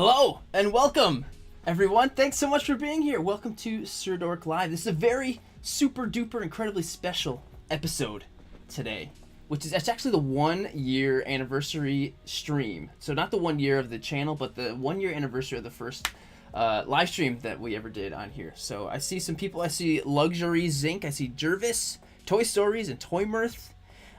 Hello and welcome, everyone. Thanks so much for being here. Welcome to Sirdork Live. This is a very super duper incredibly special episode today, which is it's actually the 1 year anniversary stream. So not the 1 year of the channel, but the 1 year anniversary of the first live stream that we ever did on here. So I see some people. I see Luxury Zinc. I see Jervis, Toy Stories, and Toy Mirth.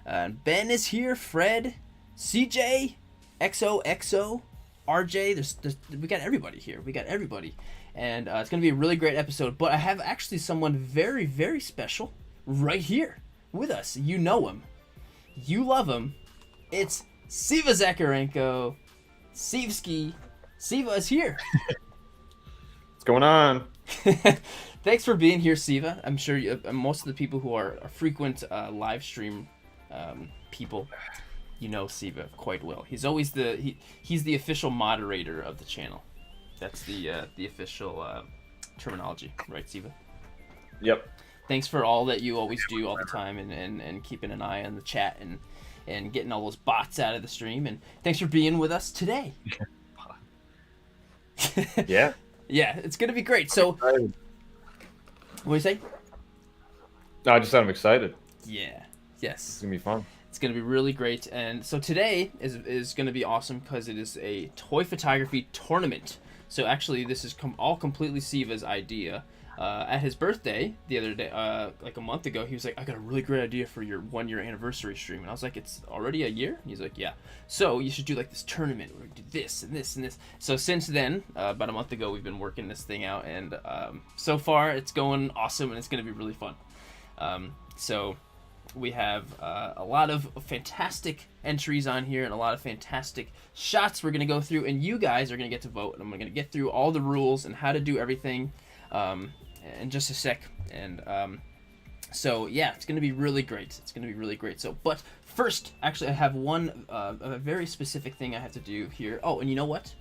Ben is here. Fred, CJ, XOXO. RJ, we got everybody here. We got everybody. And it's going to be a really great episode. But I have actually someone very, very special right here with us. You know him. You love him. It's Seva Zakharenko. Sevsky. Seva is here. What's going on? Thanks for being here, Seva. I'm sure most of the people who are frequent live stream people, you know Seva quite well. He's always he's the official moderator of the channel. That's the official terminology, right, Seva? Yep. Thanks for all that you always do all the time and keeping an eye on the chat and getting all those bots out of the stream. And thanks for being with us today. Yeah. Yeah, it's gonna be great. So, what do you say? No, I just said I'm excited. Yeah. Yes. It's gonna be fun. It's going to be really great. And so today is going to be awesome because it is a toy photography tournament. So actually this is all completely Seva's idea. At his birthday the other day, like a month ago, he was like, I got a really great idea for your 1 year anniversary stream. And I was like, it's already a year? And he's like, yeah. So you should do like this tournament where we do this and this and this. So since then, about a month ago, we've been working this thing out. And so far it's going awesome and it's going to be really fun. So we have a lot of fantastic entries on here and a lot of fantastic shots we're going to go through, and you guys are going to get to vote, and I'm going to get through all the rules and how to do everything in just a sec. And so yeah, it's going to be really great. It's going to be really great. So, but first, actually, I have one a very specific thing I have to do here. Oh, and you know what?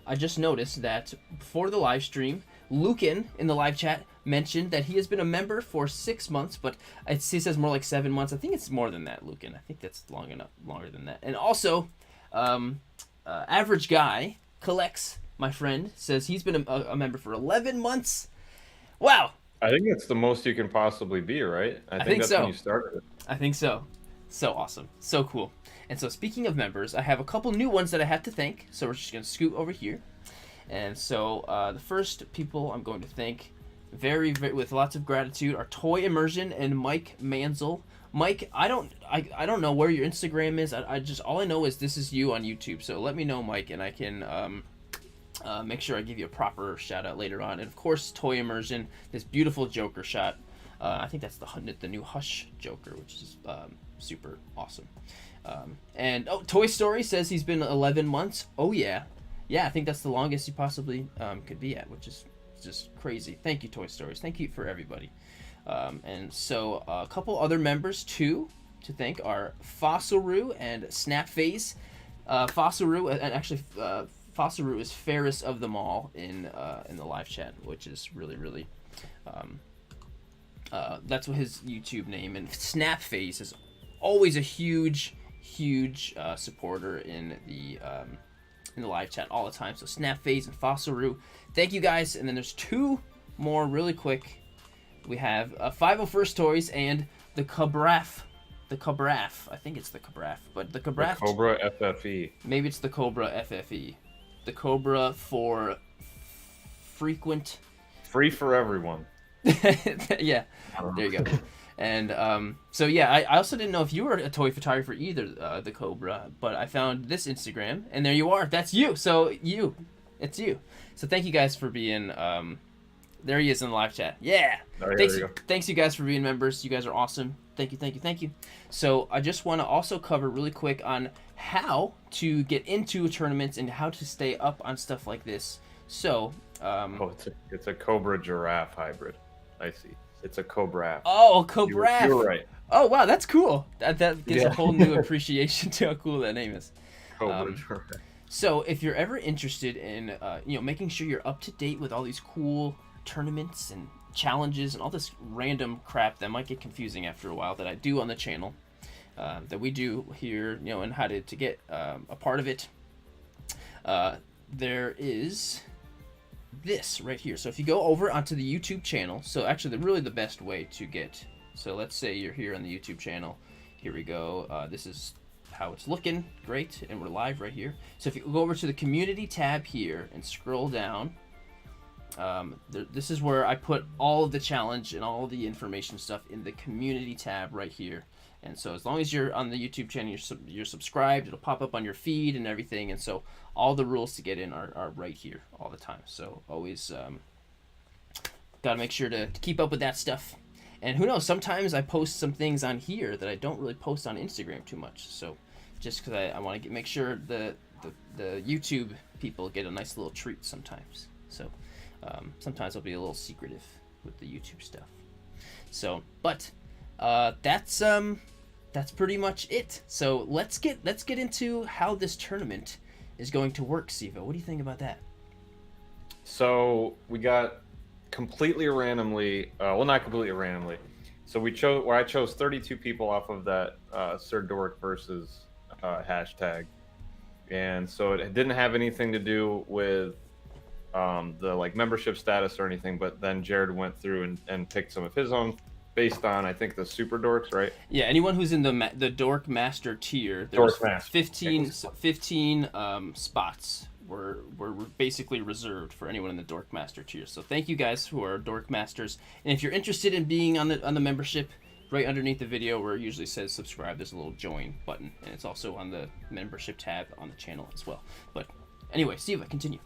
I just noticed that before the live stream, Lucan in the live chat mentioned that he has been a member for 6 months, but it says more like 7 months. I think it's more than that, Lucan. I think that's longer than that. And also, Average Guy collects, my friend, says he's been a member for 11 months. Wow. I think that's the most you can possibly be, right? I think that's so. When you started it. I think so. So awesome. So cool. And so speaking of members, I have a couple new ones that I have to thank. So we're just going to scoot over here. And so the first people I'm going to thank very with lots of gratitude are Toy Immersion and Mike Manzel. Mike, I don't know where your Instagram is. I just all I know is this is you on YouTube. So let me know, Mike, and I can make sure I give you a proper shout out later on. And of course, Toy Immersion, this beautiful Joker shot. I think that's the new Hush Joker, which is super awesome. And Toy Story says he's been 11 months. Oh yeah. Yeah, I think that's the longest you possibly could be at, which is just crazy. Thank you, Toy Stories. Thank you for everybody. And so a couple other members, too, to thank are Fossilroo and Snapface. Fossilroo, and actually Fossilroo is fairest of them all in the live chat, which is really, really... that's what his YouTube name. And Snapface is always a huge supporter in the live chat all the time. So Snapface and Fossilroo, thank you guys. And then there's two more really quick. We have 501st Toys and the Cabraf. The Cabraf. I think it's the Cabraf, but the Cabraf. The Cobra FFE. Maybe it's the Cobra FFE. The Cobra for frequent. Free for everyone. Yeah, there you go. And so yeah, I also didn't know if you were a toy photographer either, the Cobra, but I found this Instagram, and there you are. That's you. So it's you. So thank you guys for being. There he is in the live chat. Yeah. Thanks you guys for being members. You guys are awesome. Thank you. So I just want to also cover really quick on how to get into tournaments and how to stay up on stuff like this. So. It's a Cobra Giraffe hybrid. I see. It's a Cobra. Oh, Cobra. You're right. Oh wow, that's cool. That gives a whole new appreciation to how cool that name is. Cobra Giraffe. So if you're ever interested in making sure you're up to date with all these cool tournaments and challenges and all this random crap that might get confusing after a while that I do on the channel, that we do here, and how to get a part of it, there is this right here. So if you go over onto the YouTube channel, so actually really the best way to get, so let's say you're here on the YouTube channel. Here we go. This is how it's looking. Great. And we're live right here. So if you go over to the community tab here and scroll down, this is where I put all of the challenge and all of the information stuff in the community tab right here. And so as long as you're on the YouTube channel, you're subscribed, it'll pop up on your feed and everything. And so all the rules to get in are right here all the time. So always got to make sure to keep up with that stuff. And who knows, sometimes I post some things on here that I don't really post on Instagram too much. So just because I want to make sure the YouTube people get a nice little treat sometimes. So sometimes I'll be a little secretive with the YouTube stuff. So, but that's pretty much it. So let's get into how this tournament is going to work, Seva. What do you think about that? So we got completely randomly, well, not completely randomly. So I chose 32 people off of that Sirdork versus hashtag, and so it didn't have anything to do with the like membership status or anything. But then Jared went through and picked some of his own based on, I think, the super dorks, right? Yeah, anyone who's in the Dork Master tier, there's Dork Master. 15 spots were basically reserved for anyone in the Dork Master tier. So thank you guys who are Dork Masters. And if you're interested in being on the membership, right underneath the video where it usually says subscribe, there's a little join button, and it's also on the membership tab on the channel as well. But anyway, Seva, continue.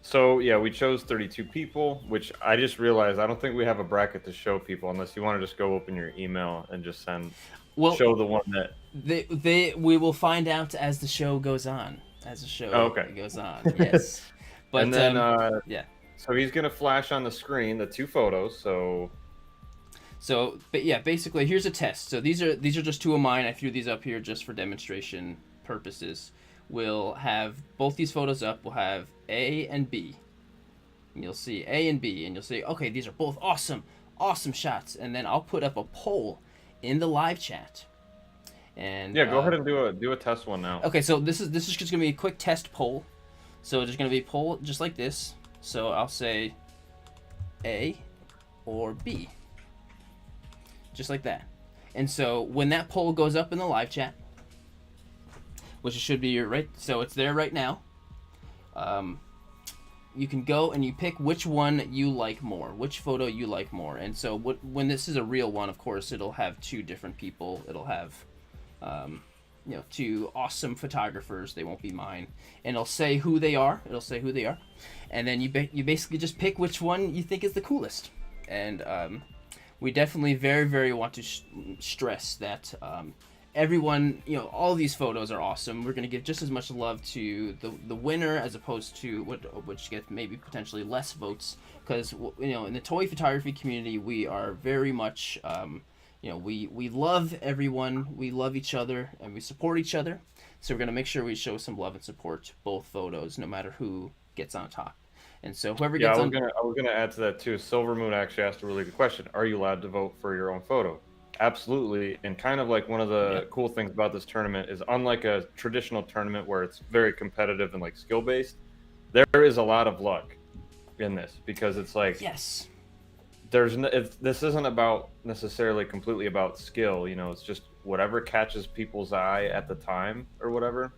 So yeah, we chose 32 people, which I just realized I don't think we have a bracket to show people unless you want to just go open your email and just show the one that we will find out as the show goes on. As the show goes on, yes. But and then yeah. So he's gonna flash on the screen the two photos. So, but yeah, basically here's a test. So these are just two of mine. I threw these up here just for demonstration purposes. We'll have both these photos up. We'll have A and B. And you'll see A and B, and you'll say, okay, these are both awesome shots. And then I'll put up a poll in the live chat. And yeah, go ahead and do a test one now. Okay, so this is just gonna be a quick test poll. So there's gonna be a poll just like this. So I'll say A or B, just like that. And so when that poll goes up in the live chat, which it should be right, so it's there right now. You can go and you pick which one you like more, which photo you like more. And so when this is a real one, of course, it'll have two different people. It'll have two awesome photographers. They won't be mine, and it'll say who they are. And then you basically just pick which one you think is the coolest. And we definitely very, very want to stress that everyone, all of these photos are awesome. We're going to give just as much love to the winner as opposed to which gets maybe potentially less votes, because in the toy photography community we are very much we love everyone, we love each other, and we support each other. So we're going to make sure we show some love and support both photos, no matter who gets on top. And so whoever gets on... I was gonna add to that too. Silver Moon actually asked a really good question. Are you allowed to vote for your own photo? Absolutely. And kind of like one of the cool things about this tournament is, unlike a traditional tournament where it's very competitive and like skill based, there is a lot of luck in this, because it's like, yes, this isn't about necessarily completely about skill. It's just whatever catches people's eye at the time or whatever.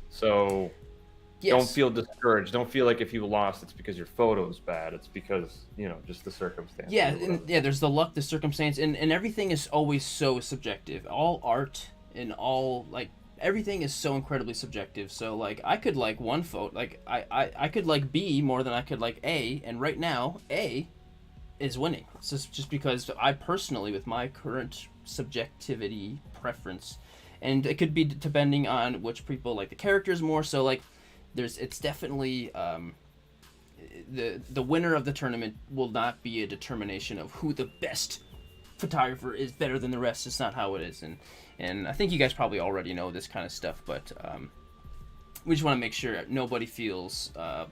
So don't feel discouraged. Don't feel like if you lost, it's because your photo's bad. It's because, just the circumstance. Yeah, there's the luck, the circumstance, and everything is always so subjective. All art and all, everything is so incredibly subjective. So, I could like one photo, I could like B more than I could like A, and right now, A is winning. It's just because I personally, with my current subjectivity preference, and it could be depending on which people like the characters more, so, it's definitely the winner of the tournament will not be a determination of who the best photographer is better than the rest. It's not how it is, and I think you guys probably already know this kind of stuff, but we just want to make sure nobody feels that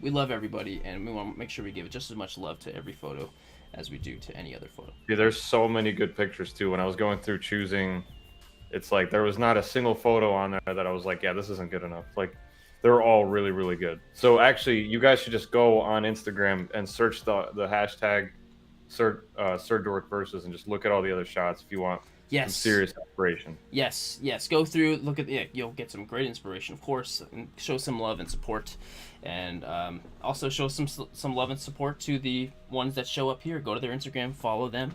we love everybody, and we want to make sure we give just as much love to every photo as we do to any other photo. Yeah, there's so many good pictures too. When I was going through choosing it's like there was not a single photo on there that I was like, yeah, this isn't good enough. Like, they're all really, really good. So actually, you guys should just go on Instagram and search the hashtag Sirdork versus and just look at all the other shots if you want some serious inspiration. Yes. Go through, look at you'll get some great inspiration, of course, and show some love and support, and also show some love and support to the ones that show up here. Go to their Instagram, follow them,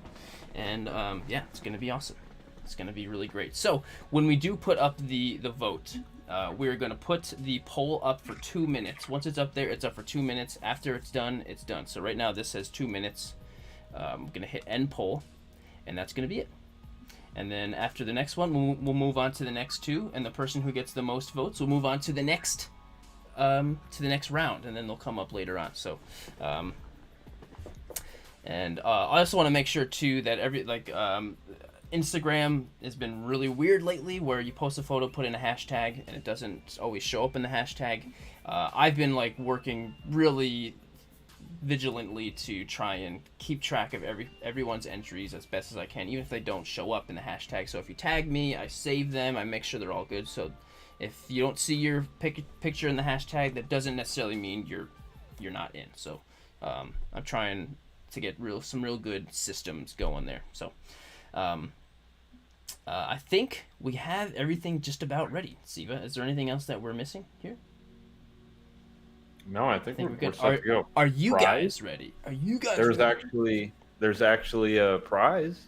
and yeah, it's gonna be awesome. It's gonna be really great. So when we do put up the vote, we're gonna put the poll up for 2 minutes. Once it's up there, it's up for 2 minutes. After it's done, it's done. So right now this says 2 minutes. I'm gonna hit end poll, and that's gonna be it. And then after the next one, we'll move on to the next two, and the person who gets the most votes will move on to the next round, and then they'll come up later on. So, and I also want to make sure too that Instagram has been really weird lately, where you post a photo, put in a hashtag, and it doesn't always show up in the hashtag. I've been like working really vigilantly to try and keep track of everyone's entries as best as I can, even if they don't show up in the hashtag. So if you tag me, I save them, I make sure they're all good. So if you don't see your picture in the hashtag, that doesn't necessarily mean you're not in. So I'm trying to get some real good systems going there. So I think we have everything just about ready. Seva, is there anything else that we're missing here? No, I think we're set to go. Are you guys ready? Are you guys ready? There's actually a prize,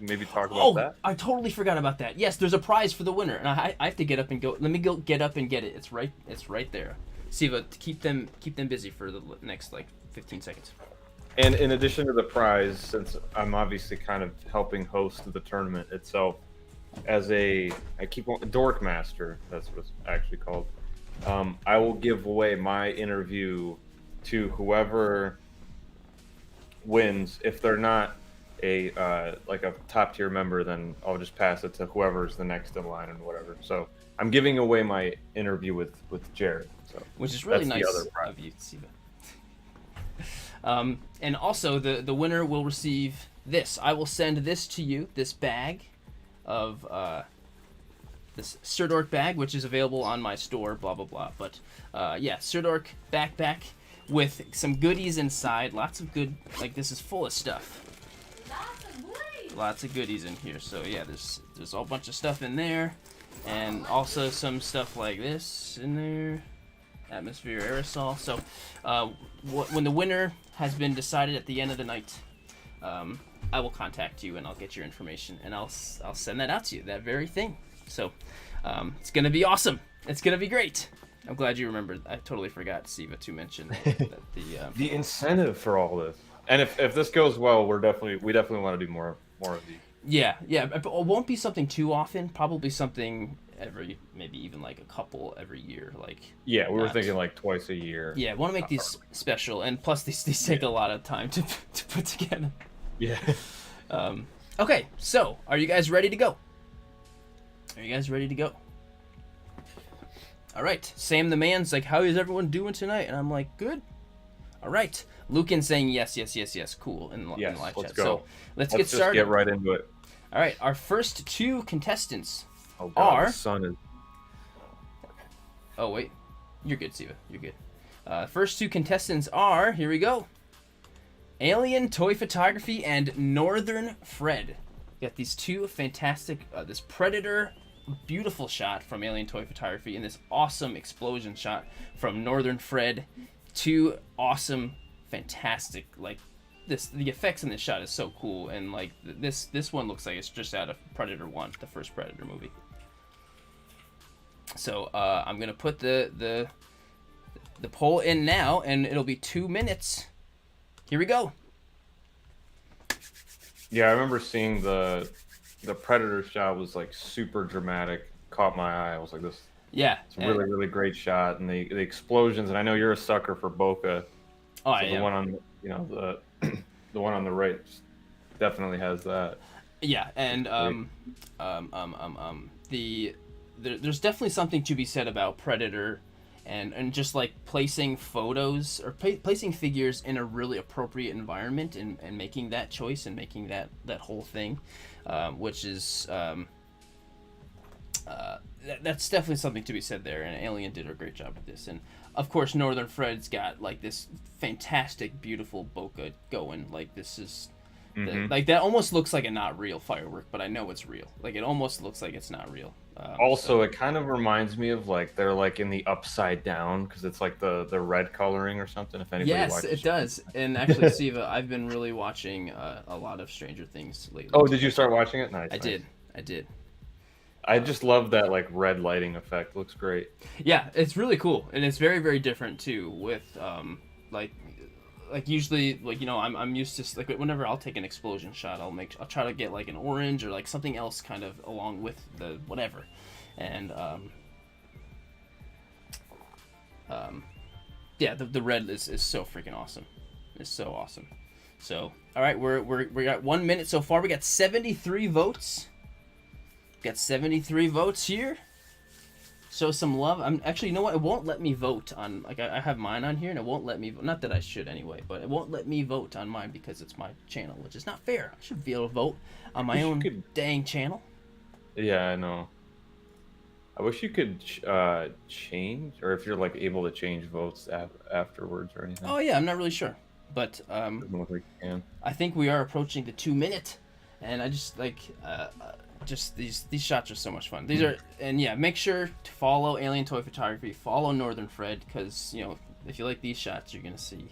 maybe talk about that. I totally forgot about that. Yes, there's a prize for the winner, and I have to get up and go. Let me go get up and get it. It's right there. Seva, keep them busy for the next 15 seconds. And in addition to the prize, since I'm obviously kind of helping host the tournament itself, as Dork Master, that's what it's actually called. I will give away my interview to whoever wins. If they're not a top tier member, then I'll just pass it to whoever's the next in line and whatever. So I'm giving away my interview with Jared. So which is really nice of you, Seva. And also the winner will receive this. I will send this to you. This bag of this Sirdork bag, which is available on my store, blah blah blah. But yeah, Sirdork backpack with some goodies inside. Lots of good, this is full of stuff. Lots of goodies in here. So yeah, there's a whole bunch of stuff in there, and also some stuff like this in there. Atmosphere Aerosol. So when the winner has been decided at the end of the night, I will contact you and I'll get your information and I'll send that out to you, that very thing. So it's gonna be awesome. It's gonna be great. I'm glad you remembered. I totally forgot, Seva, to mention that the incentive for all this. And if this goes well, we definitely want to do more of these. Yeah. It won't be something too often. Probably something maybe even a couple every year. Yeah, we were thinking twice a year. Yeah, I want to make these special, and plus these take a lot of time to put together. Yeah. Okay, so are you guys ready to go? All right. Sam the man's like, how is everyone doing tonight? And I'm like, good. All right. Lucan's saying yes. Cool in the live chat. Go. So let's get started. Just get right into it. All right. Our first two contestants are. The sun is. Oh wait, you're good, Seva. You're good. First two contestants are, here we go, Alien Toy Photography and Northern Fred. Got these two fantastic, this Predator, beautiful shot from Alien Toy Photography, and this awesome explosion shot from Northern Fred. Two awesome, fantastic, the effects in this shot is so cool, and this one looks like it's just out of Predator 1, the first Predator movie. So I'm gonna put the poll in now, and it'll be 2 minutes. Here we go. Yeah, I remember seeing the Predator shot was super dramatic. Caught my eye. I was like, this. Yeah, it's a really, really great shot, and the explosions. And I know you're a sucker for bokeh. Oh, so the one on the one on the right definitely has that. Yeah, and there's definitely something to be said about Predator, and just placing photos or placing figures in a really appropriate environment and making that choice and making that whole thing, which is That's definitely something to be said there, and Alien did a great job with this. And of course, Northern Fred's got like this fantastic, beautiful bokeh going. Like this is, like that almost looks like a not real firework, but I know it's real. Like it almost looks like it's not real. Also, it kind of reminds me of like they're like in the upside down because it's like the red coloring or something. If anybody yes, watches it does. And actually, Seva, I've been really watching a lot of Stranger Things lately. Oh, did you start watching it? Nice. I did. I just love that like red lighting effect. Looks great. Yeah, it's really cool, and it's very, very different too. With like usually, like, you know, I'm used to, like, whenever I'll take an explosion shot, I'll try to get like an orange or like something else kind of along with the whatever, and yeah, the red is so freaking awesome. It's so awesome. So all right, we got 1 minute so far. We got 73 votes. Got 73 votes here. Show some love. I'm actually, you know what? It won't let me vote on, like, I have mine on here, and it won't let me. Not that I should anyway, but it won't let me vote on mine because it's my channel, which is not fair. I should be able to vote on my own dang channel. Yeah, I know. I wish you could change, or if you're like able to change votes afterwards or anything. Oh yeah, I'm not really sure, but Doesn't look like you can. I think we are approaching the 2 minute, and I just like. Just these shots are so much fun. These are, and yeah, make sure to follow Alien Toy Photography, follow Northern Fred, because, you know, if you like these shots, you're gonna see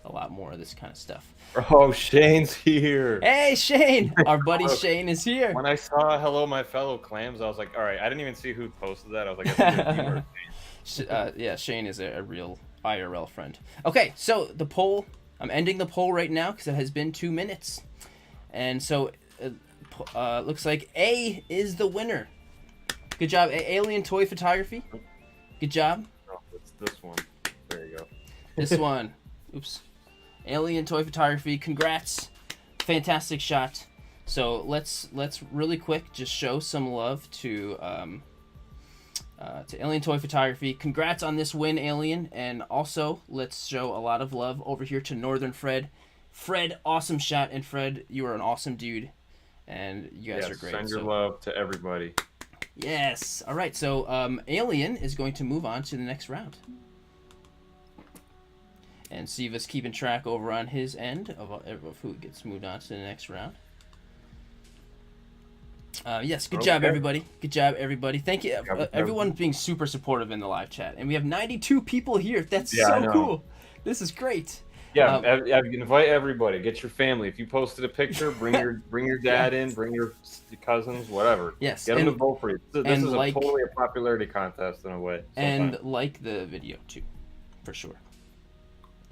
a lot more of this kind of stuff. Oh, Shane's here. Hey, Shane! Our buddy Shane is here. When I saw "Hello, my fellow clams," I was like, all right, I didn't even see who posted that. I was like, I think it was you or Shane. Yeah, Shane is a real IRL friend. Okay, so the poll, I'm ending the poll right now because it has been 2 minutes, and so. Looks like A is the winner. Good job, Alien Toy Photography. Good job. Oh, it's this one. There you go. This one. Oops. Alien Toy Photography. Congrats. Fantastic shot. So let's really quick just show some love to Alien Toy Photography. Congrats on this win, Alien, and also let's show a lot of love over here to Northern Fred. Fred, awesome shot, and Fred, you are an awesome dude. And you guys are great. Send your love to everybody. Yes. All right. So Alien is going to move on to the next round. And Seva's keeping track over on his end of who gets moved on to the next round. Yes. Good job, everybody. Good job, everybody. Thank you. Everyone being super supportive in the live chat. And we have 92 people here. That's so cool. This is great. Yeah, invite everybody. Get your family. If you posted a picture, bring your dad in, bring your cousins, whatever. Yes, get them to vote for you. This is totally a popularity contest in a way. And like the video too, for sure.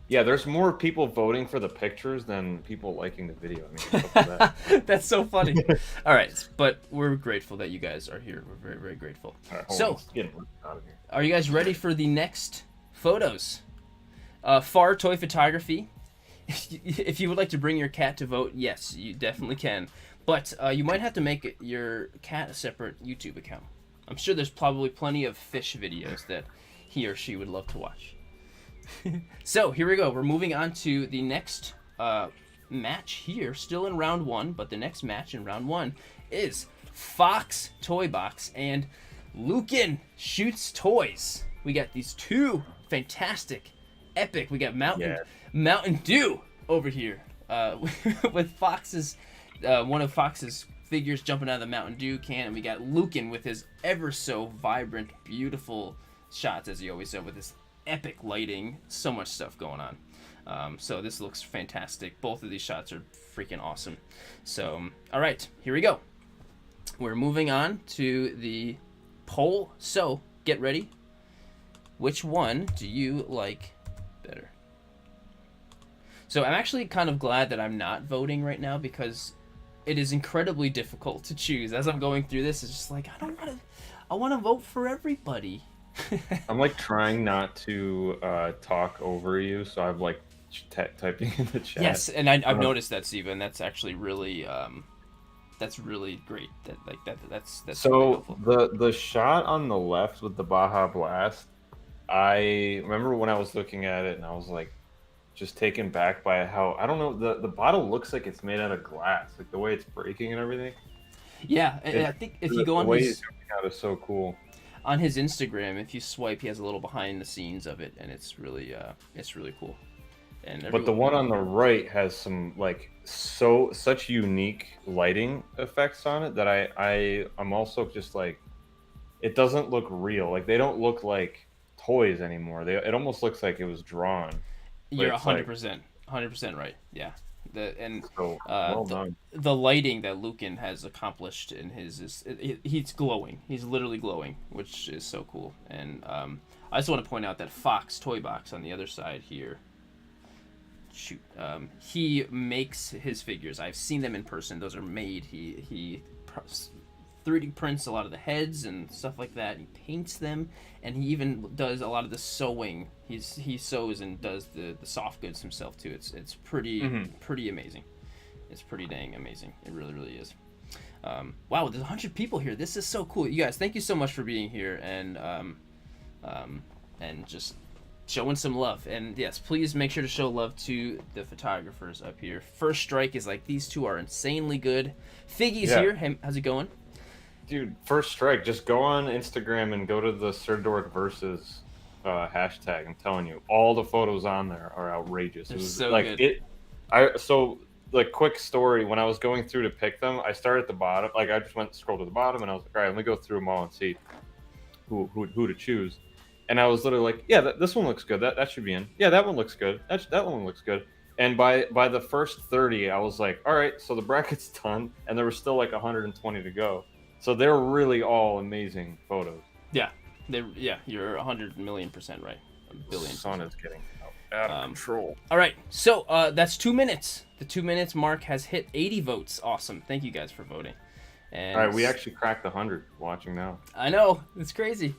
Yeah, there's more people voting for the pictures than people liking the video. I mean, that. That's so funny. All right, but we're grateful that you guys are here. We're very, very grateful. Right, so, getting out of here. Are you guys ready for the next photos? Far Toy Photography. If you would like to bring your cat to vote, yes, you definitely can. But you might have to make your cat a separate YouTube account. I'm sure there's probably plenty of fish videos that he or she would love to watch. So here we go. We're moving on to the next match here. Still in round 1, but the next match in round 1 is Fox Toy Box and Lucan Shoots Toys. We got these two fantastic, epic. We got Mountain Dew over here with Fox's one of Fox's figures jumping out of the Mountain Dew can, and we got Lucan with his ever so vibrant, beautiful shots, as he always said, with his epic lighting. So much stuff going on. So this looks fantastic. Both of these shots are freaking awesome. So all right, here we go. We're moving on to the poll. So get ready. Which one do you like better? So I'm actually kind of glad that I'm not voting right now, because it is incredibly difficult to choose. As I'm going through this, it's just like, I want to vote for everybody. I'm like trying not to talk over you, so I'm like typing in the chat. Yes, and I've noticed that, Seva, and that's actually really great. That's so really helpful. the shot on the left with the Baja Blast, I remember when I was looking at it and I was like just taken back by how, I don't know, the bottle looks like it's made out of glass, like the way it's breaking and everything. Yeah, and I think if you go the on way his he's coming out is so cool. on his Instagram, if you swipe, he has a little behind the scenes of it, and it's really cool. And But the one on the right has some like such unique lighting effects on it that I'm also just like, it doesn't look real. Like they don't look like toys anymore. It almost looks like it was drawn. But you're it's like 100% right. Yeah, so well done. the lighting that Lucan has accomplished in his he's glowing. He's literally glowing, which is so cool. And I just want to point out that Fox Toy Box on the other side here. Shoot, he makes his figures. I've seen them in person. Those are made. He 3D prints a lot of the heads and stuff like that. He paints them, and he even does a lot of the sewing. He sews and does the soft goods himself too. It's pretty amazing. It's pretty dang amazing. It really is. Wow, there's 100 people here. This is so cool. You guys, thank you so much for being here and just showing some love. And yes, please make sure to show love to the photographers up here. First Strike is like, these two are insanely good. Figgy's here. Hey, how's it going? Dude, First Strike, just go on Instagram and go to the Sirdork versus hashtag. I'm telling you, all the photos on there are outrageous. They're It was so like good. like quick story, when I was going through to pick them, I started at the bottom. Like I just scrolled to the bottom and I was like, all right, let me go through them all and see who to choose. And I was literally like, yeah, this one looks good. That should be in. Yeah, that one looks good. That one looks good. And by the first 30, I was like, all right, so the bracket's done, and there was still like 120 to go. So they're really all amazing photos. Yeah, you're 100,000,000% right. A billion. The sun is getting out of control. All right, so that's 2 minutes. The 2 minutes mark has hit 80 votes. Awesome. Thank you guys for voting. And all right, we actually cracked 100 watching now. I know, it's crazy.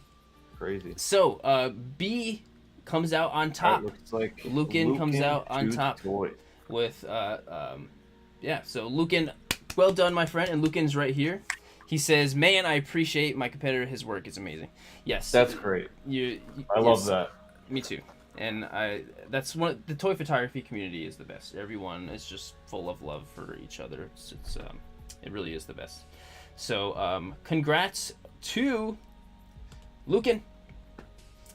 Crazy. So B comes out on top. Looks like Lucan comes out on top with so Lucan, well done, my friend. And Lucan's right here. He says, man, I appreciate my competitor. His work is amazing. Yes, that's great. I love that. Me too. And that's the toy photography community is the best. Everyone is just full of love for each other. It really is the best. So congrats to Lucan.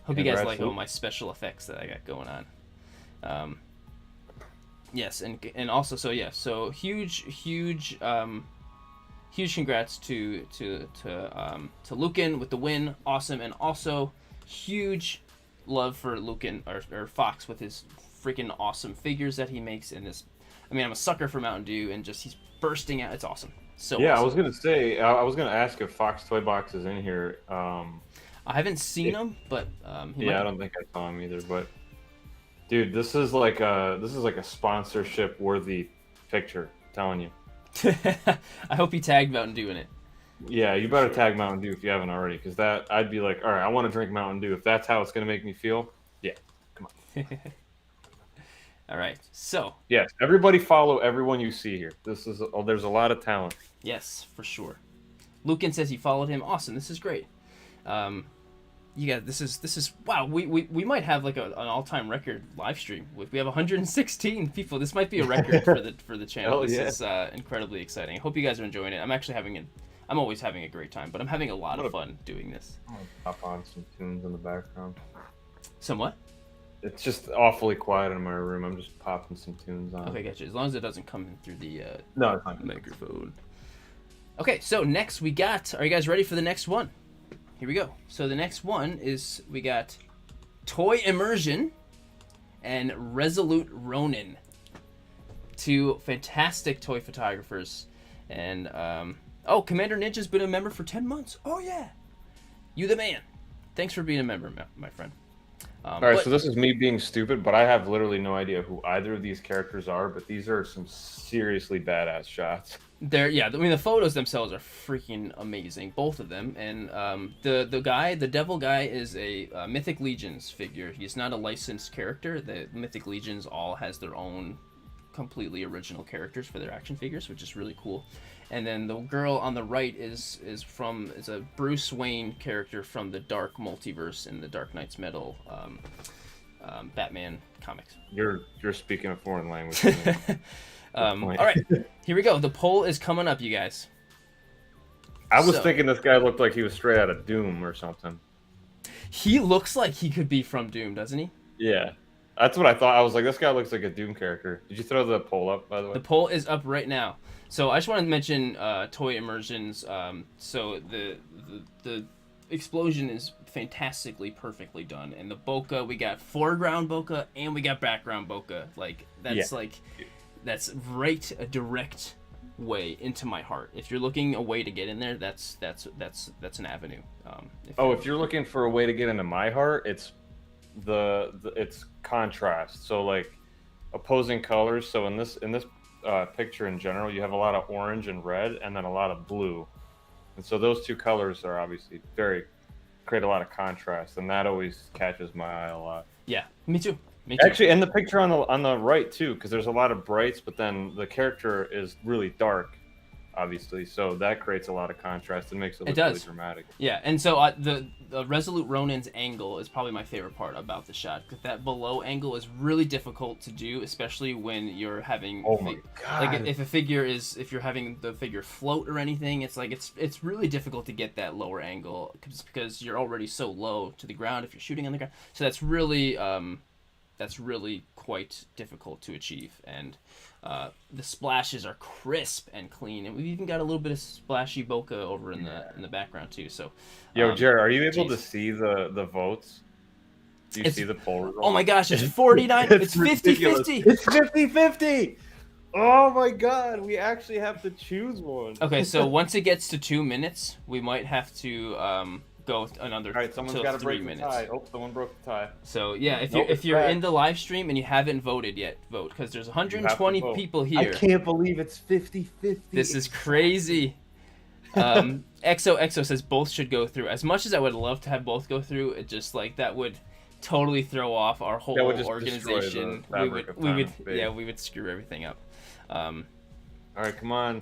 Hope you guys like all my special effects that I got going on. Yes, and also so huge congrats to Lucan with the win. Awesome. And also huge love for Lucan or Fox with his freaking awesome figures that he makes in this. I mean, I'm a sucker for Mountain Dew, and just he's bursting out. It's awesome. So yeah, awesome. I was gonna say, I was gonna ask if Fox Toy Box is in here. I haven't seen him, but I don't think I saw him either. But dude, this is like a sponsorship worthy picture. I'm telling you. I hope he tagged Mountain Dew in it. Yeah, you better tag Mountain Dew if you haven't already, because I'd be like, all right, I want to drink Mountain Dew. If that's how it's gonna make me feel, yeah, come on. All right, so yes, everybody follow everyone you see here. There's a lot of talent. Yes, for sure. Lucan says he followed him. Awesome, this is great. You guys, this is wow. We might have like an all-time record live stream. We have 116 people. This might be a record for the channel. This is incredibly exciting. I hope you guys are enjoying it. I'm always having a great time, but I'm having a lot of fun doing this. I'm gonna pop on some tunes in the background. Some what? It's just awfully quiet in my room. I'm just popping some tunes on. Okay, gotcha. As long as it doesn't come in through the no, it's not microphone. Okay, so next we got. Are you guys ready for the next one? Here we go. So the next one is we got Toy Immersion and Resolute Ronin. Two fantastic toy photographers. And Commander Ninja's been a member for 10 months. Oh yeah. You the man. Thanks for being a member, my friend. All right, so this is me being stupid, but I have literally no idea who either of these characters are, but these are some seriously badass shots. The photos themselves are freaking amazing, both of them. And the devil guy is a Mythic Legions figure. He's not a licensed character. The Mythic Legions all has their own completely original characters for their action figures, which is really cool. And then the girl on the right is a Bruce Wayne character from the Dark multiverse in the Dark Knight's Metal Batman comics. You're speaking a foreign language. All right, here we go. The poll is coming up, you guys. I was thinking this guy looked like he was straight out of Doom or something. He looks like he could be from Doom, doesn't he? Yeah. That's what I thought. I was like, this guy looks like a Doom character. Did you throw the poll up, by the way? The poll is up right now. So I just want to mention toy immersions. So the explosion is fantastically perfectly done, and the bokeh, we got foreground bokeh and we got background bokeh. Like that's right, a direct way into my heart. If you're looking a way to get in there, that's an avenue. If you're looking for a way to get into my heart, it's it's contrast. So like opposing colors. So in this picture in general, you have a lot of orange and red, and then a lot of blue, and so those two colors are obviously create a lot of contrast, and that always catches my eye a lot. Yeah, me too. Actually, and the picture on the right too, because there's a lot of brights, but then the character is really dark, obviously, so that creates a lot of contrast and makes it look really dramatic. Yeah, and so the Resolute Ronin's angle is probably my favorite part about the shot. That below angle is really difficult to do, especially when you're having my God. Like if you're having the figure float or anything, it's like it's really difficult to get that lower angle because you're already so low to the ground if you're shooting on the ground. So that's really quite difficult to achieve, and the splashes are crisp and clean, and we've even got a little bit of splashy bokeh over in the background too. So, Jared, are you able to see the votes? Do you see the poll result? Oh my gosh, it's 49. It's 50-50. It's 50-50. Oh my God, we actually have to choose one. Okay, so once it gets to 2 minutes, we might have to go another. All right, someone's got to break the tie. Oh, someone broke the tie. So yeah, if you're in the live stream and you haven't voted yet, vote, because there's 120 people here. I can't believe it's 50-50. This is crazy. XO says both should go through. As much as I would love to have both go through, it just like that would totally throw off our whole organization. We would screw everything up. All right, come on.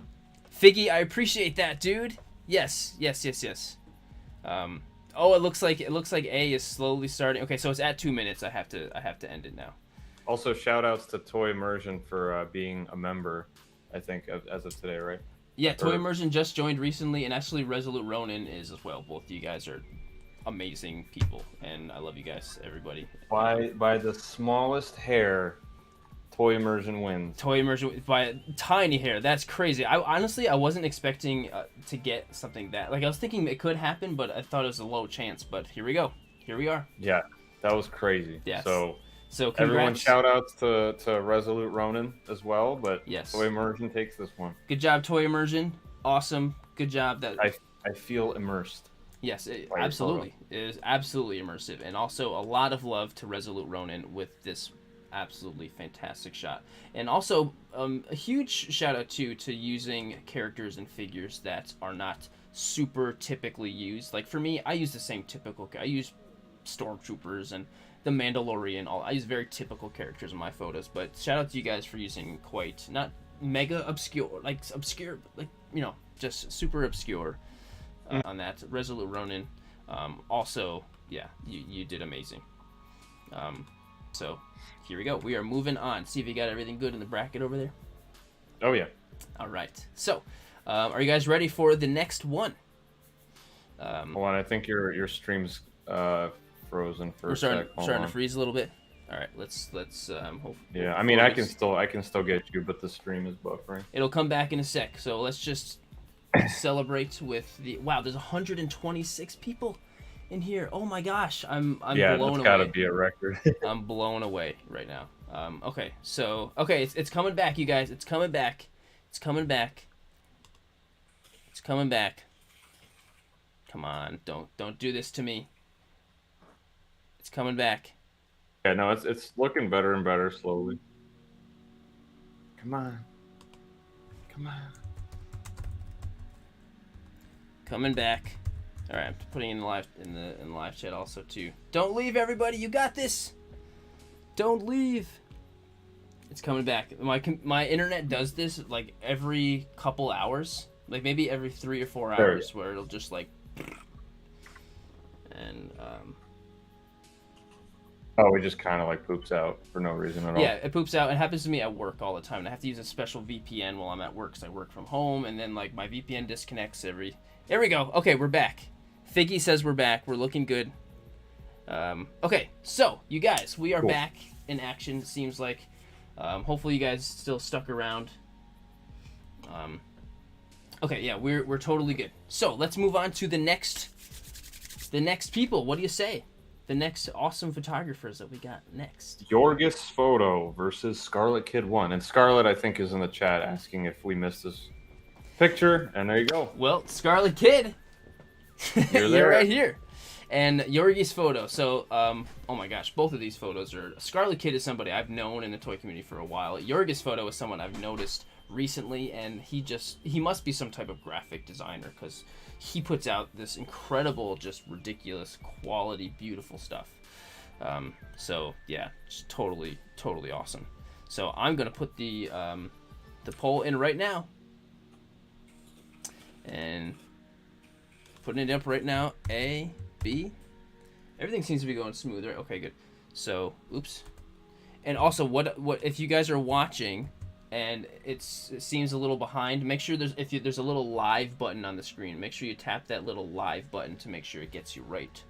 Figgy, I appreciate that, dude. Yes. It looks like A is slowly starting. Okay, so it's at 2 minutes. I have to end it now. Also, shout outs to Toy Immersion for being a member, I think, as of today, right? Yeah, Toy Immersion just joined recently, and actually Resolute Ronin is as well. Both of you guys are amazing people, and I love you guys, everybody. By the smallest hair, Toy Immersion wins. Toy Immersion by a tiny hair. That's crazy. I wasn't expecting to get something that, like, I was thinking it could happen, but I thought it was a low chance. But here we go. Here we are. Yeah, that was crazy. Yes. So congrats. Everyone shout outs to Resolute Ronin as well, but yes, Toy Immersion takes this one. Good job, Toy Immersion. Awesome. Good job. I feel immersed. Yes, absolutely. It is absolutely immersive, and also a lot of love to Resolute Ronin with this absolutely fantastic shot. And also a huge shout out to using characters and figures that are not super typically used. Like for me, I use the same typical. I use Stormtroopers and the Mandalorian. I use very typical characters in my photos. But shout out to you guys for using quite not mega obscure, like just super obscure on that. Resolute Ronin. Also, yeah, you did amazing. So here we go. We are moving on. See if you got everything good in the bracket over there. Oh yeah. All right. So, are you guys ready for the next one? Hold on. I think your stream's frozen for we're starting to freeze a little bit. All right. Let's hope. Yeah. I mean, I can still get you, but the stream is buffering. It'll come back in a sec. So let's just celebrate with the. Wow. There's 126 people in here. Oh my gosh, I'm blown away. Yeah, that's gotta be a record. I'm blown away right now. Okay, so it's coming back, you guys. It's coming back. It's coming back. It's coming back. Come on, don't do this to me. It's coming back. Yeah, no, it's looking better and better slowly. Come on. Coming back. All right, I'm putting in the live chat also too. Don't leave, everybody. You got this. Don't leave. It's coming back. My internet does this like every couple hours, like maybe every 3 or 4 hours, where it'll just like. And Oh, it just kind of like poops out for no reason at all. Yeah, it poops out. It happens to me at work all the time. And I have to use a special VPN while I'm at work because I work from home, and then like my VPN disconnects every. There we go. Okay, we're back. Figgy says we're back. We're looking good. Okay, so you guys, we are back in action. It seems like. Hopefully, you guys still stuck around. Okay, yeah, we're totally good. So let's move on to the next people. What do you say? The next awesome photographers that we got next. Yorgis Photo versus Scarlet Kid 1. And Scarlet, I think, is in the chat asking if we missed this picture. And there you go. Well, Scarlet Kid, you're right here. And Yorgis Photo. So, oh my gosh, both of these photos are... Scarlet Kid is somebody I've known in the toy community for a while. Yorgis Photo is someone I've noticed recently, and he must be some type of graphic designer, because he puts out this incredible, just ridiculous quality, beautiful stuff. So yeah, just totally awesome. So I'm gonna put the poll in right now, and putting it up right now. A, B, everything seems to be going smooth, right? Okay, good. So oops. And also, what if you guys are watching and it seems a little behind, make sure there's a little live button on the screen. Make sure you tap that little live button to make sure it gets you right.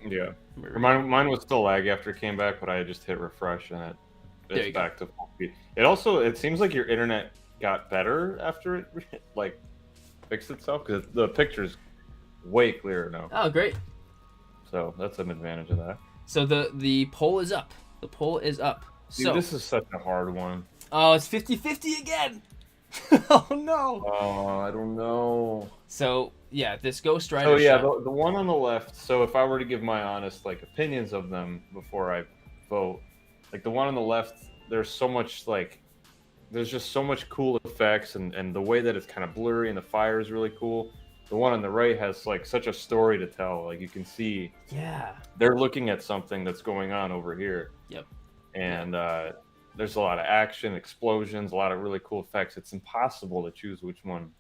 Yeah. Mine was still laggy after it came back, but I just hit refresh and it's back to full speed. It seems like your internet got better after it like fixed itself, because the picture's way clearer now. Oh, great. So that's an advantage of that. So the poll is up. The poll is up. Dude, so this is such a hard one. Oh, it's 50-50 again. Oh no. Oh, I don't know. So yeah, this Ghost Rider. Oh yeah, the one on the left. So if I were to give my honest opinions of them before I vote, like the one on the left, there's just so much cool effects, and the way that it's kind of blurry and the fire is really cool. The one on the right has like such a story to tell. Like you can see, yeah, they're looking at something that's going on over here. Yep. And there's a lot of action, explosions, a lot of really cool effects. It's impossible to choose which one.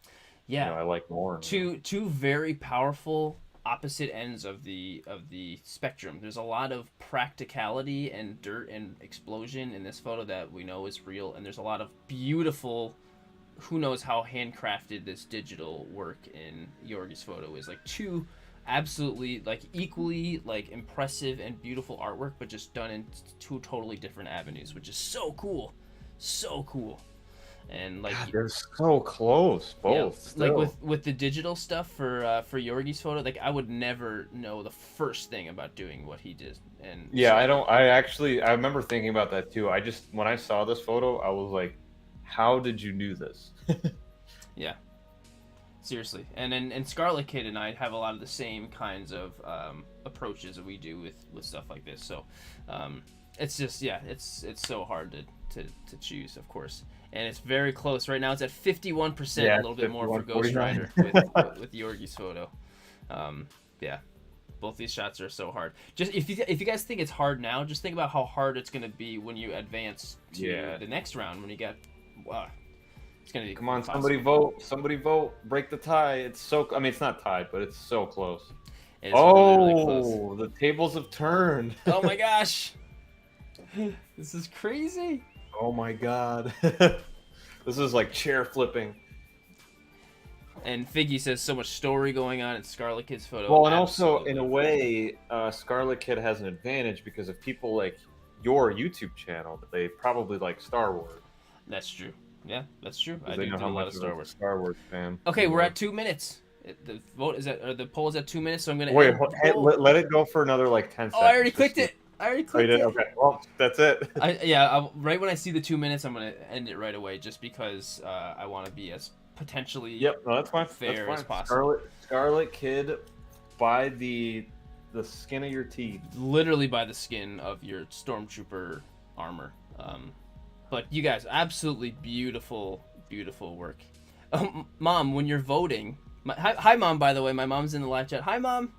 Yeah, I like more. Two very powerful opposite ends of the spectrum. There's a lot of practicality and dirt and explosion in this photo that we know is real, and there's a lot of beautiful, who knows how handcrafted this digital work in Yorgis Photo is. Like two absolutely equally impressive and beautiful artwork, but just done in two totally different avenues, which is so cool. And God, they're so close both. Yeah, like with the digital stuff for Yorgis Photo, like I would never know the first thing about doing what he did. And yeah, I remember thinking about that too. When I saw this photo, I was like, how did you do this? Yeah, seriously. And Scarlet Kid and I have a lot of the same kinds of approaches that we do with stuff like this. So it's just, yeah, it's so hard to choose, of course. And it's very close right now. It's at 51%, a little bit more for Ghost Rider with Yorgis Photo. Yeah, both these shots are so hard. Just if you guys think it's hard now, just think about how hard it's gonna be when you advance to the next round, when you get. It's gonna be. Come on, somebody vote, break the tie. It's so. I mean, it's not tied, but it's so close. It's really close. The tables have turned. Oh my gosh, this is crazy. Oh my god, this is like chair flipping. And Figgy says so much story going on in Scarlet Kid's photo. Well, and also in a way, Scarlet Kid has an advantage, because if people like your YouTube channel, they probably like Star Wars. That's true. Yeah, that's true. I do know how a lot much of Star Wars. Star Wars fan. Okay, we're at 2 minutes. The vote is at, or the poll is at 2 minutes, so I'm gonna wait. Let it go for another 10 seconds. Oh, I already clicked it. Okay, well, that's it. Right when I see the 2 minutes, I'm gonna end it right away, just because I want to be as potentially that's fine. fair as possible. Scarlet Kid, by the skin of your teeth. Literally by the skin of your stormtrooper armor. But you guys, absolutely beautiful work. Mom, when you're voting, hi Mom, by the way, my mom's in the live chat. Hi Mom,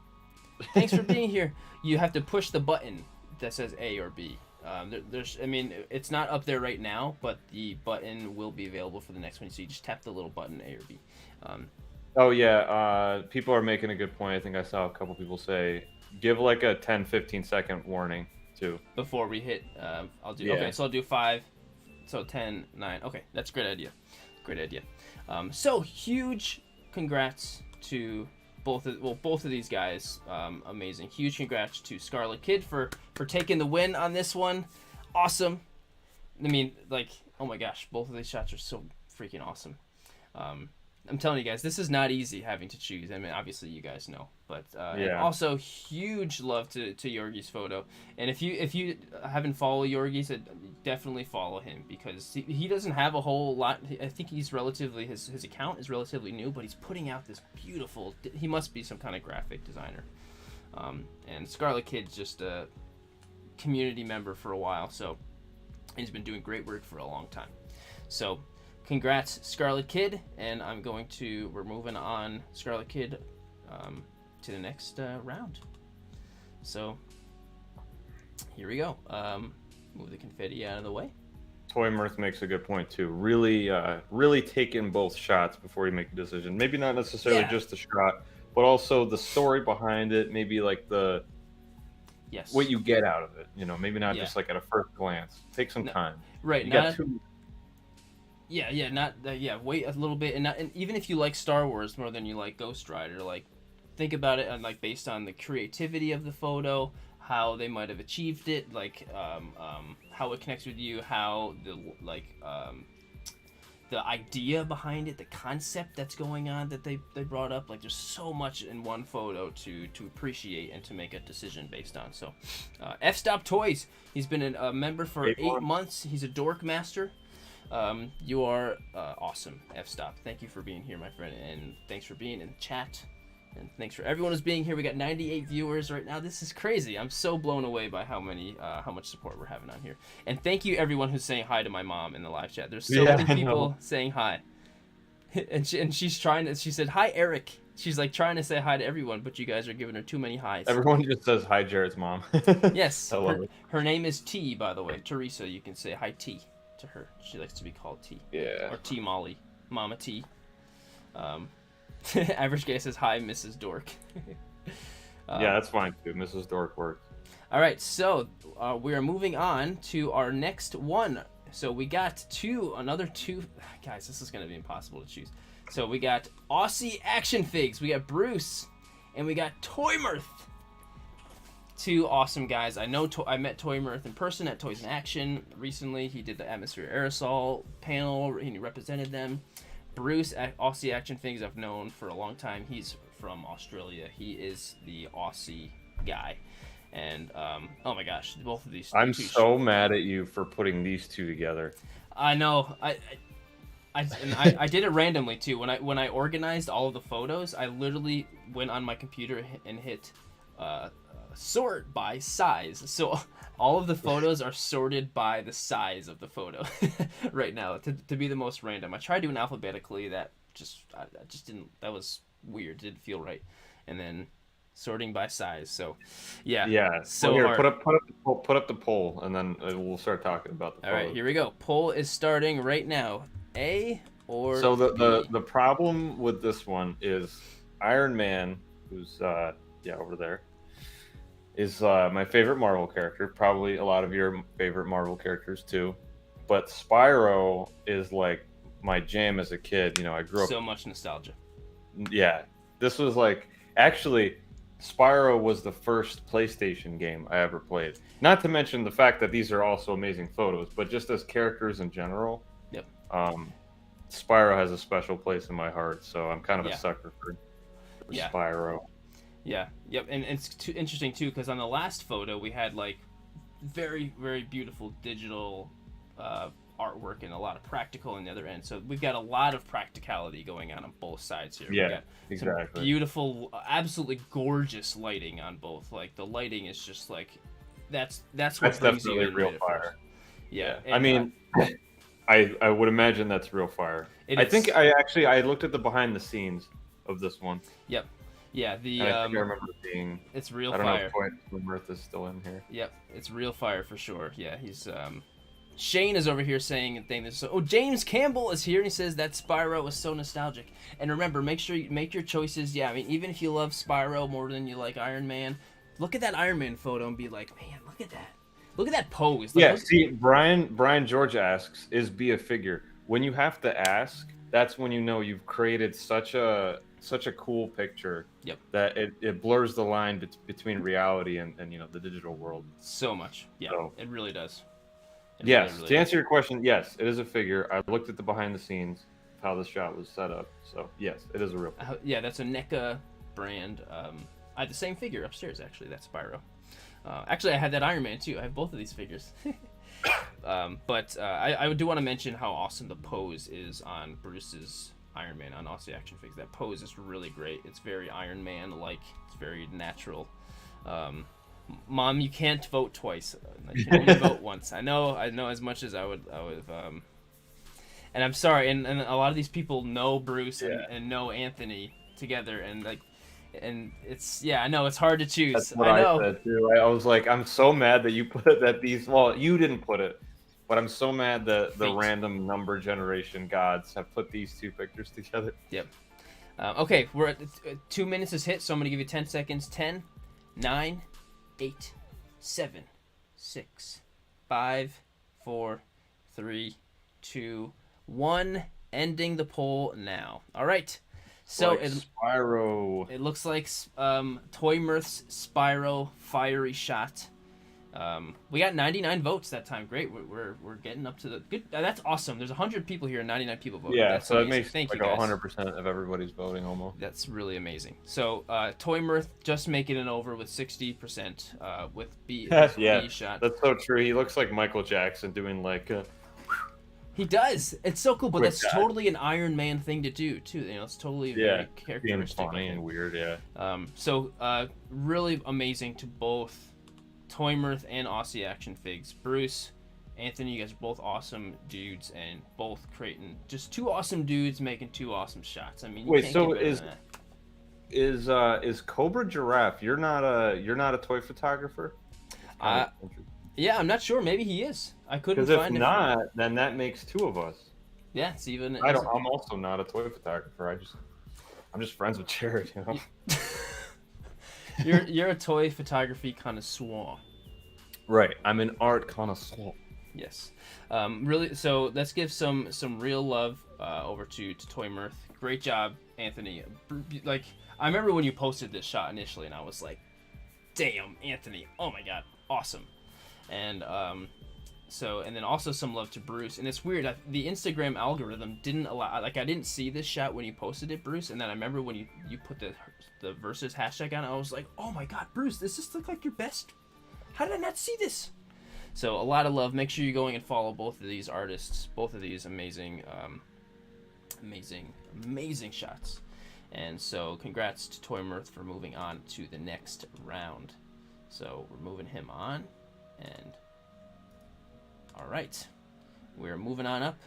thanks for being here. You have to push the button that says A or B. It's not up there right now, but the button will be available for the next one. So you just tap the little button, A or B. People are making a good point. I think I saw a couple people say, give like a 10-15 second warning too. Before we hit, I'll do. Yeah. Okay, so I'll do 5. So 10, 9. Okay, that's a great idea. Great idea. So huge congrats to both of these guys. Amazing. Huge congrats to Scarlet Kid for taking the win on this one. Awesome. I mean, like, oh my gosh, both of these shots are so freaking awesome. I'm telling you guys, this is not easy having to choose. I mean, obviously you guys know, but and also huge love to Yorgi's photo. And if you haven't followed Yorgi's, definitely follow him, because he doesn't have a whole lot. I think he's relatively his account is relatively new, but he's putting out this beautiful. He must be some kind of graphic designer. And Scarlet Kid's just a community member for a while, so he's been doing great work for a long time. So congrats, Scarlet Kid, and we're moving on, Scarlet Kid, to the next round. So here we go. Move the confetti out of the way. Toy Mirth makes a good point too. Really take in both shots before you make a decision. Maybe not necessarily just the shot, but also the story behind it. Maybe like what you get out of it. You know, maybe not just like at a first glance. Take some time. Right. You not got two. Wait a little bit, and even if you like Star Wars more than you like Ghost Rider, like, think about it and like based on the creativity of the photo, how they might have achieved it, like how it connects with you, how the idea behind it, the concept that's going on that they brought up. Like, there's so much in one photo to appreciate and to make a decision based on. So F-Stop Toys, he's been a member for 8 months. He's a Dork Master. You are awesome, F-Stop. Thank you for being here, my friend, and thanks for being in the chat, and thanks for everyone who's being here. We got 98 viewers right now. This is crazy. I'm so blown away by how much support we're having on here. And thank you everyone who's saying hi to my mom in the live chat. There's so many people saying hi, and she said hi, Eric. She's like trying to say hi to everyone, but you guys are giving her too many highs. Everyone just says hi, Jared's mom. Yes, her name is T, by the way. Teresa, you can say hi, T, to her. She likes to be called T. Yeah. Or T Molly. Mama T. Average Guy says hi, Mrs. Dork. Yeah, that's fine too. Mrs. Dork works. All right, so we are moving on to our next one. So we got another two. Guys, this is going to be impossible to choose. So we got Aussie action figs. We got Bruce, and we got Toy Mirth. Two awesome guys. I met Toy Mirth in person at Toys in Action recently. He did the Atmosphere Aerosol panel, and he represented them. Bruce, Aussie action figs, I've known for a long time. He's from Australia. He is the Aussie guy. And oh my gosh, both of these. I'm so mad at you for putting these two together. I know. I did it randomly too. When I organized all of the photos, I literally went on my computer and hit sort by size. So all of the photos are sorted by the size of the photo right now to be the most random. I tried doing alphabetically. That I just didn't. That was weird. Didn't feel right. And then sorting by size. So yeah. So here, put up the poll, and then we'll start talking about the. All right, here we go. Poll is starting right now. A or so B? the problem with this one is Iron Man, who's over there, is my favorite Marvel character. Probably a lot of your favorite Marvel characters too. But Spyro is like my jam as a kid. You know, I grew up so much nostalgia. Yeah, this was like actually. Spyro was the first PlayStation game I ever played. Not to mention the fact that these are also amazing photos, but just as characters in general, yep. Spyro has a special place in my heart, so I'm kind of a sucker for Spyro. Yeah, yep, and it's interesting too because on the last photo we had like very, very beautiful digital artwork and a lot of practical on the other end. So we've got a lot of practicality going on both sides here. Yeah, we got exactly. Some beautiful, absolutely gorgeous lighting on both. Like the lighting is just like that's what brings you in real fire. Yeah, I mean, I would imagine that's real fire. I think I looked at the behind the scenes of this one. Yep. Yeah, I think I remember it being. It's real fire. fire. I don't know if Mirth is still in here. Yep, it's real fire for sure. Yeah, he's Shane is over here saying and thing this. So, James Campbell is here and he says that Spyro was so nostalgic. And remember, make sure you make your choices. Yeah, I mean, even if you love Spyro more than you like Iron Man, look at that Iron Man photo and be like, man, look at that. Look at that pose. Like, Yeah, see, Brian George asks, is B a figure? When you have to ask, that's when you know you've created such a cool picture. Yep. That it blurs the line between reality and the digital world. So much. Yeah, So, it really does. yes, really to answer your question, yes, it is a figure. I looked at the behind the scenes of how this shot was set up. So yes, it is a real figure. Yeah, that's a NECA brand. I had the same figure upstairs, actually. That's Spyro. Actually, I had that Iron Man, too. I have both of these figures. But I do want to mention how awesome the pose is on Bruce's Iron Man on Aussie Action Figs. That pose is really great. It's very Iron Man-like. It's very natural. Mom, you can't vote twice. You can only vote once. I know as much as I would and I'm sorry, and a lot of these people know Bruce and know Anthony together, and it's, I know it's hard to choose. That's what I know. I said too. I was like, I'm so mad that you put that these. Well, you didn't put it, but I'm so mad that the random number generation gods have put these two pictures together. Yep. Okay, we're at 2 minutes is hit, so I'm gonna give you 10 seconds. 10, 9, 8, 7, 6, 5, 4, 3, 2, 1. Ending the poll now. All right. So like Spyro. It looks like Toy Mirth's Spyro fiery shot. We got 99 votes that time. Great. We're getting up to the good. That's awesome. There's 100 people here and 99 people voted. Yeah, that's so amazing. that makes Thank like you guys. 100% of everybody's voting almost. That's really amazing. So Toy Mirth just making it over with 60% with B. Yeah, B shot. That's so true. He looks like Michael Jackson doing like. He does. It's so cool, but that's shot. totally an Iron Man thing to do too. It's totally very characteristic. Being funny and weird, yeah. So really amazing to both Toy Mirth and Aussie Action Figs. Bruce, Anthony, you guys are both awesome dudes, and both creating just two awesome dudes making two awesome shots. I mean, you can't get better than that. is Cobra Giraffe? You're not a toy photographer? Yeah, I'm not sure. Maybe he is. I couldn't find. find. Because if not, then that makes two of us. Yeah, it's even. I'm also not a toy photographer. I'm just friends with Jared, you know. You're a toy photography connoisseur. Right. I'm an art connoisseur. Yes. Really. So let's give some real love over to Toy Mirth. Great job, Anthony. Like, I remember when you posted this shot initially, and I was like, "Damn, Anthony! Oh my God, awesome!" And and then also some love to Bruce. And it's weird, the Instagram algorithm didn't allow, like, I didn't see this shot when you posted it, Bruce, and then I remember when you put the versus hashtag on it, I was like, oh my God, Bruce, does this look like your best? How did I not see this? So a lot of love. Make sure you're going and follow both of these artists, both of these amazing shots. And so congrats to Toy Mirth for moving on to the next round. So we're moving him on. And all right, we're moving on up.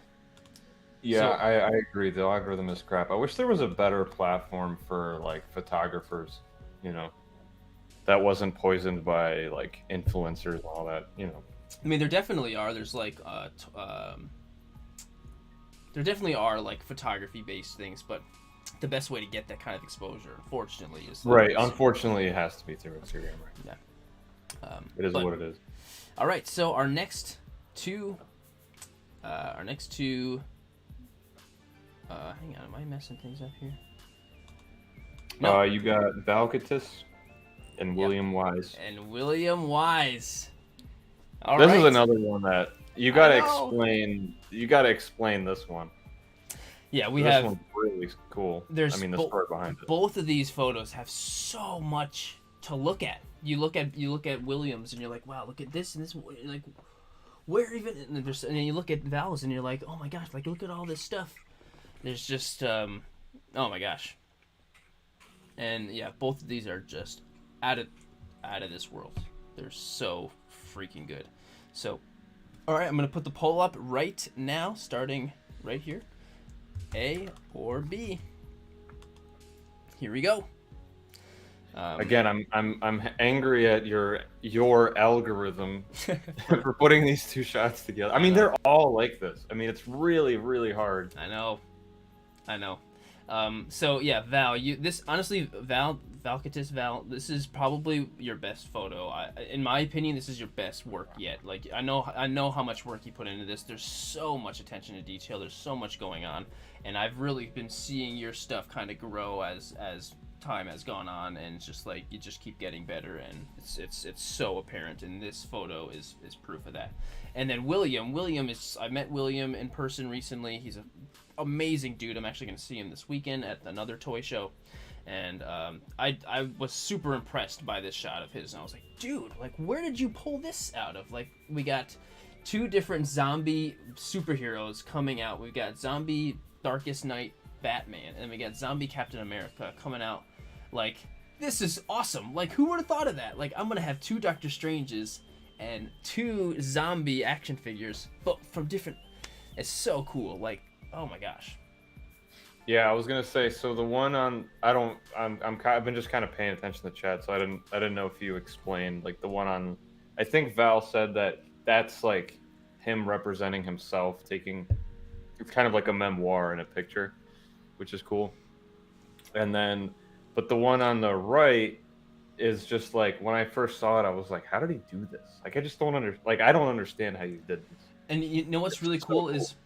Yeah, So, I agree. The algorithm is crap. I wish there was a better platform for like photographers, that wasn't poisoned by like influencers and all that. I mean, there definitely are. There's like there definitely are like photography-based things, but the best way to get that kind of exposure, unfortunately, is right. Unfortunately, it has to be through Instagram. Right? Yeah. It is what it is. All right, so our next two. Hang on, am I messing things up here? No. You got Valkatis and William Wise. And William Wise. All this right. is another one that you gotta explain. You gotta explain this one. Yeah, this one's really cool. The story behind it. Both of these photos have so much to look at. You look at Williams and you're like, wow, look at this and this. Like, where even? And then you look at Val's and you're like, oh my gosh, like look at all this stuff. There's just, oh my gosh. And yeah, both of these are just out of this world. They're so freaking good. So, all right, I'm gonna put the poll up right now, starting right here. A or B. Here we go. Again, I'm angry at your algorithm for putting these two shots together. I mean, they're all like this. I mean, it's really, really hard. I know. So yeah, Val, Val, this is probably your best photo. In my opinion, this is your best work yet. Like I know how much work you put into this. There's so much attention to detail. There's so much going on, and I've really been seeing your stuff kind of grow as time has gone on, and it's just like you just keep getting better, and it's so apparent. And this photo is proof of that. And then William I met William in person recently. He's a amazing dude. I'm actually going to see him this weekend at another toy show, and I was super impressed by this shot of his, and I was like, dude, like, where did you pull this out of? Like, we got 2 different zombie superheroes coming out. We've got zombie Darkest Night Batman, and we got zombie Captain America coming out. Like, this is awesome. Like, who would have thought of that? Like, I'm gonna have 2 Doctor Stranges and 2 zombie action figures, but from different. It's so cool. Like, oh my gosh. Yeah, I was gonna say. So the one on, I've been just kind of paying attention to the chat, so I didn't know if you explained like the one on. I think Val said that that's like him representing himself, taking. It's kind of like a memoir in a picture, which is cool. And then, but the one on the right is just like when I first saw it, I was like, how did he do this? Like I just don't I don't understand how you did this. And you know what's really cool is,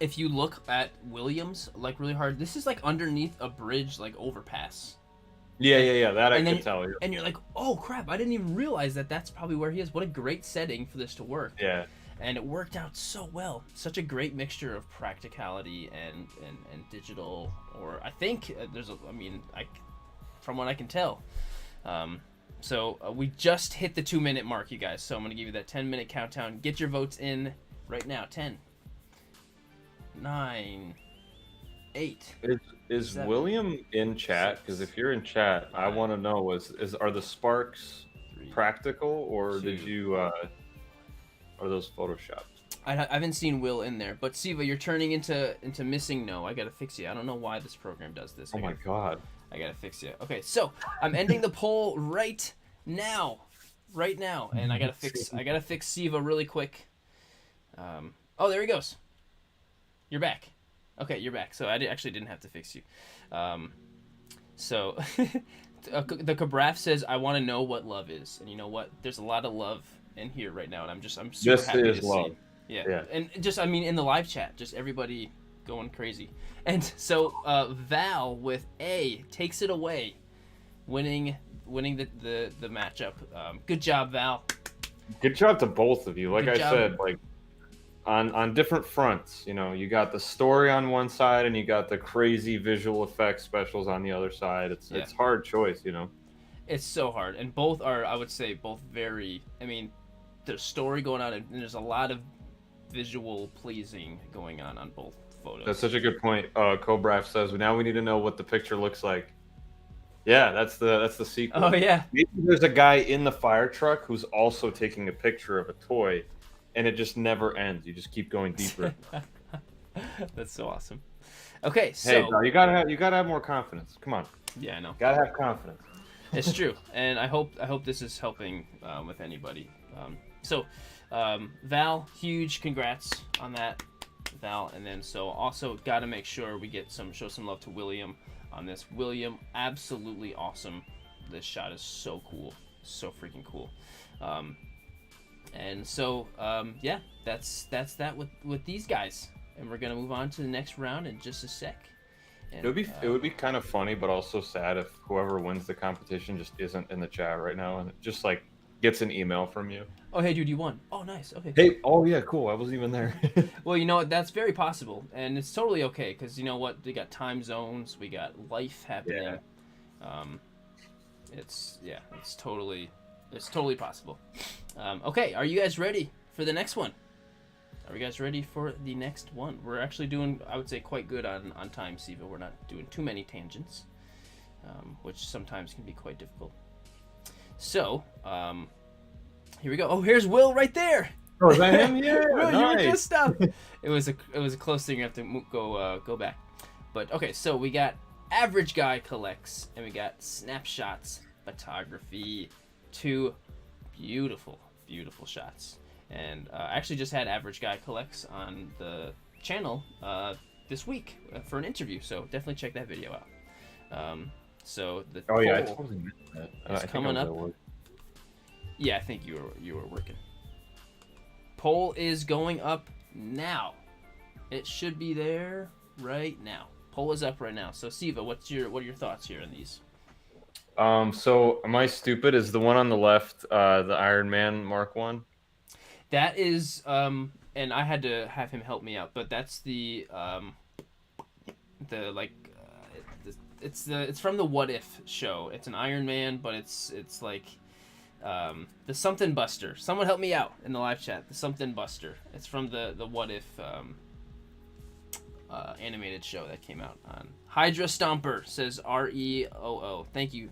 if you look at Williams like really hard, this is like underneath a bridge, like overpass. Yeah. That I can tell. And you're like, oh crap! I didn't even realize that that's probably where he is. What a great setting for this to work. Yeah. And it worked out so well. Such a great mixture of practicality and digital. Or I think from what I can tell. So we just hit the 2-minute mark, you guys. So I'm gonna give you that 10-minute countdown. Get your votes in right now. 10. 9, 8. Is 7, William in chat? Because if you're in chat, 5, I want to know are the sparks 3, practical, or 2, did you are those photoshopped? I haven't seen Will in there, but Seva, you're turning into missing no. I gotta fix you. I don't know why this program does this. Oh my god. I gotta fix you. Okay, so I'm ending the poll right now, and I gotta fix Seva really quick. Oh, there he goes. You're back. Okay, you're back. So I actually didn't have to fix you. So the Cabraf says, I want to know what love is. And you know what? There's a lot of love in here right now, and I'm super happy to love. see. Yeah. And just, I mean, in the live chat, just everybody going crazy. And so Val with A takes it away, winning the matchup. Good job, Val. Good job to both of you. Like I said, like on different fronts, you know, you got the story on one side and you got the crazy visual effects specials on the other side. It's hard choice, you know. It's so hard, and both are, I would say, both very. I mean, there's story going on, and there's a lot of visual pleasing going on both photos. That's such a good point. Cobraf says, now we need to know what the picture looks like. Yeah, that's the sequel. Oh yeah. Maybe there's a guy in the fire truck who's also taking a picture of a toy, and it just never ends. You just keep going deeper. That's so awesome. Okay, so hey, bro, you gotta have more confidence. Come on. Yeah, I know. Gotta have confidence. It's true, and I hope this is helping with anybody. Val, huge congrats on that, Val. And then so also got to make sure we show some love to William on this. William, absolutely awesome. This shot is so cool, so freaking cool. And so yeah, that's that with these guys, and we're gonna move on to the next round in just a sec. And, it would be kind of funny, but also sad if whoever wins the competition just isn't in the chat right now and just like gets an email from you. Oh, hey, dude, you won. Oh, nice. Okay. Hey, oh yeah, cool. I wasn't even there. Well, you know what? That's very possible, and it's totally okay because you know what? We got time zones, we got life happening. Yeah. It's totally possible. Okay, are you guys ready for the next one? Are you guys ready for the next one? We're actually doing, I would say, quite good on time, Seva. We're not doing too many tangents, which sometimes can be quite difficult. So, here we go. Oh, here's Will right there. Oh, is that him? Yeah, Will, nice. You were just up. It was a close thing. You have to go back. But okay, so we got Average Guy Collects, and we got Snapshots Photography. 2 beautiful I actually just had Average Guy Collects on the channel this week for an interview. So definitely check that video out. So the Oh yeah, I poll totally missed that. is I think coming I was up. at work. Yeah, I think you were working. Poll is going up now. It should be there right now. Poll is up right now. So Seva, what are your thoughts here on these? So am I stupid? Is the one on the left the Iron Man Mark 1? That is and I had to have him help me out, but that's the like it's from the What If show. It's an Iron Man, but it's like the Something Buster. Someone help me out in the live chat. The Something Buster. It's from the What If animated show that came out on Hydra Stomper, says REOO. Thank you.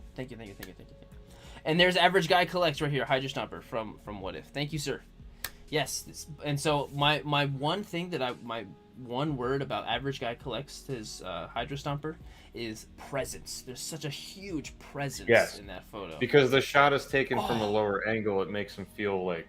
And there's Average Guy Collects right here, Hydra Stomper from What If. Thank you, sir. Yes, and so my one thing that my one word about Average Guy Collects his Hydra Stomper is presence. There's such a huge presence in that photo. Because the shot is taken from a lower angle, it makes him feel like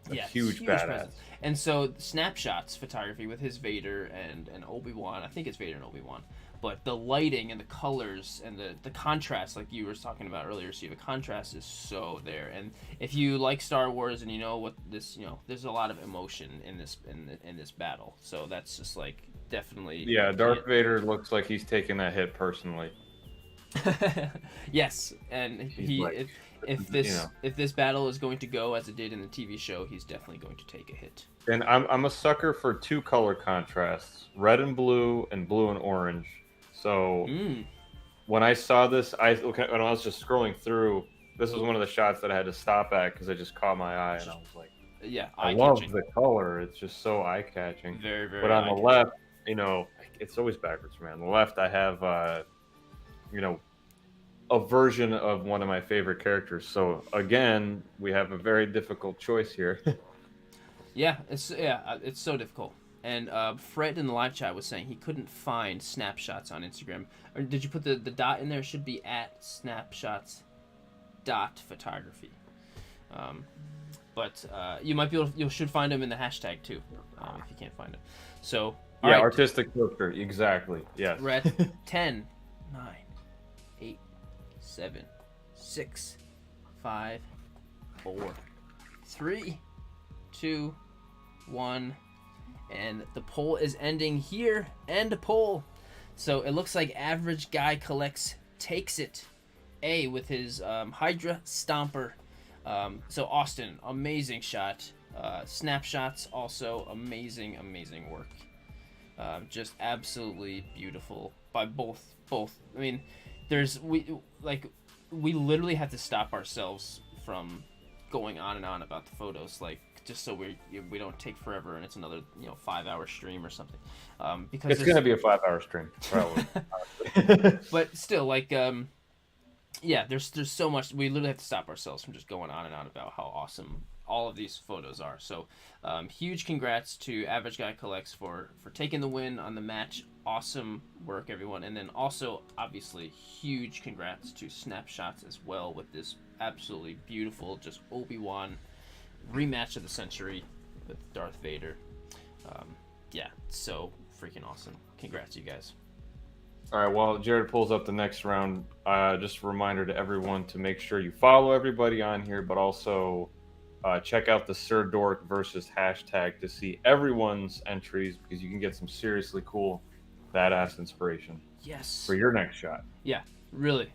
a huge badass. Presence. And so snapshots photography with his Vader and Obi-Wan. I think it's Vader and Obi-Wan. But the lighting and the colors and the contrast, like you were talking about earlier, Steve, the contrast is so there. And if you like Star Wars and you know what this, there's a lot of emotion in this battle. So that's just like definitely. Yeah, Darth Vader looks like he's taking that hit personally. Yes, and if this battle is going to go as it did in the TV show, he's definitely going to take a hit. And I'm a sucker for 2 color contrasts, red and blue and orange. So when I saw this, when I was just scrolling through, this was one of the shots that I had to stop at because it just caught my eye, and I was like, yeah, I love the color. It's just so eye-catching. Very, very. But on the left, it's always backwards for me. On the left, I have, a version of one of my favorite characters. So again, we have a very difficult choice here. Yeah, it's so difficult. And Fred in the live chat was saying he couldn't find snapshots on Instagram. Or did you put the dot in there? It should be at snapshots.photography. But you might be you should find them in the hashtag too, if you can't find them. So yeah, right. Artistic filter, exactly. Yes. We're at 10, 9, 8, 7, 6, 5, 4, 3, 2, 1, and the poll is ending here. End poll. So it looks like Average Guy Collects takes it. A with his Hydra Stomper. So Austin, amazing shot. Snapshots also amazing work. Just absolutely beautiful by both. I mean, we literally have to stop ourselves from going on and on about the photos, like just so we don't take forever and it's another 5-hour stream or something. Because it's gonna be a 5-hour stream, probably. But still, like yeah, there's so much. We literally have to stop ourselves from just going on and on about how awesome all of these photos are. So huge congrats to Average Guy Collects for taking the win on the match. Awesome work, everyone. And then also, obviously, huge congrats to Snapshots as well with this absolutely beautiful, just Obi-Wan rematch of the century with Darth Vader. Yeah, so freaking awesome. Congrats, you guys. All right, while Jared pulls up the next round, just a reminder to everyone to make sure you follow everybody on here, but also check out the Sirdork versus hashtag to see everyone's entries, because you can get some seriously cool, badass inspiration. Yes. For your next shot. Yeah, really,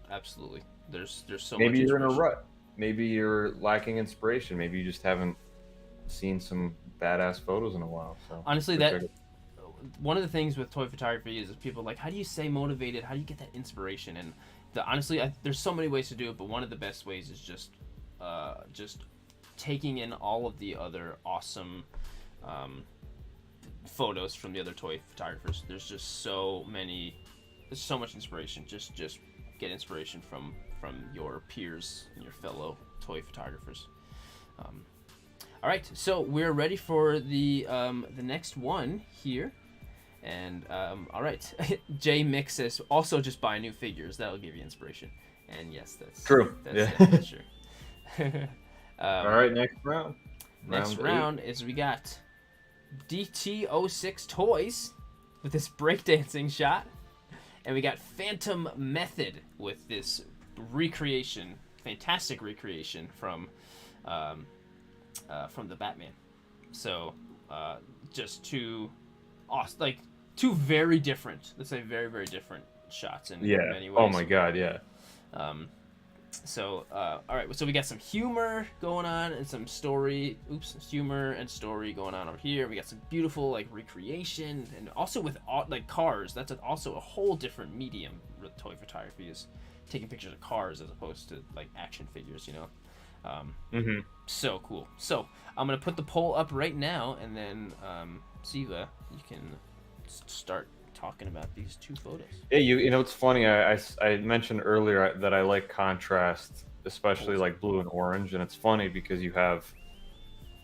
absolutely. There's so much. Maybe you're in a rut. Maybe you're lacking inspiration. Maybe you just haven't seen some badass photos in a while. So honestly, one of the things with toy photography is people like, how do you stay motivated? How do you get that inspiration? And honestly, there's so many ways to do it, but one of the best ways is just taking in all of the other awesome photos from the other toy photographers. There's just so much inspiration. Just get inspiration from your peers and your fellow toy photographers. All right, so we're ready for the next one here. And all right, Jay Mix says also just buy new figures. That'll give you inspiration. And yes, that's true. That's true. All right, next round. Next round is we got DT06 Toys with this breakdancing shot. And we got Phantom Method with this recreation, fantastic recreation from the Batman. So just two very different, let's say very, very different shots in many ways. Oh my god, yeah. All right, so we got some humor going on and some story. Humor and story going on over here. We got some beautiful like recreation, and also with like cars. That's also a whole different medium. Toy photography is taking pictures of cars as opposed to like action figures, you know. So cool. So I'm gonna put the poll up right now, and then Seva, you can start talking about these two photos. Yeah, you know it's funny. I mentioned earlier that I like contrast, especially like blue and orange, and it's funny because you have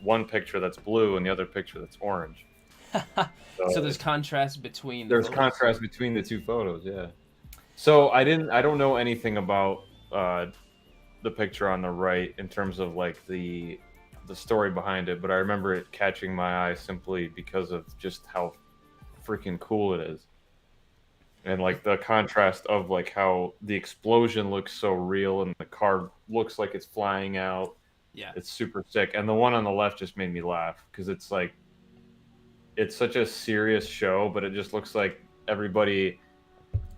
one picture that's blue and the other picture that's orange. So there's contrast between. Contrast between the two photos. Yeah. So I don't know anything about the picture on the right in terms of like the story behind it, but I remember it catching my eye simply because of just how freaking cool it is, and like the contrast of like how the explosion looks so real and the car looks like it's flying out. Yeah, it's super sick. And the one on the left just made me laugh because it's like it's such a serious show, but it just looks like everybody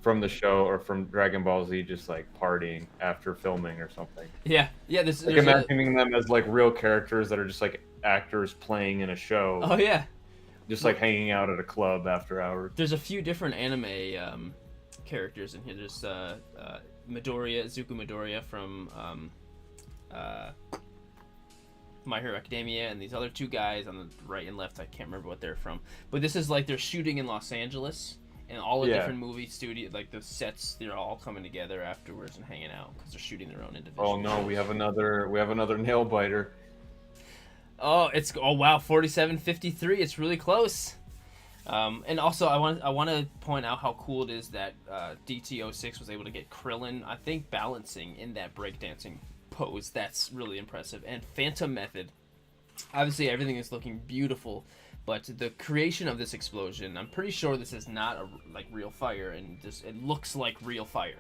from the show or from Dragon Ball Z just like partying after filming or something. Yeah. There's imagining them as like real characters that are just like actors playing in a show. Oh yeah. Just like hanging out at a club after hours. There's a few different anime characters in here. There's Zuko Midoriya from My Hero Academia, and these other two guys on the right and left. I can't remember what they're from. But this is like they're shooting in Los Angeles, and all the different movie studio, like the sets, they're all coming together afterwards and hanging out because they're shooting their own individual. Oh no, we have another nail biter. Oh, wow, 47-53. It's really close. And also, I want to point out how cool it is that DT06 was able to get Krillin, I think, balancing in that breakdancing pose. That's really impressive. And Phantom Method. Obviously, everything is looking beautiful, but the creation of this explosion, I'm pretty sure this is not a real fire, and it looks like real fire.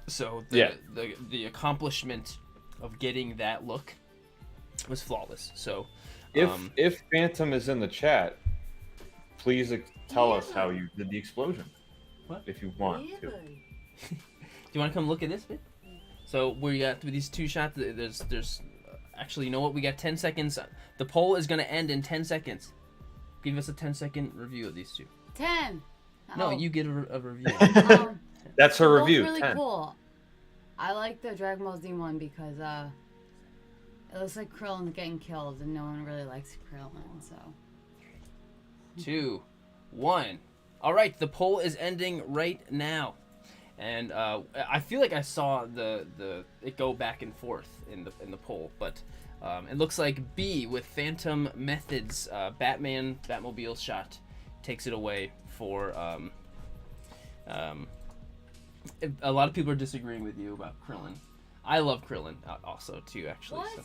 So the accomplishment of getting that look was flawless. So if Phantom is in the chat, please tell us how you did the explosion. What? If you want to. Do you want to come look at this bit? So we got these two shots. There's actually, you know what? We got 10 seconds. The poll is going to end in 10 seconds. Give us a 10-second review of these two. 10. No, you get a review. That's her review. Really 10. Cool. I like the Dragon Ball Z one because it looks like Krillin getting killed, and no one really likes Krillin, so. 2, 1. All right, the poll is ending right now, and I feel like I saw it go back and forth in the poll, but it looks like B with Phantom Method's Batmobile shot takes it away for. A lot of people are disagreeing with you about Krillin. I love Krillin also too, actually. What? So.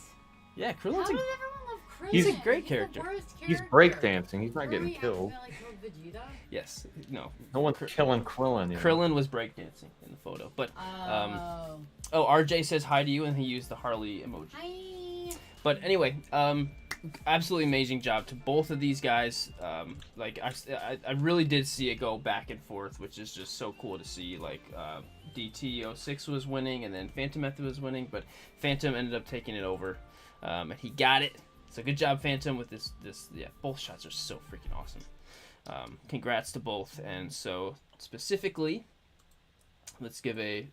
Yeah, Krillin's How did everyone love Krillin? He's a great character. The worst He's character. breakdancing. He's not getting Remember he killed. accidentally killed Vegeta? Yes, no. No one's killing Krillin. You know? Krillin was breakdancing in the photo, but RJ says hi to you, and he used the Harley emoji. Hi. But anyway, absolutely amazing job to both of these guys. I really did see it go back and forth, which is just so cool to see. Like DT06 was winning, and then Phantom Method was winning, but Phantom ended up taking it over, and he got it. So good job, Phantom, with this. Yeah, both shots are so freaking awesome. Congrats to both. And so specifically, let's give a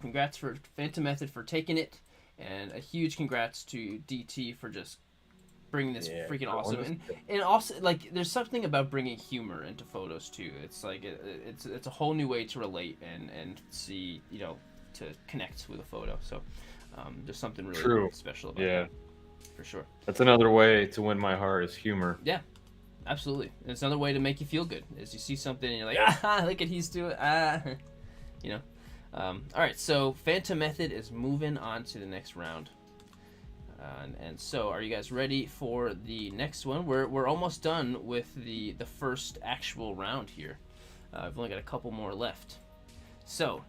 congrats for Phantom Method for taking it, and a huge congrats to DT for just bringing this freaking awesome. And also, like, there's something about bringing humor into photos too. It's like it's a whole new way to relate and see, to connect with a photo. So there's something really special about that. For sure. That's another way to win my heart is humor. Yeah, absolutely. And it's another way to make you feel good is you see something and you're like, look at he's doing, all right, so Phantom Method is moving on to the next round. And so, are you guys ready for the next one? We're almost done with the first actual round here. I've only got a couple more left. So,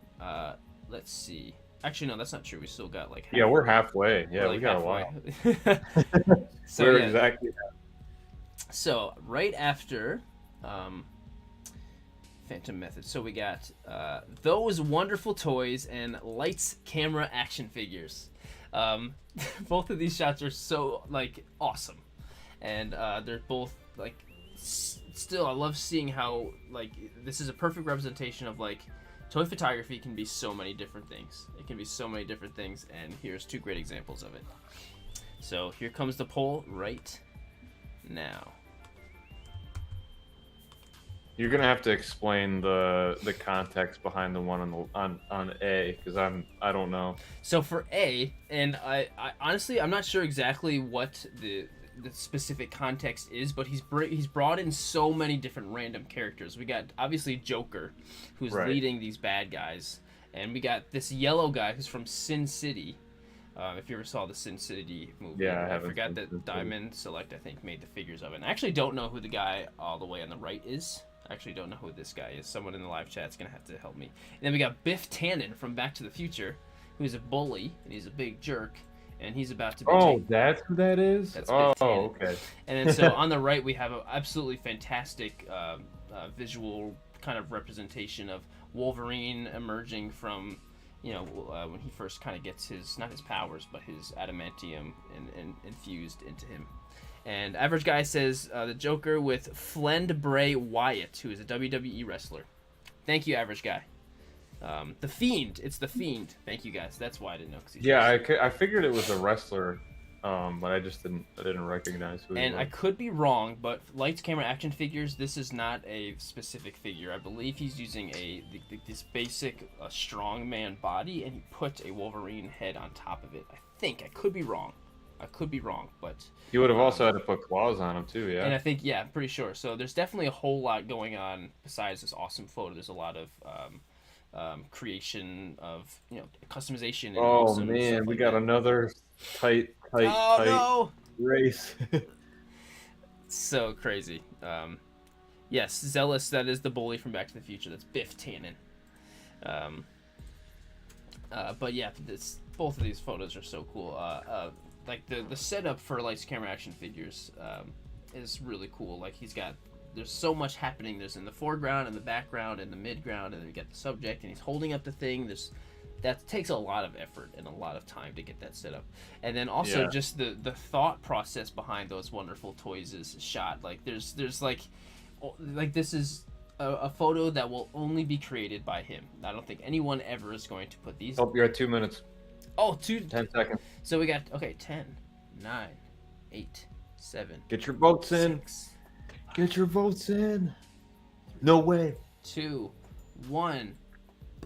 let's see. Actually, no, that's not true. We still got like Yeah, we're halfway. Yeah, we're, we like, got a while. halfway. So, we're yeah. exactly. So right after Phantom Method, so we got those wonderful toys and lights, camera, action figures. Both of these shots are so like awesome, and they're both like still. I love seeing how like this is a perfect representation of like toy photography can be so many different things. It can be so many different things, and here's two great examples of it. So here comes the poll right now. You're gonna have to explain the context behind the one on A, because I don't know. So for A, and I honestly I'm not sure exactly what the specific context is, but he's brought in so many different random characters. We got obviously Joker, who's leading these bad guys, and we got this yellow guy who's from Sin City. If you ever saw the Sin City movie, Yeah, I forgot that Diamond Select I think made the figures of it. And I actually don't know who the guy all the way on the right is. I actually don't know who this guy is. Someone in the live chat's gonna have to help me. And then we got Biff Tannen from Back to the Future, who's a bully and he's a big jerk, and he's about to be. Oh, that's who that is. That's oh, Biff Tannen. Okay. And then so on the right we have an absolutely fantastic visual kind of representation of Wolverine emerging from, you know, when he first kind of gets his, not his powers, but his adamantium and infused into him. And Average Guy says the Joker with Flend Bray Wyatt, who is a WWE wrestler. Thank you, Average Guy. The Fiend. It's the Fiend. Thank you, guys. That's why I didn't know. Yeah, I figured it was a wrestler, but I didn't recognize who he was. And I could be wrong, but lights, camera, action figures. This is not a specific figure. I believe he's using this basic strongman body, and he put a Wolverine head on top of it. I think I could be wrong. But he would have also had to put claws on him too, yeah. And I think, yeah, I'm pretty sure. So there's definitely a whole lot going on besides this awesome photo. There's a lot of creation of, you know, customization. And oh man, we got another tight race. So crazy. Yes, Zealous. That is the bully from Back to the Future. That's Biff Tannen. But yeah, both of these photos are so cool. Like the setup for lights, camera, action figures is really cool. Like there's so much happening. There's in the foreground and the background and the midground, and then you got the subject, and he's holding up the thing. That takes a lot of effort and a lot of time to get that set up. And then also just the thought process behind those wonderful toys is shot. Like there's like this is a photo that will only be created by him. I don't think anyone ever is going to put these. Oh, you're at 2 minutes. Oh, 10 seconds. So we got 10, 9, 8, 7. Get your votes in. 6, Get your votes in. No way. 2, 1.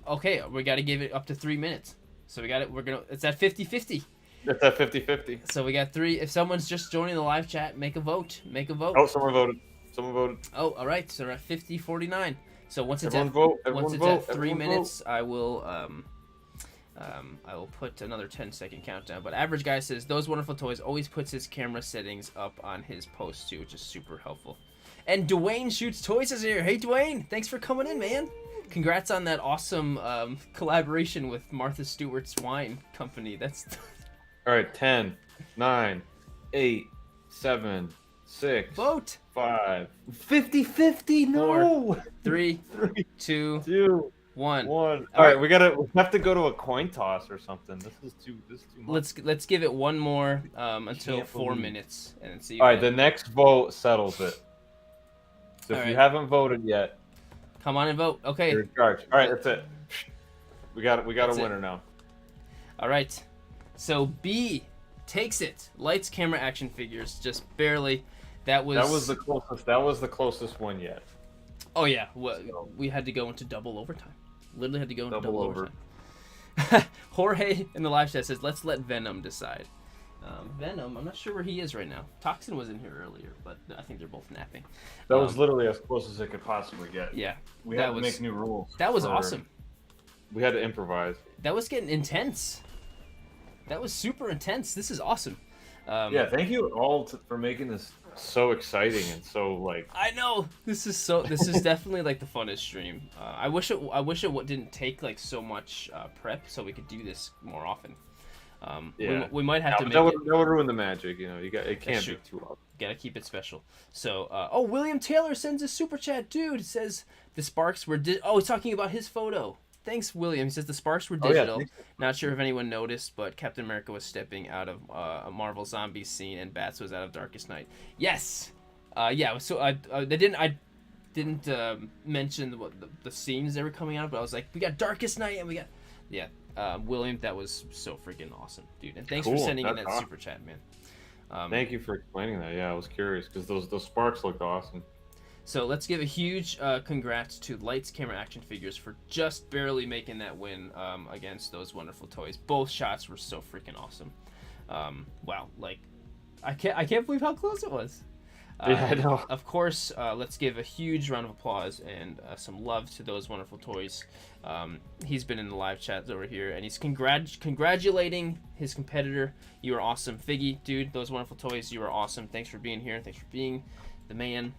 Okay, we got to give it up to 3 minutes. So it's at 50-50. It's at 50-50. So we got 3. If someone's just joining the live chat, make a vote. Oh, someone voted. Oh, all right. So we're at 50-49. So once it's Everyone at 3 minutes, I will put another 10-second countdown. But Average Guy says those wonderful toys always puts his camera settings up on his post too, which is super helpful. And Dwayne Shoots Toys is here. Hey Dwayne, thanks for coming in, man. Congrats on that awesome collaboration with Martha Stewart's wine company. That's all right. 10, 9, 8, 7, 6. Vote. 5. 50-50. No. 4, 3, 2, 2, 1. All right, we have to go to a coin toss or something. This is too much. Let's give it one more until 4 minutes and then see. All right, the next vote settles it. So if you haven't voted yet, come on and vote. Okay. You're in charge. All right, that's it. We got a winner now. All right. So B takes it. Lights, camera, action figures, just barely. That was the closest. That was the closest one yet. Oh yeah, we had to go into double overtime. Literally had to go into double overtime. Jorge in the live chat says, "Let's let Venom decide." Venom, I'm not sure where he is right now. Toxin was in here earlier, but I think they're both napping. That was literally as close as it could possibly get. Yeah, we had to make new rules. That was awesome. We had to improvise. That was getting intense. That was super intense. This is awesome. Yeah, thank you all for making this so exciting and so like. I know this is definitely like the funnest stream. I wish it didn't take like so much prep, so we could do this more often. Yeah, we might have to make that would, it. that would ruin the magic. You know, it can't true. be too loud. Gotta keep it special. So, oh, William Taylor sends a super chat, dude. Says the sparks were. He's talking about his photo. Thanks, William. He says the sparks were digital. Yeah, Not sure if anyone noticed, but Captain America was stepping out of a Marvel Zombies scene, and Bats was out of Darkest Night. Yes. Yeah. So I didn't mention what the scenes that were coming out, but I was like, we got Darkest Night, and we got William. That was so freaking awesome, dude. And thanks for sending in that awesome. super chat, man. Thank you for explaining that. Yeah, I was curious because those sparks looked awesome. So let's give a huge congrats to Lights Camera Action Figures for just barely making that win against those wonderful toys. Both shots were so freaking awesome. Wow, like I can't believe how close it was. Yeah, I know. Of course, let's give a huge round of applause and some love to those wonderful toys. He's been in the live chats over here, and he's congratulating his competitor. You are awesome, Figgy, dude. Those wonderful toys, you are awesome. Thanks for being here. Thanks for being the man.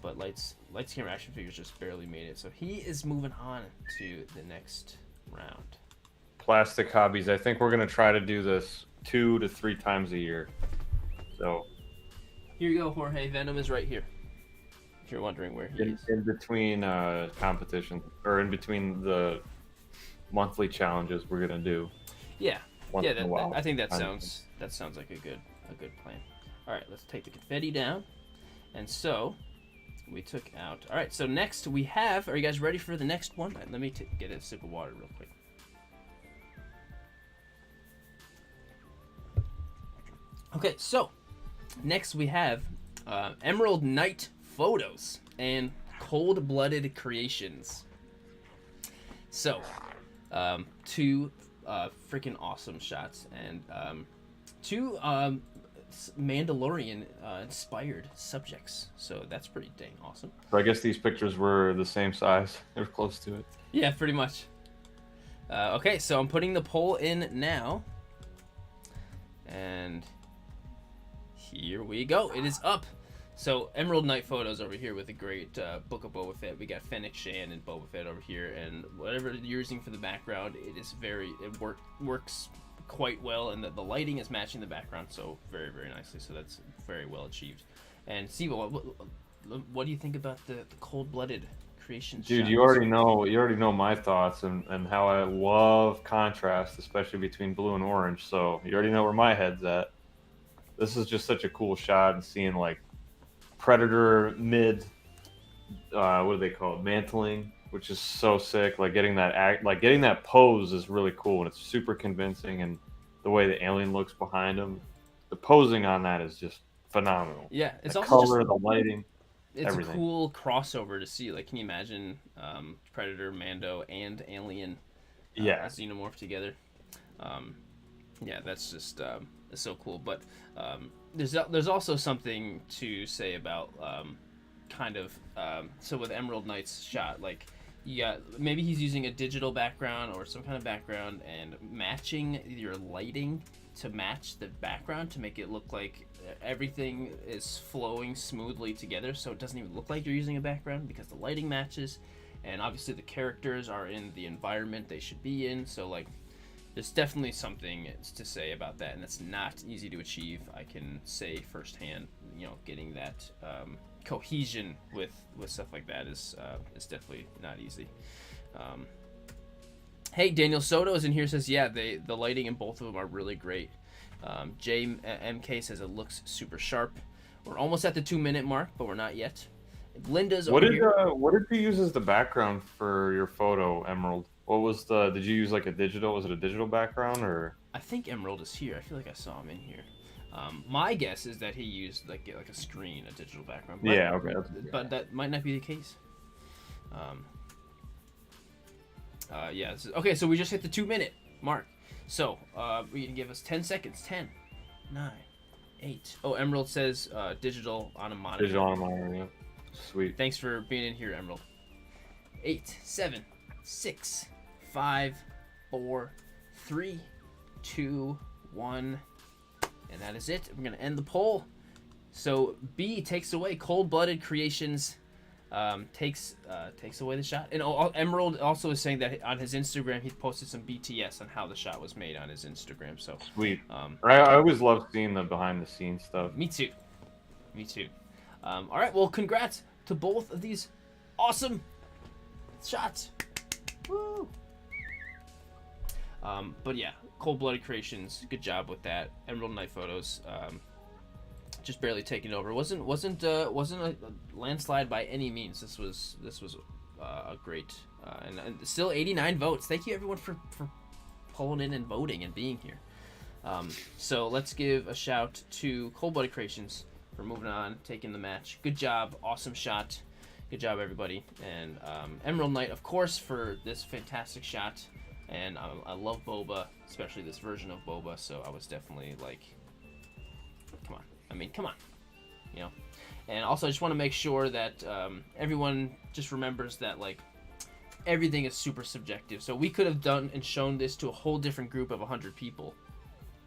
But Lights Camera Action Figures just barely made it, so he is moving on to the next round. Plastic hobbies. I think we're gonna try to do this 2 to 3 times a year. So here you go, Jorge. Venom is right here. If you're wondering where he is. In between competition or in between the monthly challenges we're gonna do. Yeah. Once in a while. I think that sounds like a good plan. All right, let's take the confetti down, and so. We took out. All right, so next we have. Are you guys ready for the next one? Let me get a sip of water real quick. Okay, so next we have Emerald Knight photos and cold-blooded creations. So, two freaking awesome shots and two Mandalorian inspired subjects, so that's pretty dang awesome. So I guess these pictures were the same size. They were close to it. Yeah, pretty much. Okay, so I'm putting the poll in now, and here we go. It is up. So Emerald Knight photos over here with a great Book of Boba Fett. We got Fennec Shan and Boba Fett over here, and whatever you're using for the background, it works quite well, and the lighting is matching the background so very, very nicely, so that's very well achieved. And Seva, what do you think about the cold-blooded creations? Dude, you already know my thoughts and how I love contrast, especially between blue and orange, so you already know where my head's at. This is just such a cool shot, and seeing like Predator mid what do they call it, mantling, which is so sick. Like getting that pose is really cool, and it's super convincing, and the way the alien looks behind him, the posing on that is just phenomenal. Yeah, it's the also color, the lighting, it's everything. A cool crossover to see. Like, can you imagine Predator, Mando, and Alien xenomorph together? Yeah, that's just it's so cool. But there's also something to say about so with Emerald Knight's shot, like, you got, maybe he's using a digital background or some kind of background and matching your lighting to match the background to make it look like everything is flowing smoothly together, so it doesn't even look like you're using a background because the lighting matches, and obviously the characters are in the environment they should be in, so like there's definitely something to say about that, and it's not easy to achieve. I can say firsthand, getting that cohesion with stuff like that is definitely not easy. Hey, Daniel Soto is in here, says the lighting in both of them are really great. JMK says it looks super sharp. We're almost at the 2-minute mark, but we're not yet. Linda's over here. What did you use as the background for your photo, Emerald? What was did you use like was it a digital background, or? I think Emerald is here. I feel like I saw him in here. My guess is that he used like a screen, a digital background. But, yeah, okay. But that might not be the case. Okay, so we just hit the 2-minute mark. So we can give us 10 seconds. 10, 9, 8. Oh, Emerald says digital on a monitor. Digital on a monitor, yeah. Sweet. Thanks for being in here, Emerald. 8, 7, 6, 5, 4, 3, 2, 1. And that is it. We're going to end the poll. So B takes away Cold-Blooded Creations, takes away the shot. And Emerald also is saying that on his Instagram he posted some BTS on how the shot was made on his Instagram. So sweet. I always love seeing the behind the scenes stuff. Me too. All right, well, congrats to both of these awesome shots. Woo! But yeah, Cold-Blooded Creations, good job with that. Emerald Night Photos, just barely taking over. Wasn't a landslide by any means. This was a great and still 89 votes. Thank you everyone for pulling in and voting and being here. So let's give a shout to Cold-Blooded Creations for moving on, taking the match. Good job, awesome shot. Good job, everybody. And Emerald Knight, of course, for this fantastic shot. And I love Boba, especially this version of Boba. So I was definitely like, come on, you know. And also, I just want to make sure that everyone just remembers that like everything is super subjective. So we could have done and shown this to a whole different group of 100 people,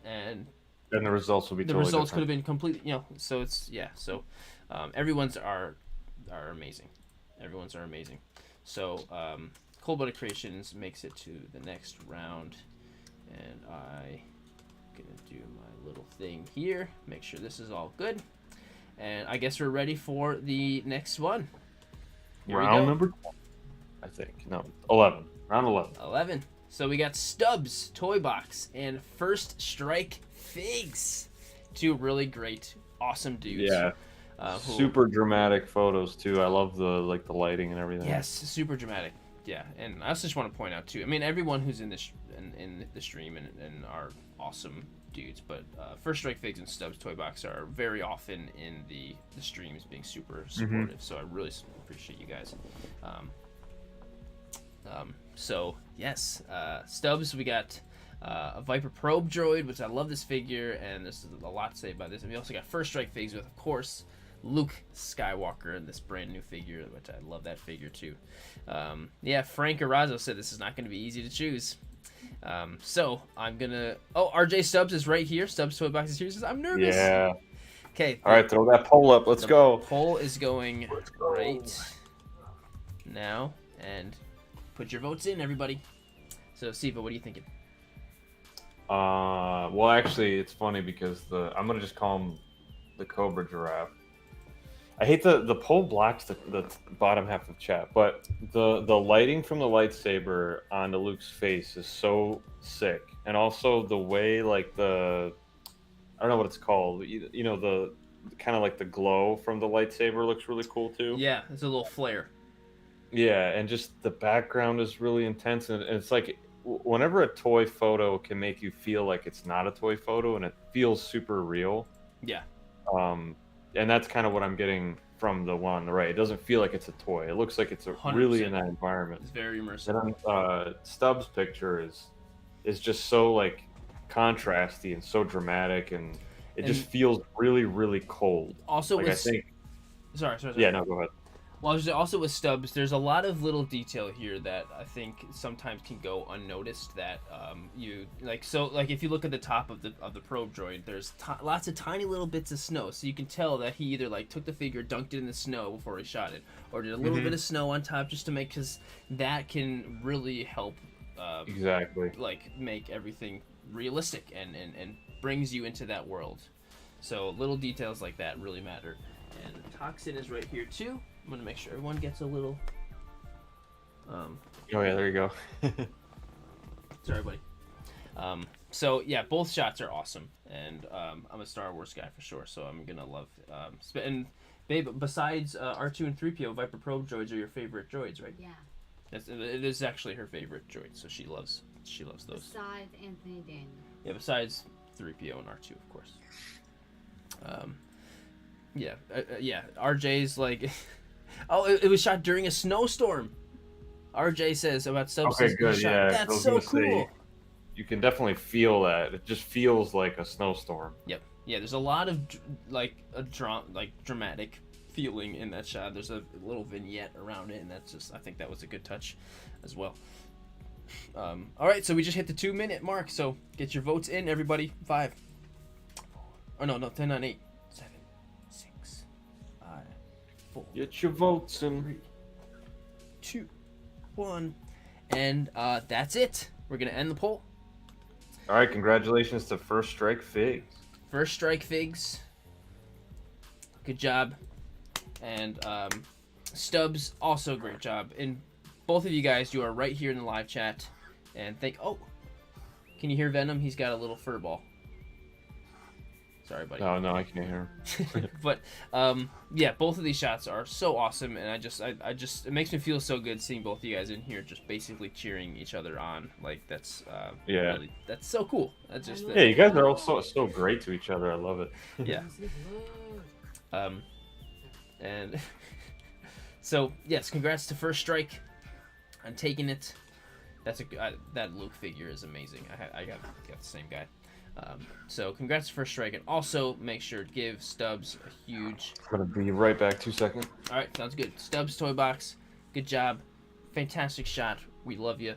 and the results will be the results could have been completely, you know. So it's so everyone's are amazing. Everyone's are amazing. So Cold-Blooded Creations makes it to the next round, and I gonna do my little thing here, make sure this is all good, and I guess we're ready for the next one. Here round number 10, I think. No, 11. Round 11. So we got Stubbs Toy Box and First Strike Figs, two really great, awesome dudes. Yeah. Super dramatic photos too. I love the the lighting and everything. Yes, super dramatic. Yeah, and I also just want to point out too. I mean, everyone who's in this in the stream and are awesome dudes, but First Strike Figs and Stubbs Toy Box are very often in the streams being super supportive. So I really appreciate you guys. So yes, Stubbs, we got a Viper Probe droid, which I love this figure, and this is a lot to say about this. And we also got First Strike Figs with, of course, Luke Skywalker and this brand new figure, which I love that figure too. Yeah, Frank Arazo said this is not going to be easy to choose. So I'm gonna. Oh, RJ Stubbs is right here. Stubbs Toy Box is here. He says, I'm nervous. Yeah. Okay. All right, throw that poll up. Let's go. Poll is going right now, and put your votes in, everybody. So, Seva, what are you thinking? Well, actually, it's funny because I'm gonna just call him the Cobra Giraffe. I hate the poll blocks the bottom half of chat, but the lighting from the lightsaber onto Luke's face is so sick, and also the way like I don't know what it's called, you know, the kind of like the glow from the lightsaber looks really cool too. Yeah, it's a little flare. Yeah, and just the background is really intense, and it's like whenever a toy photo can make you feel like it's not a toy photo and it feels super real. Yeah. And that's kind of what I'm getting from the one on the right. It doesn't feel like it's a toy. It looks like it's really in that environment. It's very immersive. And then Stubbs' picture is just so like contrasty and so dramatic, and it just feels really, really cold. Also, like, with... I think... Sorry. Yeah, no, go ahead. Well, also with Stubbs, there's a lot of little detail here that I think sometimes can go unnoticed. That if you look at the top of the probe droid, there's lots of tiny little bits of snow, so you can tell that he either like took the figure, dunked it in the snow before he shot it, or did a little bit of snow on top just to make, because that can really help. Exactly. Like make everything realistic and brings you into that world. So little details like that really matter. And Toxin is right here too. I'm gonna make sure everyone gets a little. Oh yeah, there you go. Sorry, buddy. So yeah, both shots are awesome, and I'm a Star Wars guy for sure. So I'm gonna love. And babe, besides R2 and 3PO, Viper Probe droids are your favorite droids, right? Yeah. It is actually her favorite droid, so she loves those. Besides Anthony Daniels. Yeah, besides 3PO and R2, of course. Yeah, RJ's like. Oh, it was shot during a snowstorm. RJ says about Stubbs. Okay, good. Yeah, that's so cool. You can definitely feel that. It just feels like a snowstorm. Yep. Yeah, there's a lot of dramatic feeling in that shot. There's a little vignette around it, and I think that was a good touch as well. All right, so we just hit the 2-minute mark. So get your votes in, everybody. 5, 4, Oh no, 10, 9, 8, 7, 6, 5, 4. Get your votes in. 3, 2, 1, and that's it. We're gonna end the poll. All right, congratulations to First Strike Figs. First Strike Figs. Good job. And Stubbs, also great job. And both of you guys, you are right here in the live chat. And oh, can you hear Venom? He's got a little fur ball. Sorry, buddy. Oh, no, I can't hear him. But yeah, both of these shots are so awesome, and I just it makes me feel so good seeing both of you guys in here just basically cheering each other on. Like that's yeah, really, that's so cool. That's just yeah, you guys are all so great to each other. I love it. Yeah. And so yes, congrats to First Strike on taking it. That's that Luke figure is amazing. I got the same guy. So congrats to First Strike, and also make sure to give Stubbs a huge. I'm gonna be right back. 2 seconds. All right, sounds good. Stubbs Toy Box, good job, fantastic shot. We love you.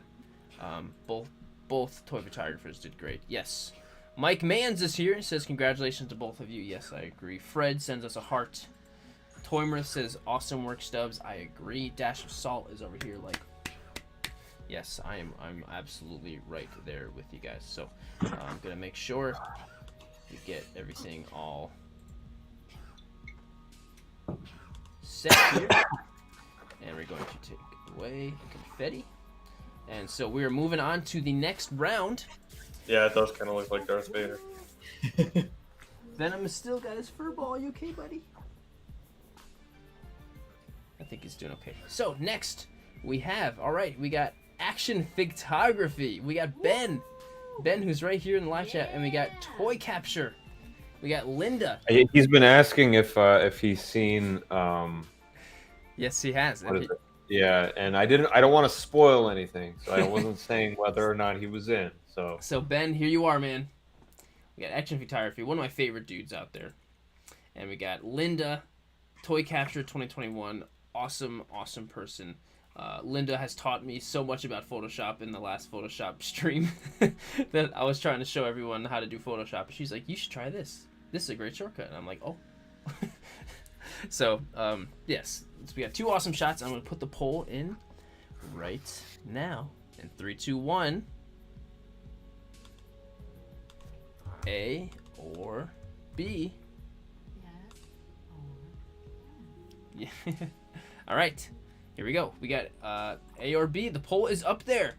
Both toy photographers did great. Yes, Mike Mans is here and says congratulations to both of you. Yes, I agree. Fred sends us a heart. Toymer says awesome work, Stubbs. I agree. Dash of Salt is over here like. Yes, I'm absolutely right there with you guys. So I'm gonna make sure we get everything all set here, and we're going to take away confetti. And so we are moving on to the next round. Yeah, it does kind of look like Darth Vader. Venom has still got his fur ball. You okay, buddy? I think he's doing okay. So next we have, we got action photography. We got Ben, who's right here in the live chat, and we got toy capture. We got Linda. He's been asking if he's seen. Yes, he has. Yeah, and I don't want to spoil anything, so I wasn't saying whether or not he was in. So Ben, here you are, man. We got action photography, one of my favorite dudes out there, and we got Linda, toy capture 2021. Awesome person. Linda has taught me so much about Photoshop in the last Photoshop stream that I was trying to show everyone how to do Photoshop. She's like, you should try this. This is a great shortcut. And I'm like, oh. So, yes. So we got 2 awesome shots. I'm going to put the poll in right now. In 3, 2, 1. A or B. Yes. Yeah. All right. Here we go. We got A or B. The poll is up there.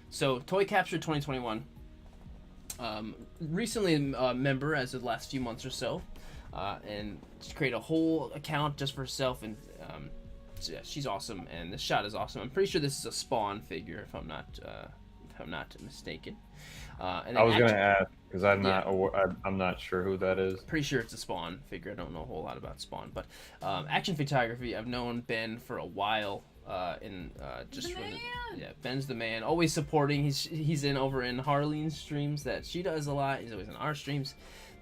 So, Toy Capture 2021. Recently a member as of the last few months or so. And create a whole account just for herself. And so yeah, she's awesome. And this shot is awesome. I'm pretty sure this is a Spawn figure, if I'm not mistaken. And I was gonna ask because I'm not sure who that is. Pretty sure it's a Spawn figure. I don't know a whole lot about Spawn, but action photography. I've known Ben for a while. Ben's the man. Always supporting. He's over in Harleen's streams that she does a lot. He's always in our streams.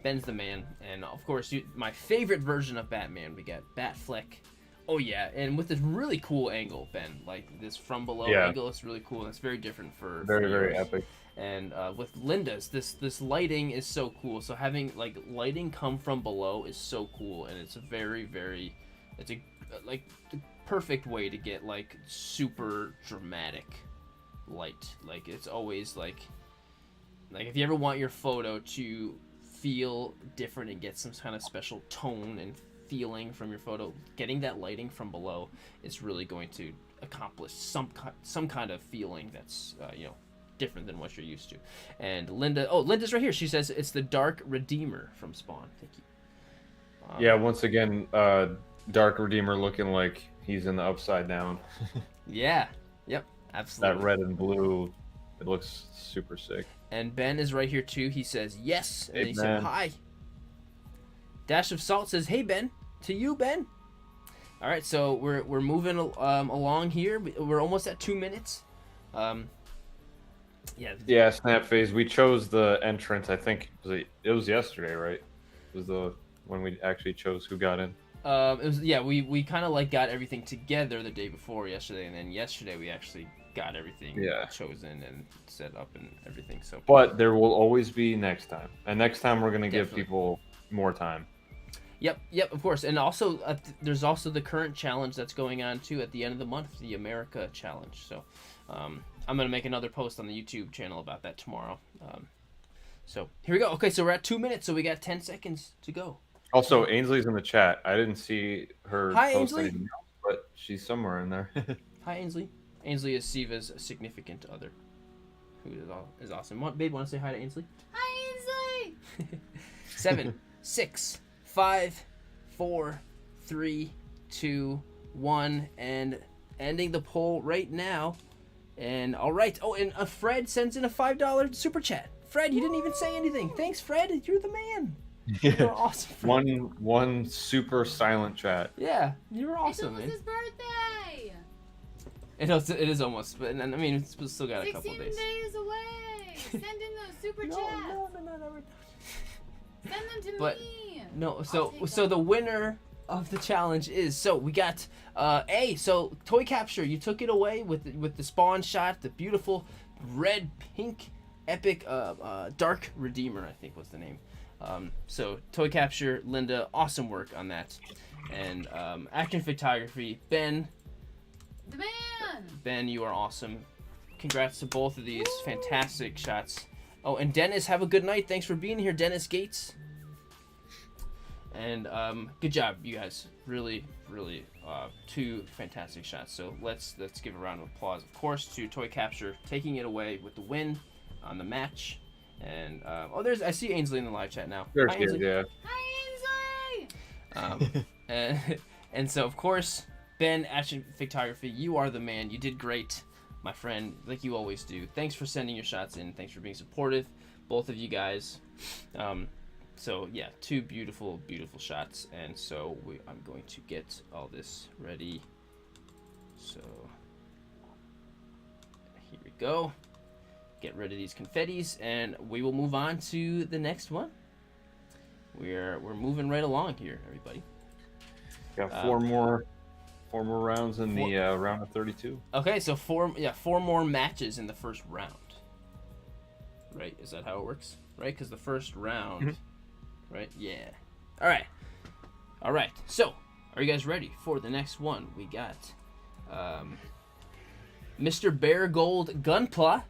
Ben's the man, and of course, my favorite version of Batman. We got Batfleck. Oh yeah, and with this really cool angle, Ben, like this from below angle, it's really cool. And it's very different for very epic. And with Linda's, this lighting is so cool. So having like lighting come from below is so cool, and it's a it's a the perfect way to get like super dramatic light. Like it's always like if you ever want your photo to feel different and get some kind of special tone and feeling from your photo, getting that lighting from below is really going to accomplish some kind of feeling that's different than what you're used to. And Linda's right here. She says it's the Dark Redeemer from Spawn. Thank you. Yeah, once again, Dark Redeemer looking like he's in the Upside Down. Yeah. Yep. Absolutely. That red and blue, it looks super sick. And Ben is right here too. He says yes, and hey, he said hi. Dash of Salt says, "Hey Ben," to you, Ben. All right, so we're moving along here. We're almost at 2 minutes. Yeah, Snap Phase. We chose the entrance. I think it was yesterday, right? It was when we actually chose who got in. It was we kind of like got everything together the day before yesterday, and then yesterday we actually got everything chosen and set up and everything. So, but there will always be next time, and next time we're gonna give people more time. Yep, of course. And also, there's also the current challenge that's going on too at the end of the month, the America Challenge. So, I'm gonna make another post on the YouTube channel about that tomorrow. So here we go. Okay, so we're at 2 minutes, so we got 10 seconds to go. Also, Ainsley's in the chat. I didn't see her Hi, post Ainsley. anything else, but she's somewhere in there. Hi, Ainsley. Ainsley is Seva's significant other, who is awesome. Babe, want to say hi to Ainsley? Hi, Ainsley! 7, 6, 5, 4, 3, 2, 1, and ending the poll right now. And all right. Oh, and Fred sends in a $5 super chat. Fred, you didn't even say anything. Thanks, Fred. You're the man. You're awesome. Fred. One super silent chat. Yeah, you're awesome, It's man. his birthday! It is almost, but I mean, it's still got a couple 16 days. days away! Send in those super chats! No, Send them to But- me! No, I'll so take so them. the winner of the challenge is, so we got so toy capture, you took it away with the spawn shot, the beautiful red pink epic dark redeemer, I think was the name. So toy capture, Linda, awesome work on that. And action photography, Ben, The man! Ben, you are awesome. Congrats to both of these fantastic shots. Oh, and Dennis, have a good night. Thanks for being here, Dennis Gates. And good job, you guys. Really, really, two fantastic shots. So let's give a round of applause, of course, to Toy Capture taking it away with the win on the match. And I see Ainsley in the live chat now. There Hi, she is, Ainsley. yeah. Hi, Ainsley! And so of course, Ben, Action Photography, you are the man. You did great, my friend, like you always do. Thanks for sending your shots in. Thanks for being supportive, both of you guys. So yeah, two beautiful, beautiful shots. And so I'm going to get all this ready. So here we go. Get rid of these confettis, and we will move on to the next one. We're moving right along here, everybody. Got four more rounds in the round of 32. Okay, so four more matches in the first round. Right? Is that how it works? Right? Because the first round, right? Yeah. All right. So, are you guys ready for the next one? We got Mr. Bear Gold Gunpla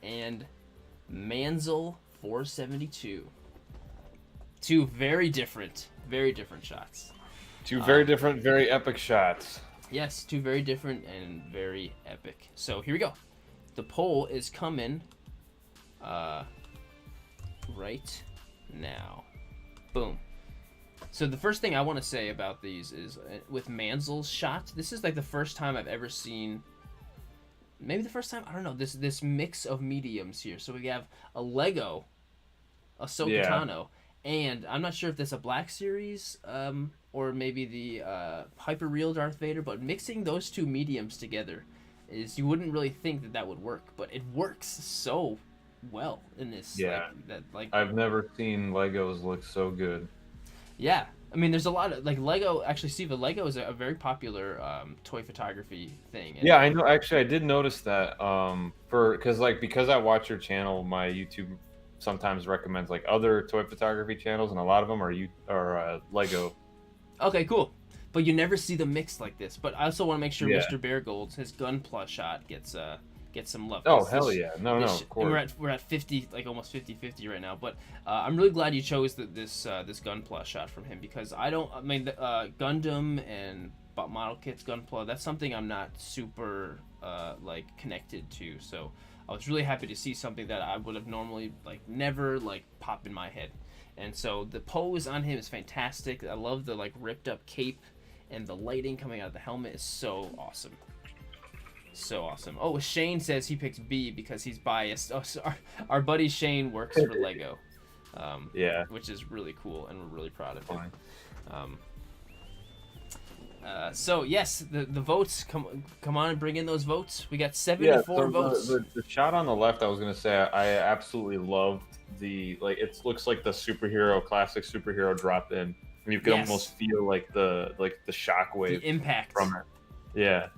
and Manzel 472. Two very different shots. Two very different, very epic shots. Yes, two very different and very epic. So here we go. The poll is coming right now. Boom. So the first thing I want to say about these is with Manzel's shot, this is like the first time I've ever seen, maybe the first time, I don't know, this mix of mediums here. So we have a Lego Ahsoka Tano, and I'm not sure if this is a Black Series or maybe the Hyper Real Darth Vader, but mixing those two mediums together is, you wouldn't really think that would work, but it works so well in this. Yeah. I've never seen Legos look so good. Yeah. I mean, there's a lot of, like, Lego, actually, Seva, Lego is a very popular toy photography thing. And, yeah, I know. Actually, I did notice that because I watch your channel, my YouTube sometimes recommends like other toy photography channels, and a lot of them are Lego. Okay, cool. But you never see them mixed like this. But I also want to make sure Mr. Bear Gold's, his Gunpla shot gets some love. Oh, hell yeah. No, of course. We're at 50, like almost 50-50 right now. But I'm really glad you chose this Gunpla shot from him, because Gundam and model kits Gunpla, that's something I'm not super connected to. So I was really happy to see something that I would have normally never pop in my head. And so the pose on him is fantastic. I love the ripped up cape, and the lighting coming out of the helmet is so awesome. So awesome. Oh, Shane says he picks B because he's biased. Oh, so our buddy Shane works for Lego. Which is really cool, and we're really proud of him. So yes, the votes, come on and bring in those votes. We got 74 votes. The shot on the left, I was gonna say, I absolutely loved the it looks like the classic superhero drop in. And you can almost feel the shockwave, the impact from it. Yeah.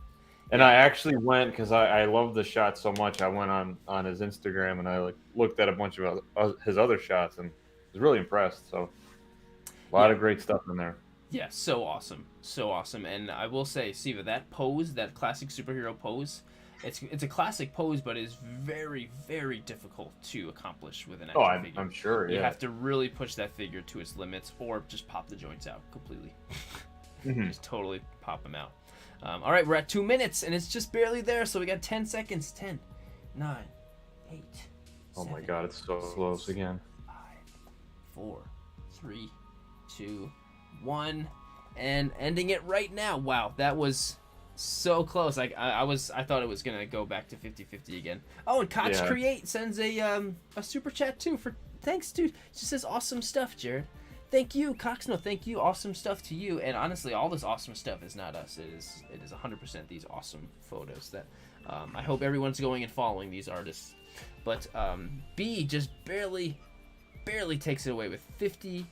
And I actually went, because I love the shot so much, I went on his Instagram and I looked at a bunch of his other shots and was really impressed. So A lot of great stuff in there. Yeah, so awesome, so awesome. And I will say, Seva, that pose, that classic superhero pose, it's a classic pose, but it's very, very difficult to accomplish with an action figure. I'm sure. You Yeah. have to really push that figure to its limits, or just pop the joints out completely. Just totally pop them out. All right, we're at 2 minutes, and it's just barely there. So we got 10 seconds. 10, 9, 8. Oh my 7, God, it's so close again. 5, 4, 3, 2, 1, and ending it right now. Wow, that was so close. I thought it was gonna go back to 50-50 again. Oh, and Cox Create sends a super chat too. For thanks, dude. She says awesome stuff, Jared. Thank you, Cox. No, thank you. Awesome stuff to you. And honestly, all this awesome stuff is not us. It is 100% these awesome photos that I hope everyone's going and following these artists. But B just barely takes it away with 50.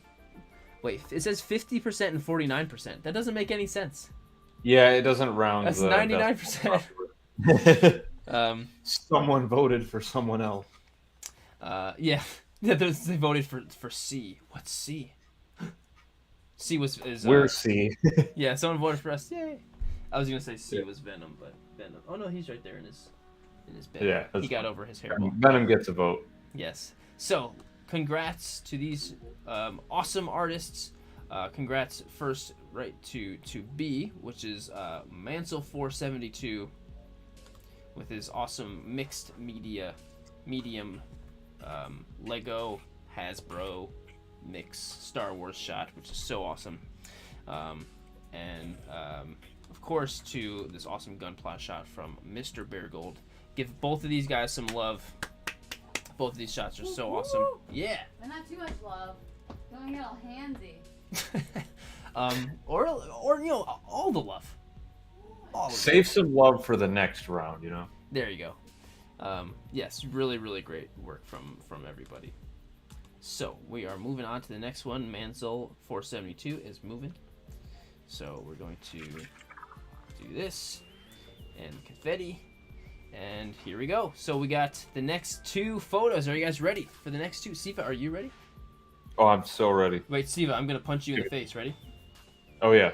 Wait, it says 50% and 49%. That doesn't make any sense. Yeah, it doesn't round. That's 99%. Someone voted for someone else. Yeah, they voted for C. What's C? C is We're C. Yeah, someone voted for us. Yay! I was gonna say C was Venom, but Venom. Oh no, he's right there in his bed. Yeah, he got over his hairball. Venom gets a vote. Yes. So, congrats to these awesome artists. Congrats first, right, to B, which is Mansell 472 with his awesome mixed medium Lego Hasbro mix Star Wars shot, which is so awesome. And of course to this awesome gunpla shot from Mr. Beargold. Give both of these guys some love. Both of these shots are so awesome. Yeah. And not too much love. Don't get all handsy. Or you know, all the love. Save some love for the next round, you know. There you go. Yes, really, really great work from everybody. So we are moving on to the next one. Mansell 472 is moving. So we're going to do this and confetti. And here we go. So we got the next 2 photos. Are you guys ready for the next 2? Seva, are you ready? Oh, I'm so ready. Wait, Seva, I'm going to punch you in the face. Ready? Oh, yeah.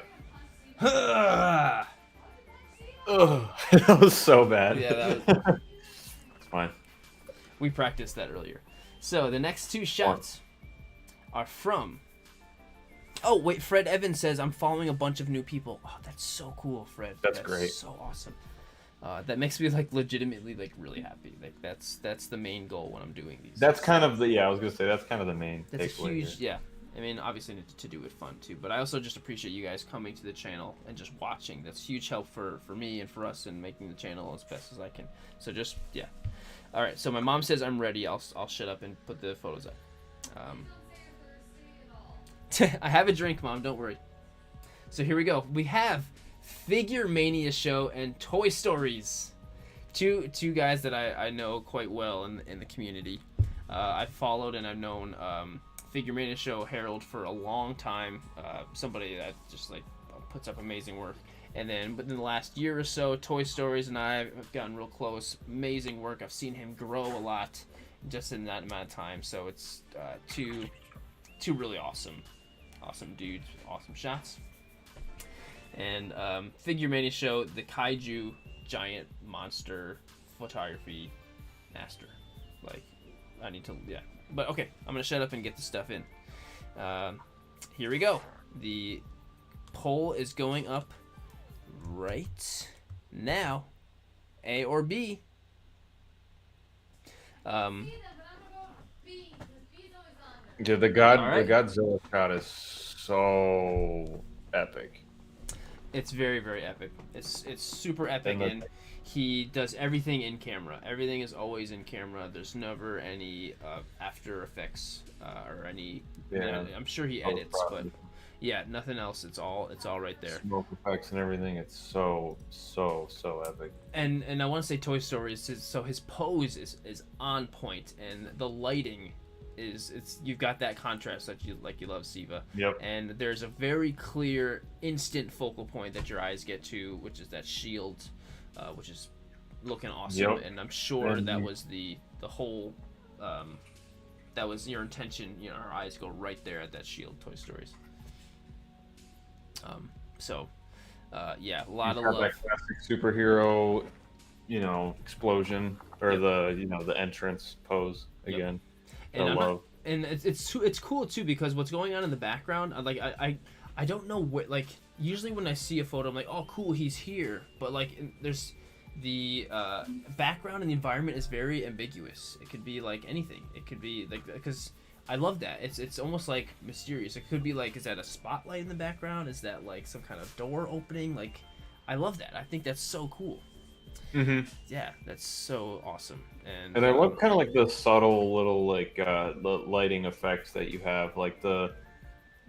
Ugh, that was so bad. Yeah, that was... It's fine. We practiced that earlier. So the next 2 shots are from... Oh, wait, Fred Evans says, I'm following a bunch of new people. Oh, that's so cool, Fred. That's great. So awesome. That makes me like legitimately like really happy. Like that's the main goal when I'm doing these. That's kind of the I was gonna say that's kind of the main. That's a huge here. I mean, obviously to do it fun too, but I also just appreciate you guys coming to the channel and just watching. That's huge help for me and for us in making the channel as best as I can. So just All right. So my mom says I'm ready. I'll shut up and put the photos up. I have a drink, Mom. Don't worry. So here we go. We have Figure Mania Show and Toy Stories. Two guys that I know quite well in the community. I've followed and I've known Figure Mania Show Harold for a long time. Somebody that just like puts up amazing work. And then within the last year or so, Toy Stories and I have gotten real close. Amazing work. I've seen him grow a lot just in that amount of time. So it's two really awesome dudes, awesome shots. And Figure Mania Show, the kaiju giant monster photography master. Like, I need to, But okay, I'm going to shut up and get the stuff in. Here we go. The poll is going up right now. A or B? Dude, the Godzilla shot is so epic. It's very, very epic. It's super epic, and he does everything in camera. Everything is always in camera. There's never any After Effects or any. I'm sure he edits, but nothing else. It's all right there. Smoke effects and everything. It's so epic. And I want to say Toy Story so his pose is on point, and the lighting you've got that contrast that you love, Seva. Yep. And there's a very clear instant focal point that your eyes get to, which is that shield, which is looking awesome. Yep. And I'm sure that was the whole that was your intention. You know, our eyes go right there at that shield. Toy Stories. So yeah, a lot He's of got love. that classic superhero, explosion or the entrance pose again. And I I'm not, love. and it's cool too because what's going on in the background, I don't know what, like, usually when I see a photo I'm like, oh cool, he's here, but like there's the background and the environment is very ambiguous. It could be like anything. It could be like, because I love that. It's almost like mysterious. It could be like, is that a spotlight in the background? Is that like some kind of door opening? Like, I love that. I think that's so cool. Mm-hmm. Yeah, that's so awesome. And I love kind of like the subtle little like the lighting effects that you have, like the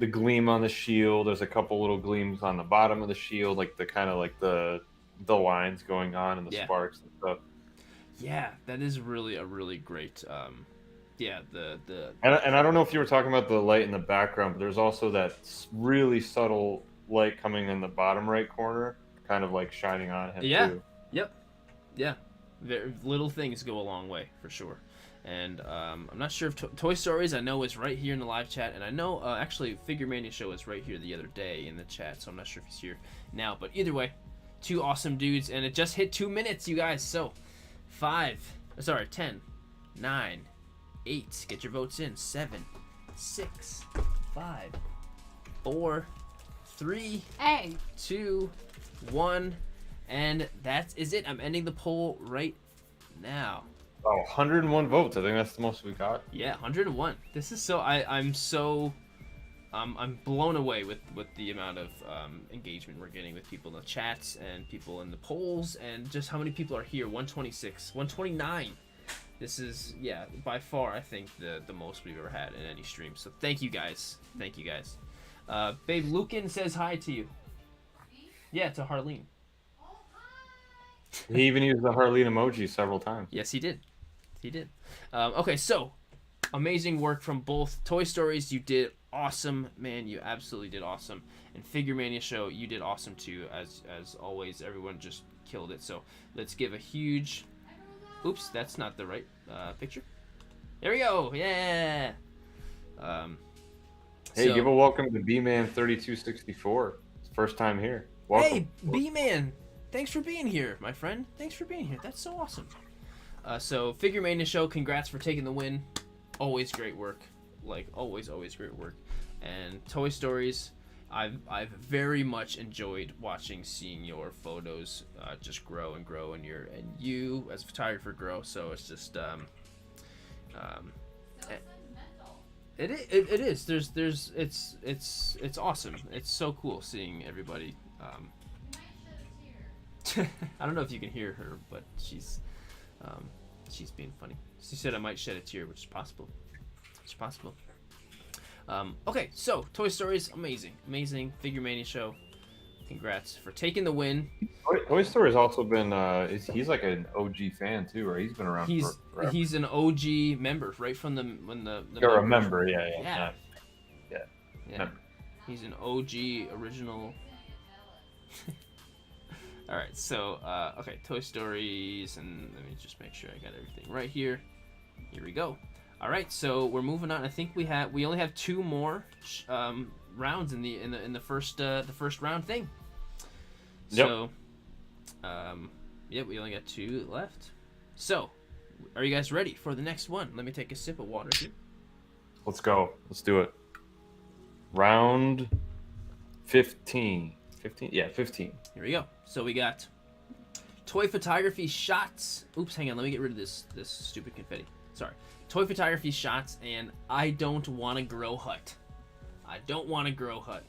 gleam on the shield. There's a couple little gleams on the bottom of the shield, like the kind of like the lines going on and the sparks and stuff. Yeah, that is really a really great. Yeah, and I don't know if you were talking about the light in the background, but there's also that really subtle light coming in the bottom right corner, kind of like shining on him too. Yep. Yeah. Little things go a long way for sure. And I'm not sure if Toy Stories, I know, is right here in the live chat, and I know actually Figure Mania Show is right here the other day in the chat, so I'm not sure if he's here now. But either way, two awesome dudes, and it just hit 2 minutes, you guys. So 10, 9, 8. Get your votes in. 7, 6, 5, 4, 3, 2, 1. And that is it. I'm ending the poll right now. Oh, 101 votes. I think that's the most we got. Yeah, 101. This is so. I'm blown away with the amount of engagement we're getting with people in the chats and people in the polls, and just how many people are here. 126, 129. This is, yeah, by far, I think the most we've ever had in any stream. So thank you guys. Thank you guys. Babe Lucan says hi to you. Yeah, to Harleen. He even used the Harleen emoji several times. Yes, he did. He did. Okay, so amazing work from both Toy Stories. You did awesome, man. You absolutely did awesome. And Figure Mania Show, you did awesome too. As always, everyone just killed it. So let's give a huge. Oops, that's not the right picture. There we go. Yeah. Hey, give a welcome to B-Man 3264. It's first time here. Welcome. Hey, B-Man. Thanks for being here, my friend. Thanks for being here. That's so awesome. So, Figure Mania Show, congrats for taking the win. Always great work. Like, always great work. And Toy Stories, I've very much enjoyed seeing your photos just grow and grow, and you as a photographer grow. So it's just it is. It's awesome. It's so cool seeing everybody. I don't know if you can hear her, but she's being funny. She said I might shed a tear, which is possible. It's possible. Okay, so Toy Stories, amazing Figure Mania Show. Congrats for taking the win. Toy Story has also been he's like an OG fan too, right? He's been around forever. He's an OG member right from when the You're a member, yeah. He's an OG original. All right, so okay, Toy Stories, and let me just make sure I got everything right here. Here we go. All right, so we're moving on. I think we only have 2 more rounds in the first round thing. Yep. So, yeah, we only got 2 left. So, are you guys ready for the next one? Let me take a sip of water here. Let's go. Let's do it. Round 15. 15? Yeah, 15. Here we go. So we got toy photography shots. Oops, hang on. Let me get rid of this stupid confetti. Sorry. Toy photography shots and I don't want to grow hut. I don't want to grow hut.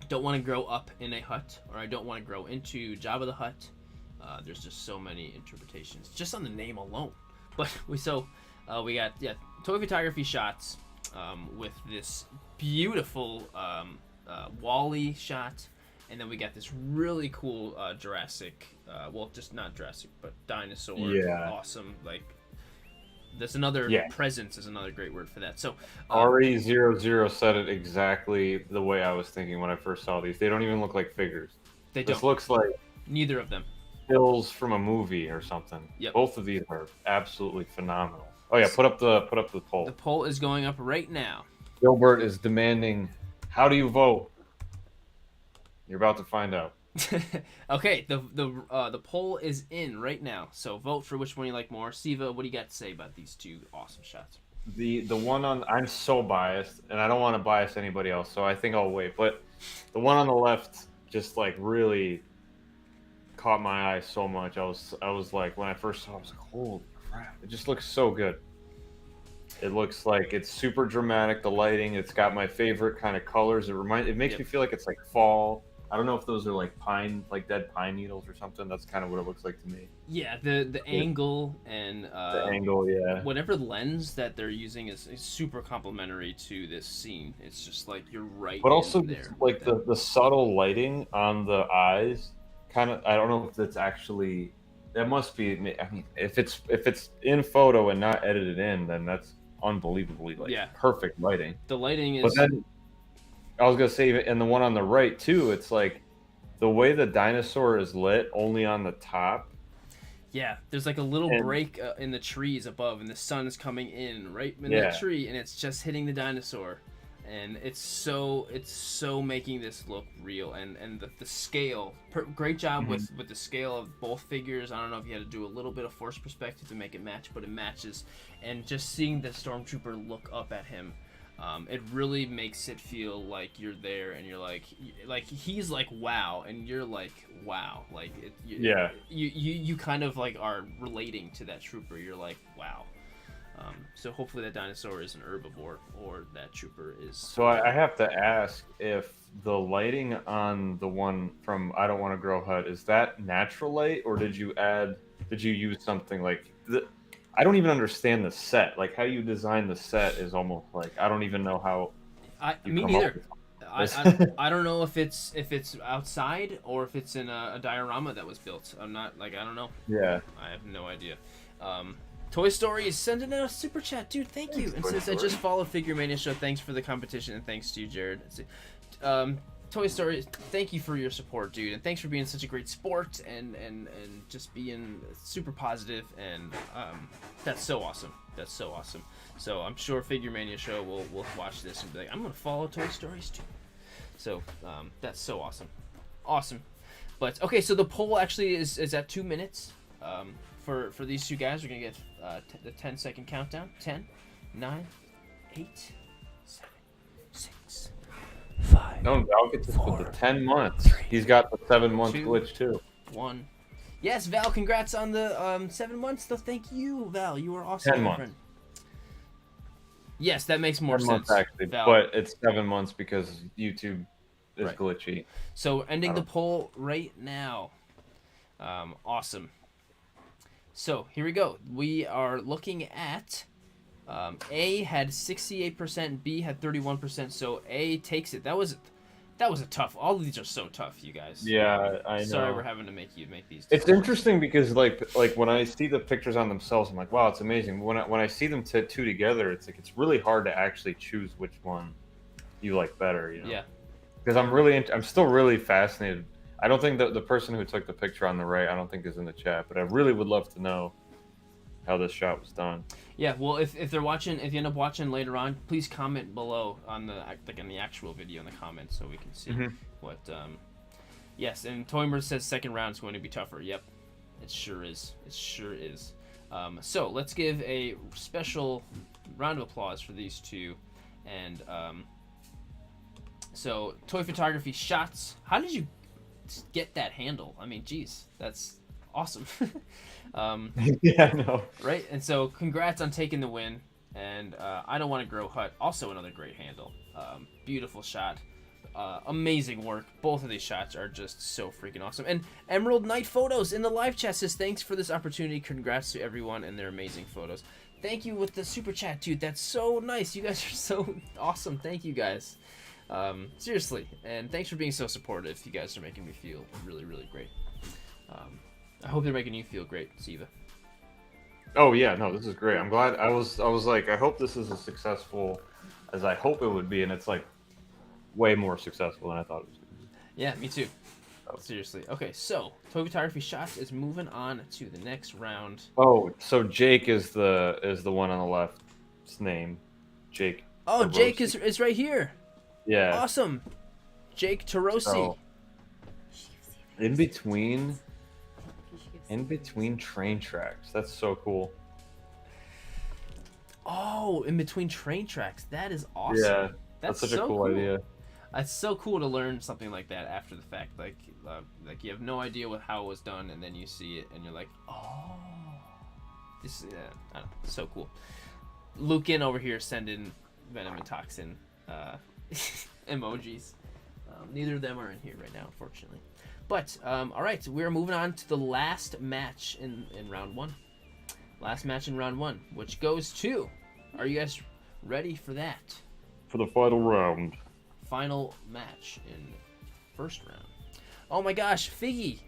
Don't want to grow up in a hut, or I don't want to grow into Jabba the Hutt. There's just so many interpretations just on the name alone. But we got toy photography shots with this beautiful Wall-E shot, and then we got this really cool Jurassic, well, just not Jurassic, but dinosaur. Yeah. Awesome. Like, there's another presence is another great word for that. So RE00 said it exactly the way I was thinking when I first saw these. They don't even look like figures. They don't. This looks like neither of them. Stills from a movie or something. Yep. Both of these are absolutely phenomenal. Oh yeah, put up the poll. The poll is going up right now. Gilbert is demanding How do you vote? You're about to find out. Okay, the poll is in right now. So vote for which one you like more. Seva, what do you got to say about these two awesome shots? The one on, I'm so biased, and I don't want to bias anybody else, so I think I'll wait. But the one on the left just like really caught my eye so much. I was like, when I first saw it, I was like, holy crap! It just looks so good. It looks like it's super dramatic. The lighting, it's got my favorite kind of colors. It makes me feel like it's like fall. I don't know if those are like dead pine needles or something. That's kind of what it looks like to me. Yeah, the angle and The angle, yeah. whatever lens that they're using is super complementary to this scene. It's just like you're right. But also, there like the subtle lighting on the eyes, kind of. I don't know if that's actually. That must be. I mean, if it's in photo and not edited in, then that's unbelievably perfect lighting. The lighting is. But then I was gonna say, and the one on the right too. It's like the way the dinosaur is lit only on the top. Yeah, there's like a little break in the trees above, and the sun is coming in right in that tree, and it's just hitting the dinosaur, and it's so making this look real, and the scale. Great job with the scale of both figures. I don't know if you had to do a little bit of forced perspective to make it match, but it matches, and just seeing the stormtrooper look up at him. It really makes it feel like you're there, and you're like he's like wow, and you're like wow, like you kind of like are relating to that trooper. You're like wow. So hopefully that dinosaur is an herbivore, or that trooper is. So I have to ask if the lighting on the one from I Don't Want to Grow Hut, is that natural light, or did you use something like I don't even understand the set. Like how you design the set is almost like I don't even know how. Me neither. I don't know if it's outside or if it's in a diorama that was built. I'm not I don't know. Yeah. I have no idea. Toy Story is sending in a super chat, dude. Thank you. And says I just followed Figure Mania Show. Thanks for the competition, and thanks to you, Jared. Toy Story, thank you for your support, dude, and thanks for being such a great sport and just being super positive, and that's so awesome. That's so awesome. So I'm sure Figure Mania Show will watch this and be like, I'm gonna follow Toy Stories too. So that's so awesome, awesome. But okay, so the poll actually is at 2 minutes. For these two guys, we're gonna get the 10-second countdown. 10, 9, 8, 7, 6. 5. No, Val gets this with the 10 months. 3, He's got the 7-month 2, glitch too. 1. Yes, Val, congrats on the 7 months. Though, thank you, Val. You are awesome, 10 my months. friend. Yes, that makes more 10 sense. months actually, Val. but it's 7 months because YouTube is glitchy. So ending the poll right now. Awesome. So here we go. We are looking at A had 68%, B had 31%. So A takes it. That was a tough. All of these are so tough, you guys. Yeah, I know. Sorry, we're having to make these. It's interesting because like when I see the pictures on themselves, I'm like, wow, it's amazing. When I see them two together, it's like it's really hard to actually choose which one you like better. You know? Yeah. Because I'm still really fascinated. I don't think that the person who took the picture on the right, I don't think is in the chat, but I really would love to know how this shot was done. Yeah, well, if they're watching, if you end up watching later on, please comment below on the in the actual video in the comments so we can see what. Yes, and Toymer says second round is going to be tougher. Yep, it sure is. It sure is. So let's give a special round of applause for these two, and so toy photography shots. How did you get that handle? I mean, geez, that's awesome. Yeah, I know. Right, and so congrats on taking the win. And I Don't Want to Grow Hut, also another great handle. Beautiful shot. Amazing work. Both of these shots are just so freaking awesome. And Emerald Knight Photos in the live chat says, thanks for this opportunity. Congrats to everyone and their amazing photos. Thank you with the super chat, dude. That's so nice. You guys are so awesome. Thank you, guys. Seriously. And thanks for being so supportive. You guys are making me feel really, really great. I hope they're making you feel great, Seva. Oh yeah, no, this is great. I'm glad. I was like, I hope this is as successful as I hope it would be, and it's like way more successful than I thought it was going to be. Yeah, me too. Seriously. Okay, so toy photography shots is moving on to the next round. Oh, so Jake is the one on the left's name, Jake. Oh, Jake is right here. Yeah. Awesome. Jake Tarosi. So, in between train tracks. That's so cool. Oh, in between train tracks. That is awesome. Yeah, that's such so a cool idea. It's so cool to learn something like that after the fact. Like you have no idea how it was done, and then you see it, and you're like, oh, this is I don't know, so cool. Lucan over here sending Venom and Toxin emojis. Neither of them are in here right now, unfortunately. But all right, we're moving on to the last match in round one. Last match in round one, which goes to. Are you guys ready for that? For the final round. Final match in first round. Oh my gosh, Figgy.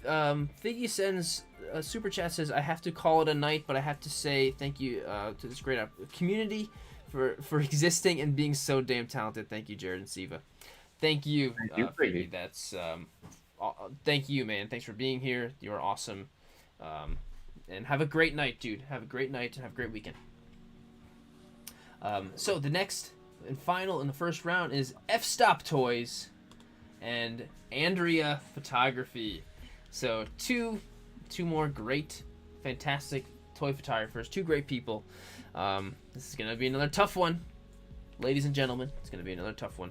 Figgy sends a super chat, says, I have to call it a night, but I have to say thank you to this great community for existing and being so damn talented. Thank you, Jared and Seva. Thank you, Figgy. That's thank you, man. Thanks for being here. You are awesome. And have a great night, dude. Have a great night and have a great weekend. So the next and final in the first round is F-Stop Toys and Andrea Photography. So two more great, fantastic toy photographers. Two great people. This is gonna be another tough one, ladies and gentlemen. It's gonna be another tough one.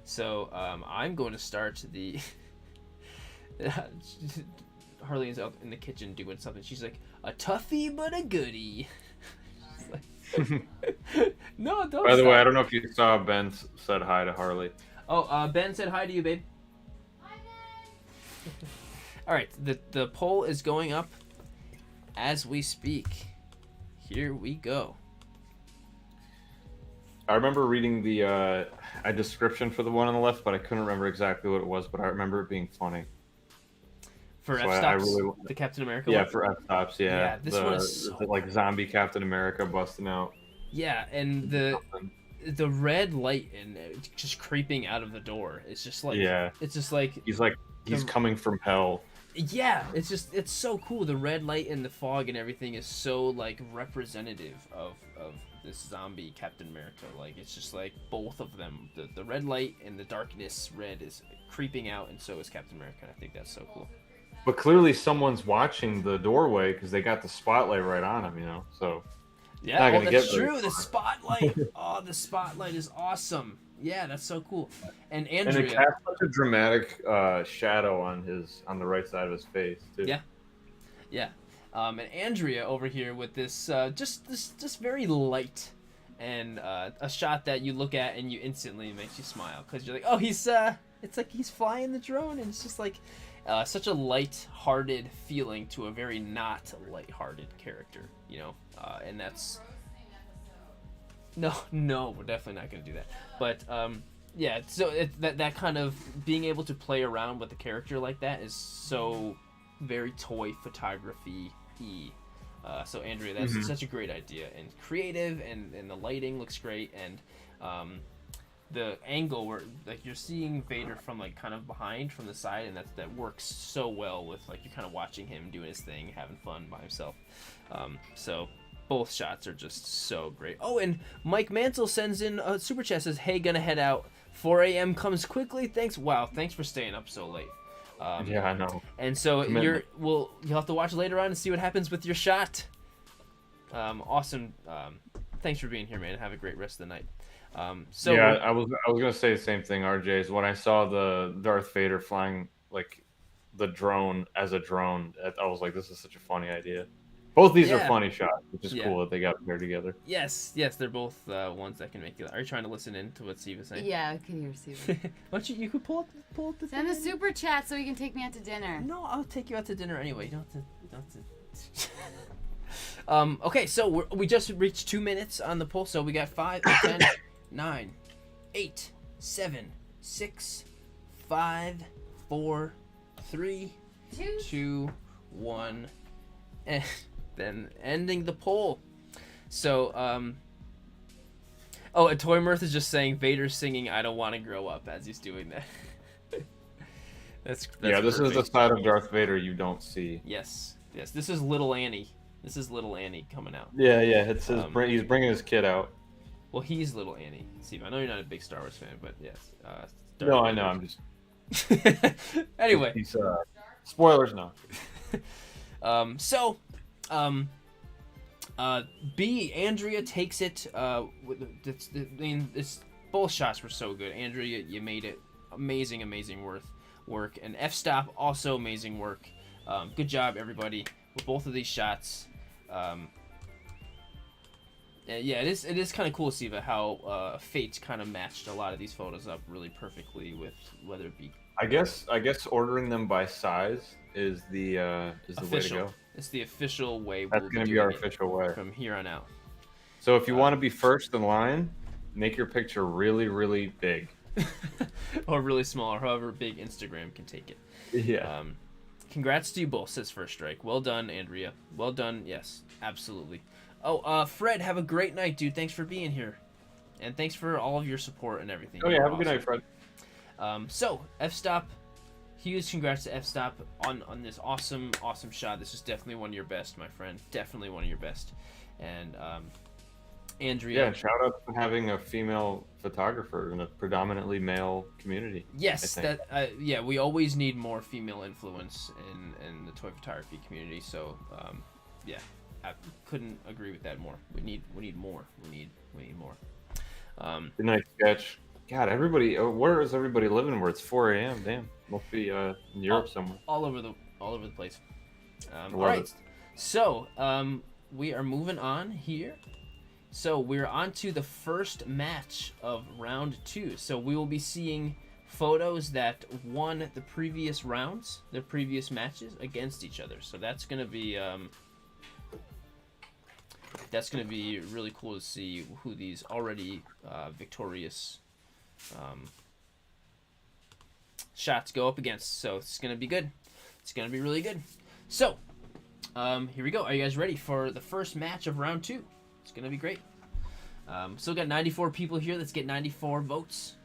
So I'm going to start the. Harleen's out in the kitchen doing something. She's like, a toughie but a goodie. No, don't. By the way, I don't know if you saw Ben said hi to Harley. Oh, Ben said hi to you, babe. Hi, Ben. All right, the poll is going up as we speak. Here we go. I remember reading the a description for the one on the left, but I couldn't remember exactly what it was. But I remember it being funny. For F-Stops, the Captain America one? Yeah, for F-Stops, yeah. Yeah, this one is so... like zombie Captain America busting out. Yeah, and the red light and just creeping out of the door. It's just like it's just like he's coming from hell. Yeah, it's so cool. The red light and the fog and everything is so like representative of this zombie Captain America. Like it's just like both of them. The red light and the darkness red is creeping out, and so is Captain America. And I think that's so cool. But clearly someone's watching the doorway because they got the spotlight right on him, you know. So yeah, that's true. The spotlight. Oh, the spotlight is awesome. Yeah, that's so cool. And Andrea. And it casts such a dramatic shadow on the right side of his face too. Yeah. Yeah. And Andrea over here with this just very light and a shot that you look at and you instantly makes you smile because you're like, oh, he's it's like he's flying the drone, and it's just like. Such a light-hearted feeling to a very not light-hearted character, you know, and that's no, we're definitely not going to do that. But yeah, so that kind of being able to play around with a character like that is so very toy photography-y. So Andrea, that's such a great idea and creative, and the lighting looks great, and the angle where like you're seeing Vader from like kind of behind from the side, and that works so well with like you're kind of watching him doing his thing, having fun by himself. So both shots are just so great. Oh, and Mike Mansell sends in a super chat, says, hey, gonna head out, 4 a.m. comes quickly, thanks. Wow, thanks for staying up so late. Yeah, I know. And so you'll have to watch later on and see what happens with your shot. Awesome. Thanks for being here, man. Have a great rest of the night. So yeah, I was gonna say the same thing, RJ. Is when I saw the Darth Vader flying like the drone as a drone, I was like, this is such a funny idea. Both these are funny shots, which is cool that they got paired together. Yes, they're both ones that can make you. Are you trying to listen in to what Seva's saying? Yeah, I can hear Seva. Why don't you could pull up the send a super chat so we can take me out to dinner. No, I'll take you out to dinner anyway. You don't have to. Okay, so we just reached 2 minutes on the poll, so we got 5, 10, 9, 8, 7, 6, 5, 4, 3, 2, 1, and then ending the poll. So, oh, and Toy Mirth is just saying Vader's singing "I Don't Want to Grow Up" as he's doing that. that's yeah. This perfect. is the side of Darth Vader you don't see. Yes. This is little Annie. This is little Annie coming out. Yeah. It's his. He's bringing his kid out. Well, he's little Annie. Siva, I know you're not a big Star Wars fan, but yes. No, I know. I'm just. Anyway. He's, spoilers, no. B, Andrea takes it. Both shots were so good. Andrea, you made it. Amazing work. And F stop, also amazing work. Good job, everybody, with both of these shots. Yeah, it is kind of cool, Siva, how Fate kind of matched a lot of these photos up really perfectly with whether it be. I guess ordering them by size is the way to go. It's the official way. That's going to be our official way from here on out. So if you want to be first in line, make your picture really, really big. Or really small, or however big Instagram can take it. Yeah. Congrats to you both, says First Strike. Well done, Andrea. Well done. Yes, absolutely. Oh, Fred, have a great night, dude. Thanks for being here. And thanks for all of your support and everything. Oh, yeah, have a good night, Fred. So, F-Stop. Huge congrats to F-Stop on this awesome shot. This is definitely one of your best, my friend. Definitely one of your best. And, Andrea. Yeah, shout out to having a female photographer in a predominantly male community. Yes, yeah, we always need more female influence in the toy photography community. So, yeah, I couldn't agree with that more. We need more. We need more. Good night, Sketch. God, everybody, where is everybody living? Where it's 4 a.m. Damn, must be in Europe somewhere. All over the place. All right, so we are moving on here. So we're on to the first match of round 2. So we will be seeing photos that won the previous rounds, the previous matches against each other. So that's gonna be really cool to see who these already victorious shots go up against. So it's gonna be good. It's gonna be really good. So here we go. Are you guys ready for the first match of round 2? It's gonna be great. Still got 94 people here. Let's get 94 votes.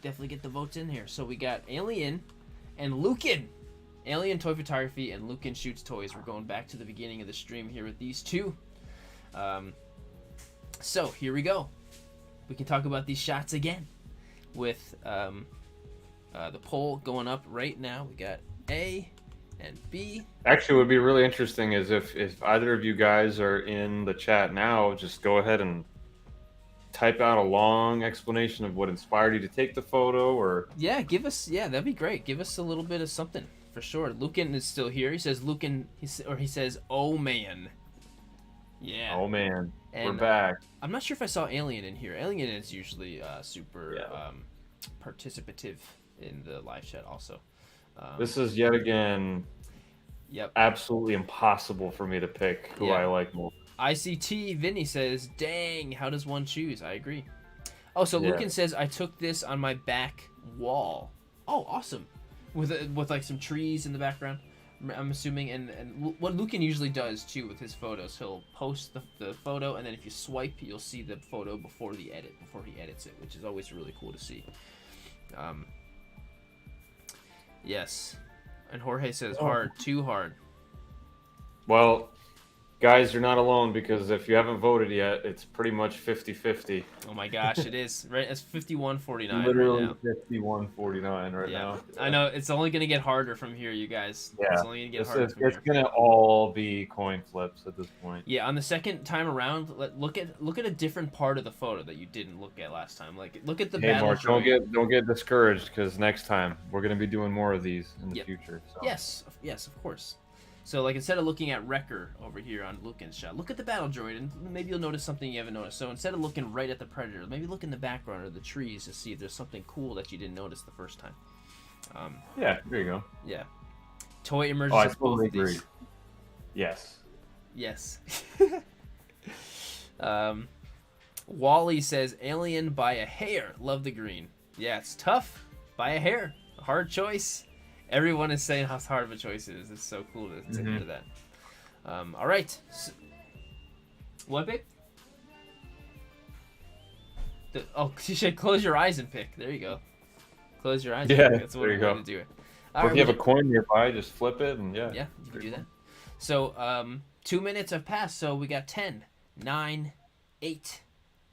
Definitely get the votes in here. So we got Alien and Lucan. Alien Toy Photography and Lucan Shoots Toys. We're going back to the beginning of the stream here with these two. So here we go. We can talk about these shots again with the poll going up right now. We got A and B. Actually, what would be really interesting is if either of you guys are in the chat now, just go ahead and type out a long explanation of what inspired you to take the photo, or that'd be great. Give us a little bit of something for sure. Lucan is still here. He says Lucan, he says, "Oh man." Yeah. Oh man, and we're back. I'm not sure if I saw Alien in here. Alien is usually super participative in the live chat also. This is yet again absolutely impossible for me to pick who I like more. ICT Vinny says, "Dang, how does one choose?" I agree. Oh, so Lucan says, "I took this on my back wall." Oh, awesome. With like some trees in the background, I'm assuming. And what Lucan usually does too with his photos, he'll post the photo, and then if you swipe, you'll see the photo before he edits it, which is always really cool to see. Yes. And Jorge says, "Hard, too hard." Well, guys, you're not alone, because if you haven't voted yet, it's pretty much 50-50. Oh my gosh, it is. Right, it's 51-49 Literally right now. 51-49 right now. I know, it's only going to get harder from here, you guys. Yeah. It's only going to get harder from here. It's going to all be coin flips at this point. Yeah, on the second time around, look at a different part of the photo that you didn't look at last time. Like, look at the battle Mark, droid. don't get discouraged, because next time we're going to be doing more of these in the future. So. Yes, of course. So, like, instead of looking at Wrecker over here on Lucan's shot, look at the battle droid, and maybe you'll notice something you haven't noticed. So instead of looking right at the Predator, maybe look in the background or the trees to see if there's something cool that you didn't notice the first time. Yeah, there you go. Yeah. Toy emerges. Oh, I totally agree. Yes. Yes. Wally says, "Alien by a hair. Love the green." Yeah, it's tough. By a hair. A hard choice. Everyone is saying how hard of a choice it is. It's so cool to hear that. All right. So, what pick? You should close your eyes and pick. There you go. Close your eyes. Yeah, and pick. That's what there you go. To do it. Or if you have a coin nearby, just flip it, and Yeah, you can do that. So, 2 minutes have passed. So we got 10, 9, 8,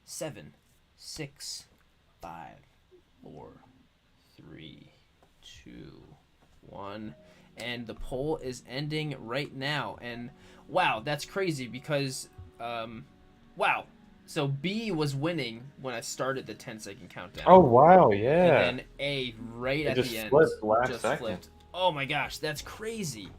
7, 6, 5, 4, 3, 2, 1. And the poll is ending right now. And wow, that's crazy because, wow. So B was winning when I started the 10-second countdown. Oh wow, yeah. And then A right at just the end flipped last just second. flipped. Oh my gosh, that's crazy.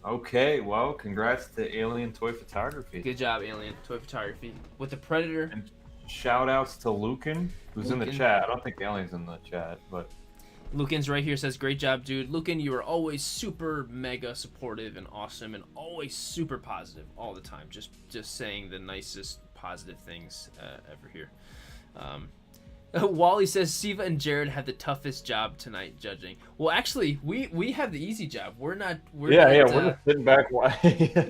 Okay, well, congrats to Alien Toy Photography. Good job, Alien Toy Photography. With the Predator. And shout outs to Lucan, who's in the Lucan. chat. I don't think Alien's in the chat, but Lucan's right here, says, great job, dude. Lucan, you are always super mega supportive and awesome and always super positive all the time. Just saying the nicest positive things ever here. Wally says, Seva and Jared have the toughest job tonight judging. Well, actually, we have the easy job. We're not. We're just sitting back.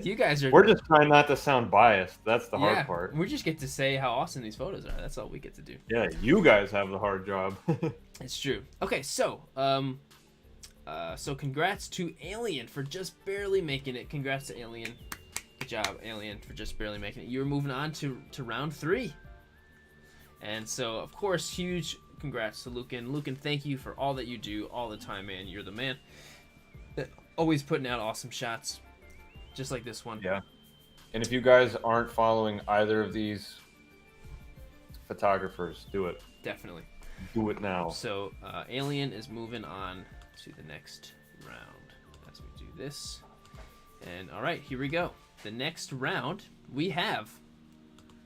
You guys are. We're just trying not to sound biased. That's the hard part. We just get to say how awesome these photos are. That's all we get to do. Yeah, you guys have the hard job. It's true. Okay, so so congrats to Alien for just barely making it. Congrats to Alien. Good job, Alien, for just barely making it. You're moving on to round 3. And so, of course, huge congrats to Lucan. Lucan, thank you for all that you do all the time, man. You're the man. Always putting out awesome shots, just like this one. Yeah. And if you guys aren't following either of these photographers, do it. Definitely. Do it now. So, Alien is moving on to the next round as we do this. And, all right, here we go. The next round, we have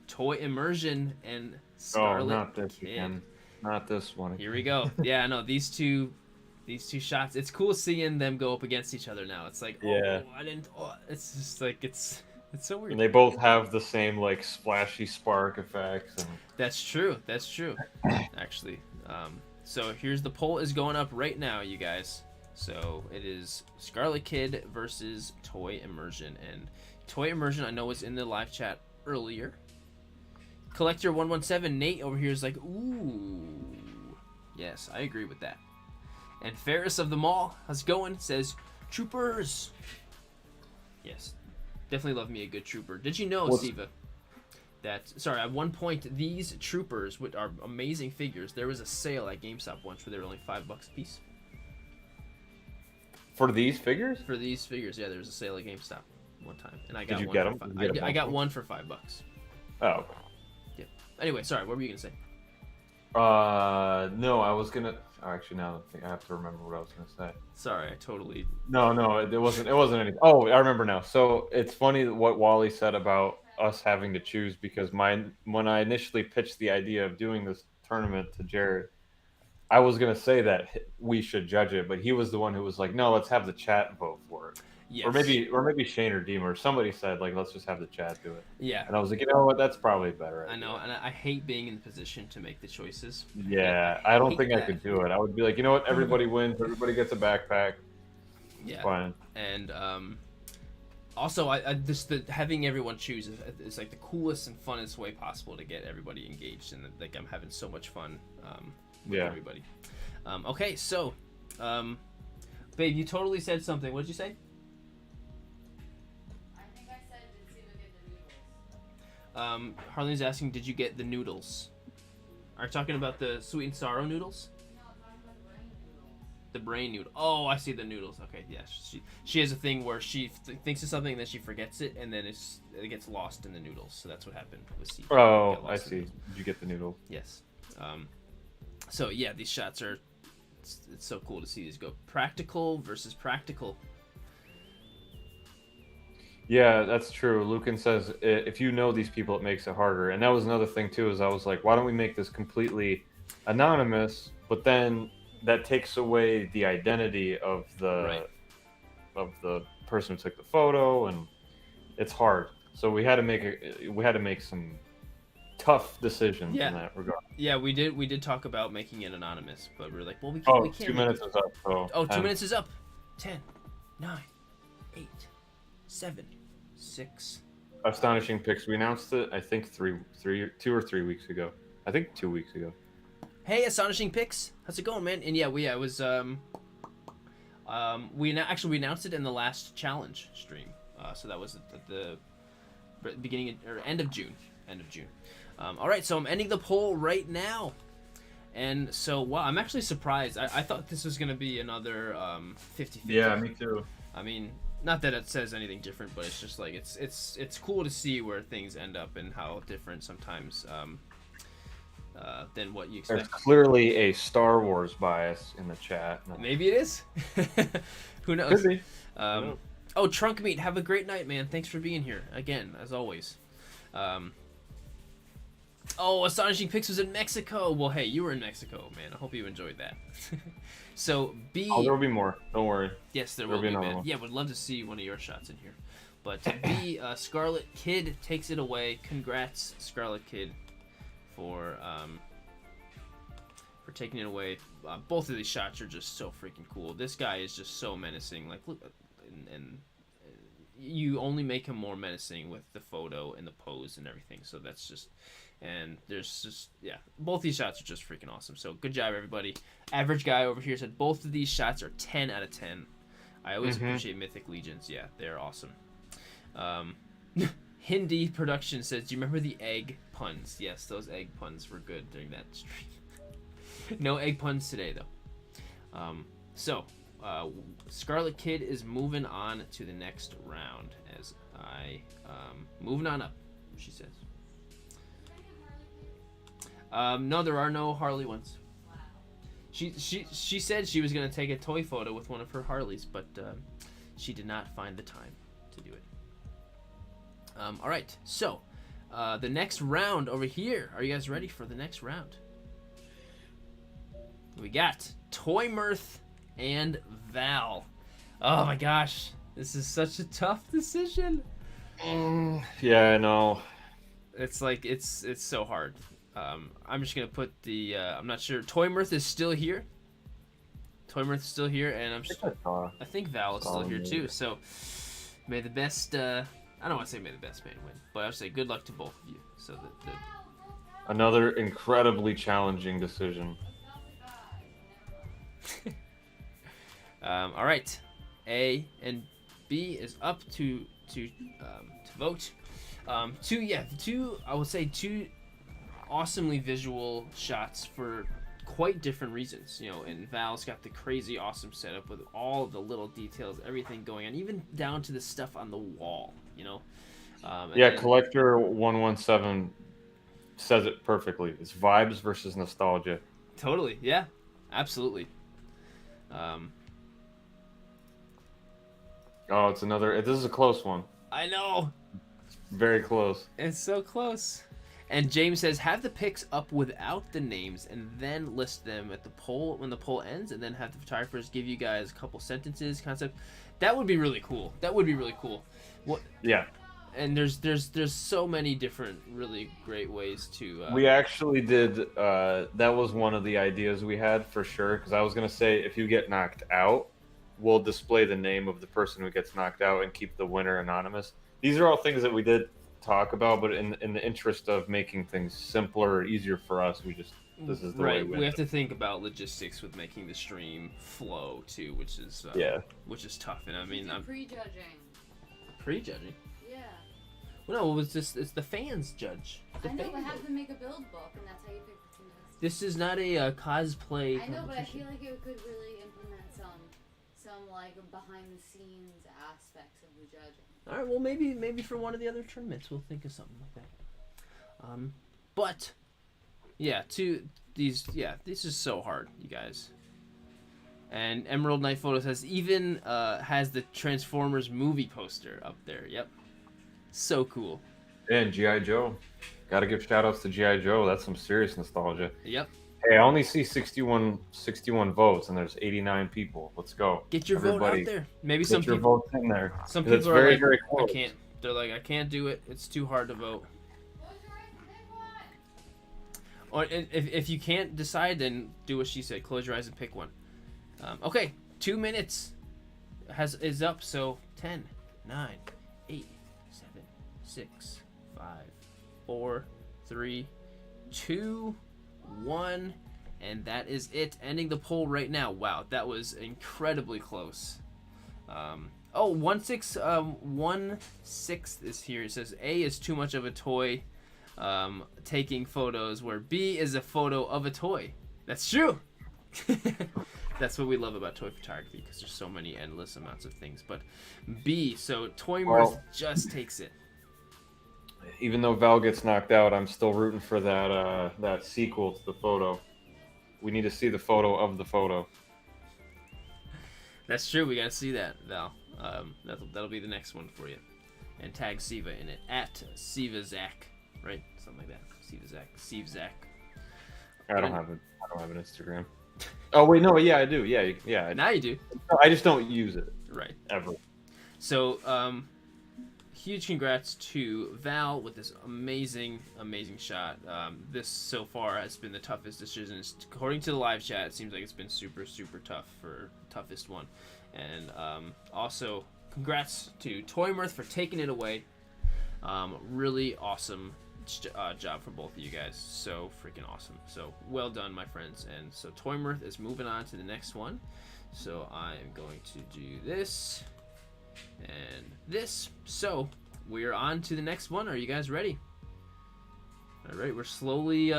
Toy Immersion and Scarlet not this Kid. again. Not this one. Here we go. Yeah, no, these two shots. It's cool seeing them go up against each other now. It's like, yeah. It's just like it's so weird. And they both have the same like splashy spark effects. And... That's true. That's true. Actually, so here's the poll is going up right now, you guys. So it is Scarlet Kid versus Toy Immersion, and Toy Immersion I know was in the live chat earlier. Collector 117 Nate over here is like, ooh, yes, I agree with that. And Ferris of the Mall, how's it going? Says, troopers. Yes, definitely love me a good trooper. Did you know, Seva, that at one point these troopers, which are amazing figures, there was a sale at GameStop once where they were only $5 a piece. For these figures? For these figures, yeah, there was a sale at GameStop one time, and I got Did you one. get them? I got one for $5. Oh. Anyway, sorry, what were you gonna say? No, I was gonna. Oh, actually, now I think I have to remember what I was gonna say. Sorry, I totally. No, it wasn't. It wasn't anything. Oh, I remember now. So it's funny what Wally said about us having to choose because when I initially pitched the idea of doing this tournament to Jared, I was gonna say that we should judge it, but he was the one who was like, "No, let's have the chat vote for it." Yes. Or maybe Shane or Deemer or somebody said like, "Let's just have the chat do it." Yeah. And I was like, you know what? That's probably better. I know, and I hate being in the position to make the choices. Yeah, I don't think I could do it. I would be like, you know what? Everybody wins. Everybody gets a backpack. Yeah. Fine. And also, I just having everyone choose is like the coolest and funnest way possible to get everybody engaged, and like I'm having so much fun with everybody. Okay, so, babe, you totally said something. What did you say? Harleen's asking, did you get the noodles? Are you talking about the sweet and sorrow noodles? No, I'm talking about brain noodles. The brain noodle. Oh, I see the noodles. Okay, yeah. She has a thing where she thinks of something and then she forgets it, and then it gets lost in the noodles. So that's what happened with Steve. Oh, I see. Did you get the noodles? Yes. So yeah, these shots are. It's so cool to see these go practical versus practical. Yeah, that's true. Lucan says if you know these people, it makes it harder. And that was another thing too. Is I was like, why don't we make this completely anonymous? But then that takes away the identity of the person who took the photo, and it's hard. So we had to make some tough decisions in that regard. Yeah, we did talk about making it anonymous, but we were like, well, we can't. 2 minutes is up. So 2 minutes is up. 10, 9, 8, 7, 6. Astonishing Picks. We announced it, I think 2 or 3 weeks ago. I think 2 weeks ago. Hey, Astonishing Picks, how's it going, man? And yeah, it was we announced it in the last challenge stream. So that was at the beginning or end of June. All right, so I'm ending the poll right now. And so, wow, I'm actually surprised. I thought this was going to be another 50-50. Yeah, me too. I mean, not that it says anything different, but it's just like it's cool to see where things end up and how different sometimes than what you expect. There's clearly a Star Wars bias in the chat. No. Maybe it is. Who knows? Could be. Oh, Trunk Meat, have a great night, man. Thanks for being here again, as always. Oh, Astonishing Pix was in Mexico. Well, hey, you were in Mexico, man. I hope you enjoyed that. So, B... Oh, there will be more. Don't worry. Yes, there will be, man. Yeah, would love to see one of your shots in here. But B, Scarlet Kid takes it away. Congrats, Scarlet Kid, for taking it away. Both of these shots are just so freaking cool. This guy is just so menacing. Like, look, and you only make him more menacing with the photo and the pose and everything. So that's just... And there's just, yeah, both these shots are just freaking awesome. So good job, everybody. Average Guy over here said both of these shots are 10 out of 10. I always appreciate Mythic Legions. Yeah, they're awesome. Hindi Production says, do you remember the egg puns? Yes, those egg puns were good during that stream. No egg puns today, though. Scarlet Kid is moving on to the next round as I, moving on up, she says. No, there are no Harley ones. She said she was gonna take a toy photo with one of her Harleys, but she did not find the time to do it. All right, so the next round over here. Are you guys ready for the next round? We got Toy Mirth and Val. Oh my gosh, this is such a tough decision. Yeah, I know. It's like it's so hard. I'm just gonna put the. I'm not sure. Toy Mirth is still here. Toy Mirth is still here, and I think Val is still here too. So may the best. I don't want to say may the best man win, but I would say good luck to both of you. So that. Another incredibly challenging decision. All right, A and B is up to vote. Two. I would say two awesomely visual shots for quite different reasons, you know. And Val's got the crazy awesome setup with all the little details, everything going on, even down to the stuff on the wall, you know. Collector 117 says it perfectly. It's vibes versus nostalgia. Totally, yeah, absolutely. It's another. This is a close one. I know. It's very close. It's so close. And James says, have the picks up without the names and then list them at the poll when the poll ends, and then have the photographers give you guys a couple sentences, concept. That would be really cool. What? Yeah. And there's so many different really great ways to. We actually did. That was one of the ideas we had for sure. Because I was gonna say, if you get knocked out, we'll display the name of the person who gets knocked out and keep the winner anonymous. These are all things that we did talk about, but in the interest of making things simpler or easier for us, this is the way we have to think about logistics with making the stream flow too, which is tough. And I mean, I'm prejudging. Yeah. Well, no, it's the fans judge. I know, but have to make a build book, and that's how you pick the contestants. This is not a cosplay. I know, but I feel like it could really implement some like behind the scenes aspects of the judging. All right, well, maybe for one of the other tournaments we'll think of something like that. But yeah, this is so hard, you guys. And Emerald Knight Photos has even has the Transformers movie poster up there. Yep, so cool. And G.I. Joe, gotta give shout outs to G.I. Joe. That's some serious nostalgia. Yep. Hey, I only see 61 votes, and there's 89 people. Let's go. Get your vote out there. Maybe some people. Get your votes in there. Some people are like, very close. I can't do it. It's too hard to vote. Or if you can't decide, then do what she said. Close your eyes and pick one. Okay, 2 minutes is up. So 10, 9, 8, 7, 6, 5, 4, 3, 2, 1, and that is it. Ending the poll right now. Wow, that was incredibly close. 1/6 is here. It says A is too much of a toy. taking photos where B is a photo of a toy. That's true. That's what we love about toy photography, because there's so many endless amounts of things. But B, so Toymirth just takes it. Even though Val gets knocked out, I'm still rooting for that sequel to the photo. We need to see the photo of the photo. That's true. We gotta see that, Val. That'll be the next one for you. And tag Seva in it at SevaZach, right? Something like that. SevaZach. I don't have an Instagram. Oh wait, no, yeah, I do. Yeah. Now you do. I just don't use it. Right. Ever. So, huge congrats to Val with this amazing shot. This so far has been the toughest decision. According to the live chat, it seems like it's been super tough for toughest one. And also, congrats to Toymirth for taking it away. Really awesome job for both of you guys. So freaking awesome. So well done, my friends. And so Toymirth is moving on to the next one. So I am going to do this and this. So we're on to the next one. Are you guys ready? All right, we're slowly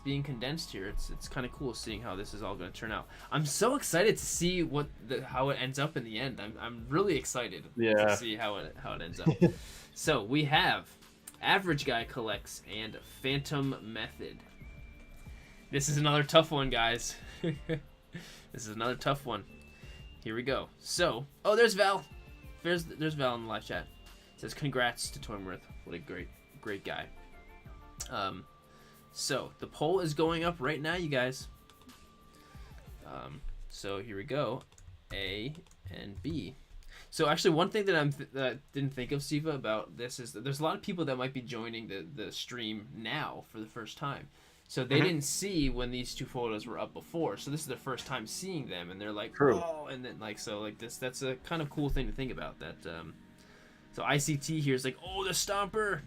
being condensed here. It's kind of cool seeing how this is all going to turn out. I'm so excited to see how it ends up in the end. I'm really excited to see how it ends up. So we have Average Guy Collects and Phantom Method. This is another tough one, guys. This is another tough one. Here we go. So, oh, there's Val. There's Val in the live chat. It says congrats to Toymirth. What a great guy. So the poll is going up right now, you guys. So here we go, A and B. So actually, one thing that I didn't think of, Seva, about this is that there's a lot of people that might be joining the stream now for the first time. So they didn't see when these two photos were up before. So this is their first time seeing them, and they're like, oh, and then that's a kind of cool thing to think about. That so ICT here is like, oh, the Stomper.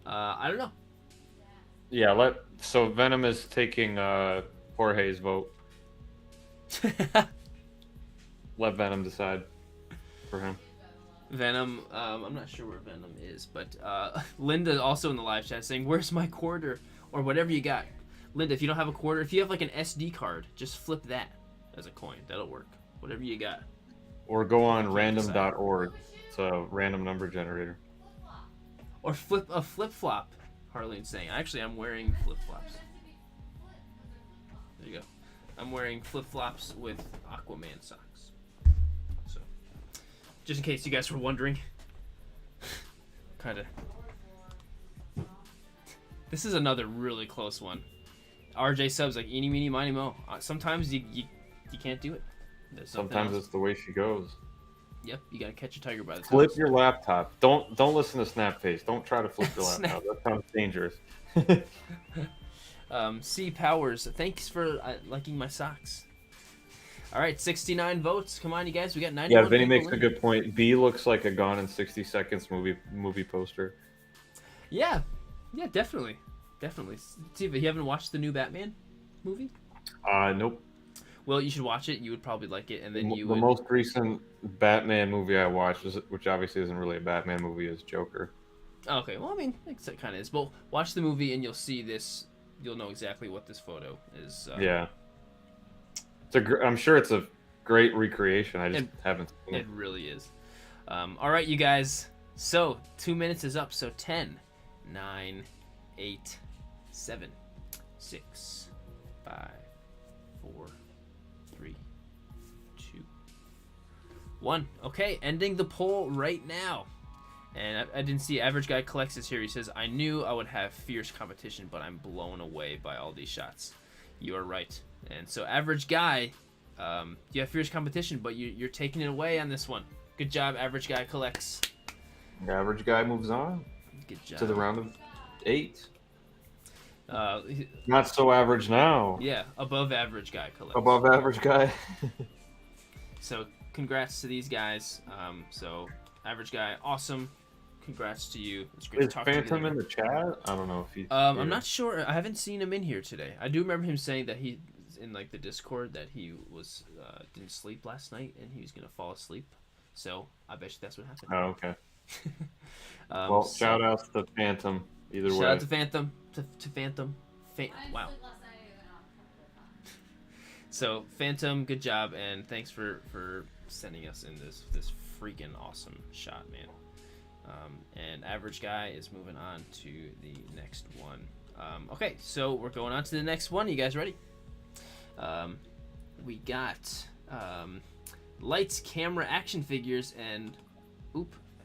I don't know. Yeah, so Venom is taking Jorge's vote. Let Venom decide for him. Venom, I'm not sure where Venom is, but Linda also in the live chat saying, where's my quarter? Or whatever you got. Linda, if you don't have a quarter, if you have like an SD card, just flip that as a coin. That'll work. Whatever you got. Or go on random.org. It's a random number generator. Or flip a flip-flop, Harleen's saying. Actually, I'm wearing flip-flops. There you go. I'm wearing flip-flops with Aquaman socks. So, just in case you guys were wondering. Kind of. This is another really close one. RJ subs like, eeny, meeny, miny, mo. Sometimes you can't do it. Sometimes it's the way she goes. Yep, you gotta catch a tiger by the tail. Flip your laptop. Don't listen to Snapface. Don't try to flip your laptop. That sounds dangerous. C Powers, thanks for liking my socks. All right, 69 votes. Come on, you guys. We got 91. Yeah, Vinny makes a good point. B looks like a Gone in 60 Seconds movie poster. Yeah, definitely. See, if you haven't watched the new Batman movie? Nope. Well, you should watch it. You would probably like it, and then The most recent Batman movie I watched, which obviously isn't really a Batman movie, is Joker. Okay, well, I mean, it kind of is. But watch the movie, and you'll see this. You'll know exactly what this photo is. Yeah. I'm sure it's a great recreation. I just haven't seen it. It really is. All right, you guys. So 2 minutes is up. So 10, 9, 8, 7, 6, 5, 4, 3, 2, 1. Okay, ending the poll right now. And I didn't see Average Guy Collects this here. He says, I knew I would have fierce competition, but I'm blown away by all these shots. You are right. And so Average Guy, you have fierce competition, but you're taking it away on this one. Good job, Average Guy Collects. Average Guy moves on. Good job. To the round of 8. Not so average now. Yeah, above Average Guy Collects. Above Average Guy. So congrats to these guys. So Average Guy, awesome. Congrats to you. It's great to talk Phantom to you. in the chat? I don't know if he's I'm not sure. I haven't seen him in here today. I do remember him saying that he in like the Discord that he was didn't sleep last night and he was gonna fall asleep So I bet you that's what happened. Oh, okay. Well, so, shout outs to Phantom. Either way. Shout out to Phantom. To Phantom. Wow. So Phantom, good job, and thanks for sending us in this freaking awesome shot, man. And Average Guy is moving on to the next one. Okay, so we're going on to the next one. You guys ready? We got lights, camera, action figures, and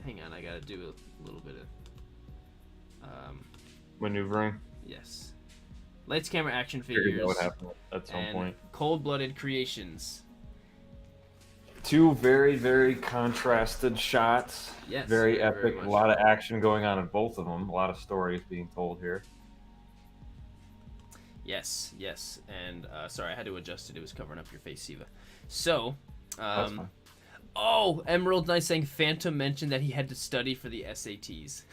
hang on, I gotta do a little bit of Maneuvering. yes. Lights, camera, action Figured figures. that would happen at some and point. Cold-blooded creations. Two very, very contrasted shots. Yes, very very epic. much. A lot of action going on in both of them. A lot of stories being told here. Yes, and sorry, I had to adjust it. It was covering up your face, Seva. So, That's fine. oh, Emerald Knight saying Phantom mentioned that he had to study for the SATs.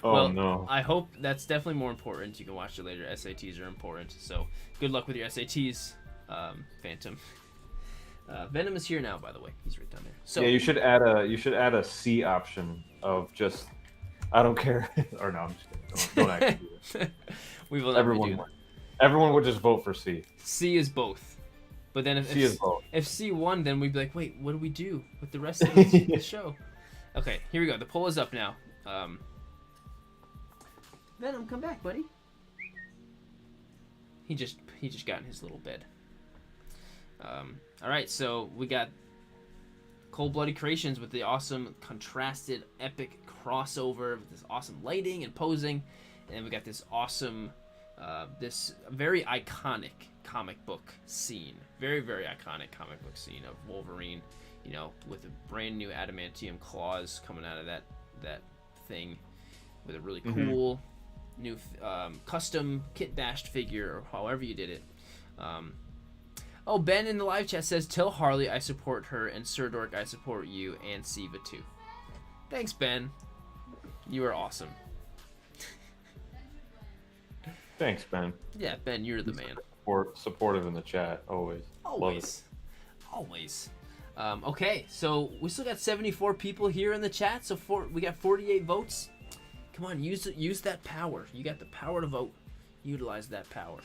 Oh, well, no. I hope that's definitely more important. You can watch it later. SATs are important. So, good luck with your SATs, Phantom. Venom is here now, by the way. He's right down there. So Yeah, you should add a C option of just I don't care. Or no, I'm just kidding. Don't actually do it. we will never do that. Everyone would just vote for C. C is both. But then C is both. if C won, then we'd be like, wait, what do we do with the rest of the show? Okay, here we go. The poll is up now. Venom, come back, buddy. He just got in his little bed. All right, so we got Cold-Blooded Creations with the awesome contrasted epic crossover with this awesome lighting and posing, and we got this awesome, this very iconic comic book scene, very iconic comic book scene of Wolverine, you know, with a brand new adamantium claws coming out of that thing, with a really cool new custom kit bashed figure, or however you did it. Oh, Ben in the live chat says, tell Harley I support her, and Sirdork I support you, and Seva too. Thanks, Ben. You are awesome. Thanks, Ben. Yeah, Ben, you're the man. Supportive in the chat, always. Always. Okay, so we still got 74 people here in the chat, so we got 48 votes. Come on, use that power. You got the power to vote. Utilize that power.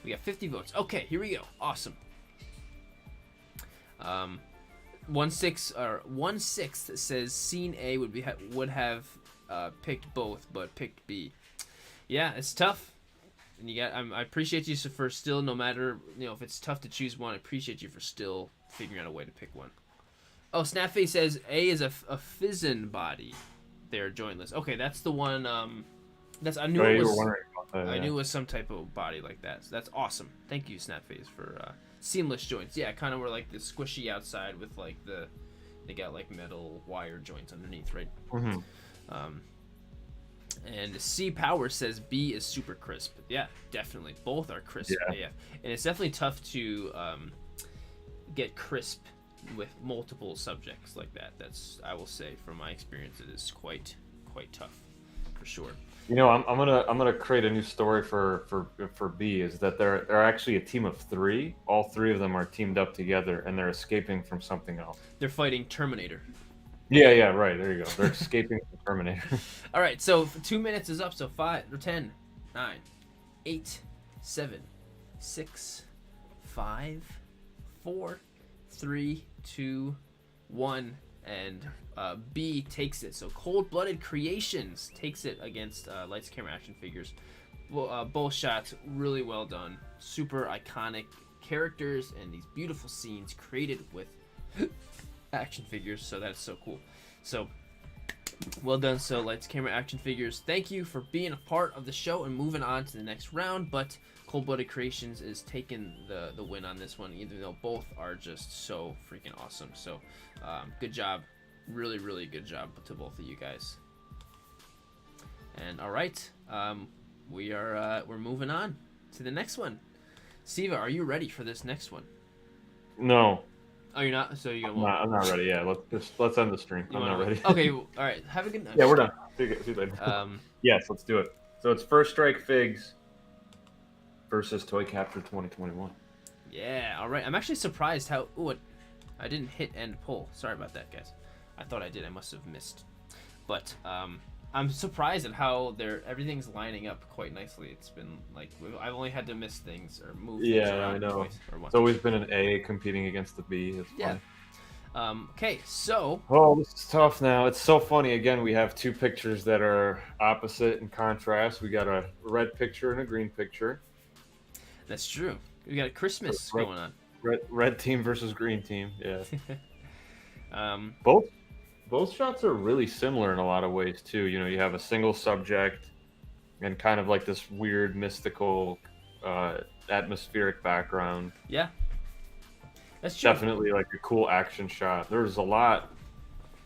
We got 50 votes. Okay, here we go. Awesome. 1/6 says scene A would have picked both, but picked B. Yeah, it's tough. And I appreciate you for still, no matter, you know, if it's tough to choose one, I appreciate you for still figuring out a way to pick one. Oh, Snapface says A is a Fizzin body. They're jointless. Okay, that's the one. I knew it was. I knew it was some type of body like that. So that's awesome. Thank you, Snapface, for seamless joints. Yeah, kind of were like the squishy outside with like they got like metal wire joints underneath, right? Mm-hmm. And C Power says B is super crisp. Yeah, definitely. Both are crisp. Yeah. And it's definitely tough to get crisp with multiple subjects like that. That's, I will say, from my experience, it is quite tough, for sure. You know, I'm gonna create a new story for B. Is that they're actually a team of 3. All 3 of them are teamed up together, and they're escaping from something else. They're fighting Terminator. Yeah, right. There you go. They're escaping from Terminator. All right, so 2 minutes is up. So 5 or 10, 9, 8, 7, 6, 5, 4, 3, 2, 1, and B takes it. So Cold-Blooded Creations takes it against Lights, Camera, Action Figures. Well, both shots really well done. Super iconic characters and these beautiful scenes created with action figures. So that's so cool. So well done. So Lights, Camera, Action Figures, thank you for being a part of the show and moving on to the next round. But Cold-Blooded Creations is taking the win on this one, even though both are just so freaking awesome. So good job. Really good job to both of you guys. And all right, we're moving on to the next one. Seva, are you ready for this next one? No. Oh, you're not. So you're gonna. I'm not ready. Yeah, let's end the stream. I'm not ready. Okay. All right. Have a good night. Yeah, we're done. See you later. Yes, let's do it. So it's First Strike Figs versus Toy Capture 2021. Yeah. All right. I'm actually surprised how. Ooh, I didn't hit end poll. Sorry about that, guys. I thought I did. I must have missed. But I'm surprised at how everything's lining up quite nicely. It's been like I've only had to miss things or move things around I know. twice or once. It's always been an A competing against the B. It's funny. Okay, so. Oh, this is tough now. It's so funny. Again, we have two pictures that are opposite and contrast. We got a red picture and a green picture. That's true. We got a Christmas going on. Red team versus green team. Yeah. Both Both shots are really similar in a lot of ways too. You know, you have a single subject and kind of like this weird mystical atmospheric background. Yeah. That's true. Definitely like a cool action shot. There's a lot.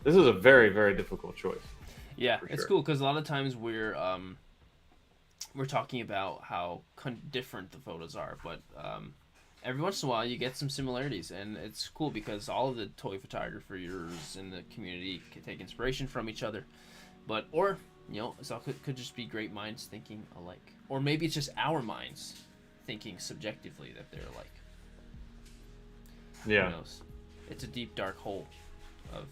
This is a very, very difficult choice. Yeah, it's cool because a lot of times we're talking about how different the photos are, but every once in a while you get some similarities, and it's cool because all of the toy photographers in the community can take inspiration from each other. Or you know, it could just be great minds thinking alike, or maybe it's just our minds thinking subjectively that they're alike. Yeah. Who knows? It's a deep, dark hole of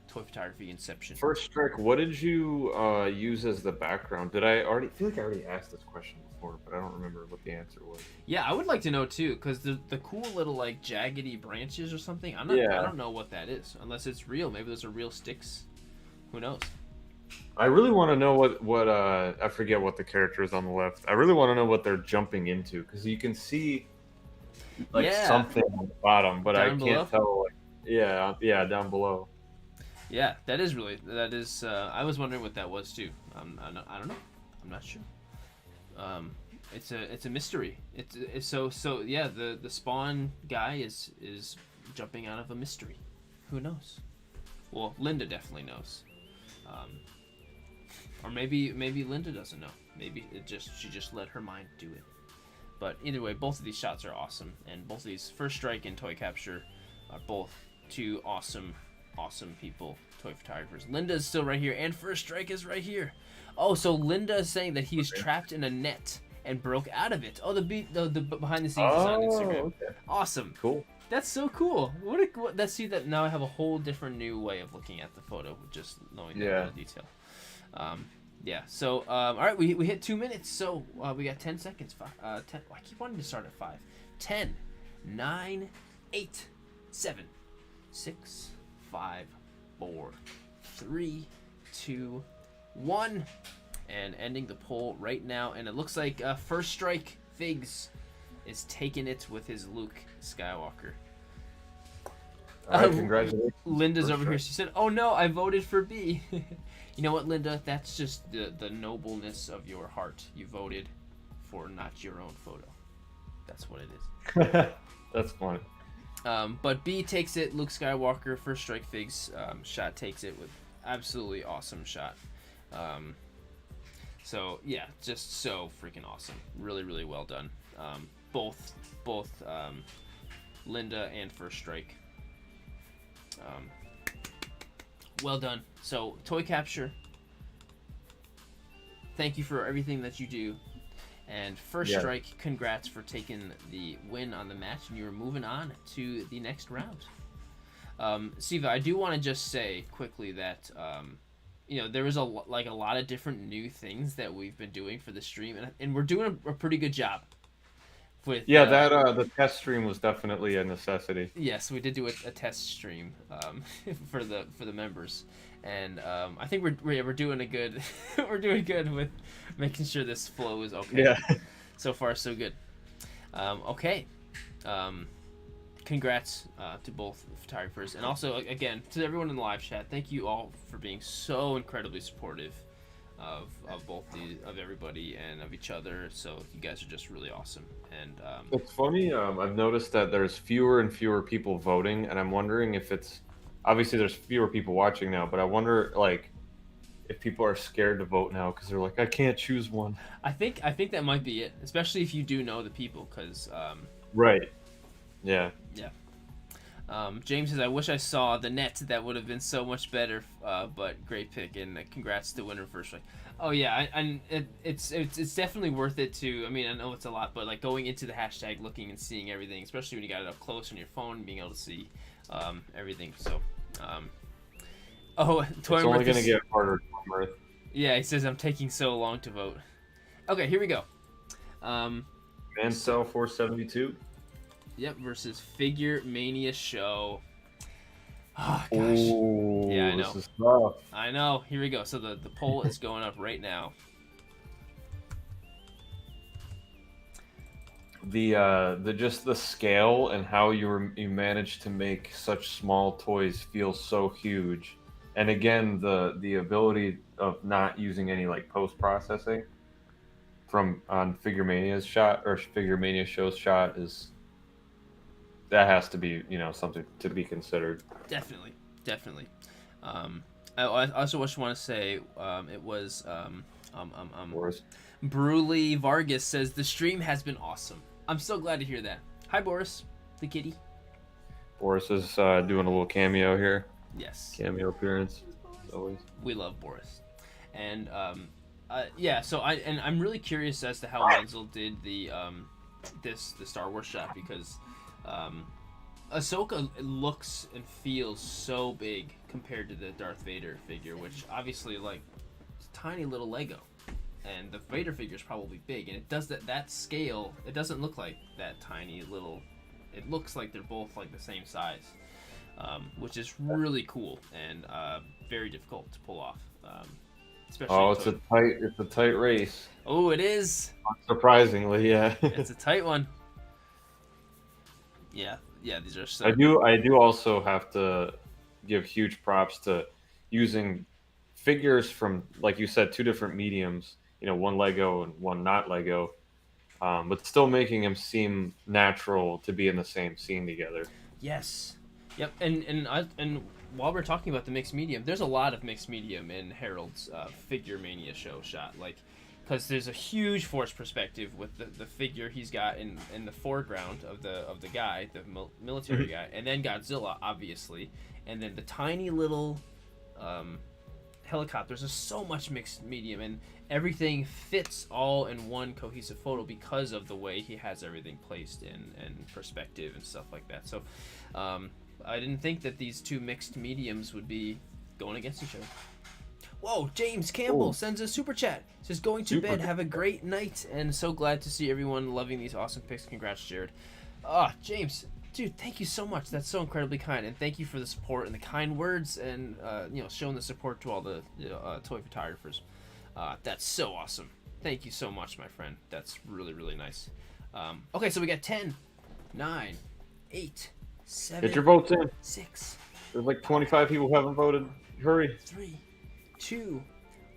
toy photography inception. First Strike, what did you use as the background? I feel like I already asked this question before, but I don't remember what the answer was. Yeah, I would like to know too, because the cool little like jaggedy branches or something. I don't know what that is, unless it's real. Maybe those are real sticks. Who knows? I really want to know what I forget what the character is on the left. I really want to know what they're jumping into, because you can see like something on the bottom, but I can't tell. Like, yeah, down below. Yeah, that is. I was wondering what that was too. I don't know. I'm not sure. It's a mystery. It's so yeah. The spawn guy is jumping out of a mystery. Who knows? Well, Linda definitely knows. Or maybe Linda doesn't know. Maybe she just let her mind do it. But either way, both of these shots are awesome, and both of these First Strike and Toy Capture are both two awesome people, toy photographers. Linda is still right here, and First Strike is right here. Oh, so Linda is saying that he is trapped in a net and broke out of it. Oh, the behind the scenes is on Instagram. Okay. Awesome. Cool. That's so cool. Let's see that now. I have a whole different new way of looking at the photo, just knowing that detail. Yeah. So, all right, we hit 2 minutes. So we got 10 seconds. 10. I keep wanting to start at 5. 10, 9, 8, 7, 6, 5, 4, 3, 2, 1, and ending the poll right now. And it looks like First Strike Figs is taking it with his Luke Skywalker. All right, congratulations. Linda's over here. She said, "Oh no, I voted for B." You know what, Linda? That's just the nobleness of your heart. You voted for not your own photo. That's what it is. That's fun. But B takes it. Luke Skywalker, First Strike Figs shot takes it with absolutely awesome shot. So yeah, just so freaking awesome. Really, really well done. Both Linda and First Strike. Well done. So Toy Capture, thank you for everything that you do. And First Strike, congrats for taking the win on the match, and you're moving on to the next round. Seva, I do want to just say quickly that there was a lot of different new things that we've been doing for the stream, and we're doing a pretty good job. With the test stream was definitely a necessity. Yes, we did do a test stream for the members, and I think we're doing a good we're doing good with making sure this flow is okay. Yeah. So far, so good. Okay. Congrats to both photographers, and also again to everyone in the live chat. Thank you all for being so incredibly supportive of both of everybody and of each other. So you guys are just really awesome. And it's funny. I've noticed that there's fewer and fewer people voting, and I'm wondering if it's obviously there's fewer people watching now, but I wonder if people are scared to vote now because they're like, I can't choose one. I think that might be it, especially if you do know the people, because right. Yeah. Yeah. James says, I wish I saw the net. That would have been so much better. But great pick, and congrats to winner first strike. Oh yeah, it's definitely worth it to. I mean, I know it's a lot, but like going into the hashtag, looking and seeing everything, especially when you got it up close on your phone, and being able to see everything. So, It's only gonna get harder. Yeah, he says I'm taking so long to vote. Okay, here we go. Mancell 472. Yep, versus Figure Mania Show. Oh, gosh. Ooh, yeah, I know. This is tough. I know. Here we go. So the poll is going up right now. The scale and how you managed to make such small toys feel so huge, and again the ability of not using any like post processing from on Figure Mania's shot or Figure Mania Show's shot that has to be something to be considered. Definitely. I also just want to say it was Boris. Bruley Vargas says the stream has been awesome. I'm so glad to hear that. Hi Boris, the kitty. Boris is doing a little cameo here. Yes. Cameo appearance. As always. We love Boris. And yeah, so I'm really curious as to how Menzel did the Star Wars shot, because Ahsoka looks and feels so big compared to the Darth Vader figure, which obviously like it's a tiny little Lego, and the Vader figure is probably big, and it does that scale. It doesn't look like that tiny little. It looks like they're both like the same size, which is really cool and very difficult to pull off. Especially it's a tight race. Oh, it is. Surprisingly, yeah. It's a tight one. Yeah, these are so... I do also have to give huge props to using figures from, like you said, two different mediums, one Lego and one not Lego, but still making them seem natural to be in the same scene together. Yes. Yep, and while we're talking about the mixed medium, there's a lot of mixed medium in Harold's Figure Mania Show shot, like, because there's a huge force perspective with the figure he's got in the foreground of the guy, the military guy, and then Godzilla, obviously, and then the tiny little helicopters. There's so much mixed medium, and everything fits all in one cohesive photo because of the way he has everything placed in perspective and stuff like that. So I didn't think that these two mixed mediums would be going against each other. Whoa, James Campbell sends a super chat. Says, going to bed, have a great night, and so glad to see everyone loving these awesome picks. Congrats, Jared. James, dude, thank you so much. That's so incredibly kind, and thank you for the support and the kind words, and showing the support to all the toy photographers. That's so awesome. Thank you so much, my friend. That's really, really nice. Okay, so we got 10, 9, 8, 7. Get your votes in. 6. There's like 25 people who haven't voted. Hurry. 3, 2,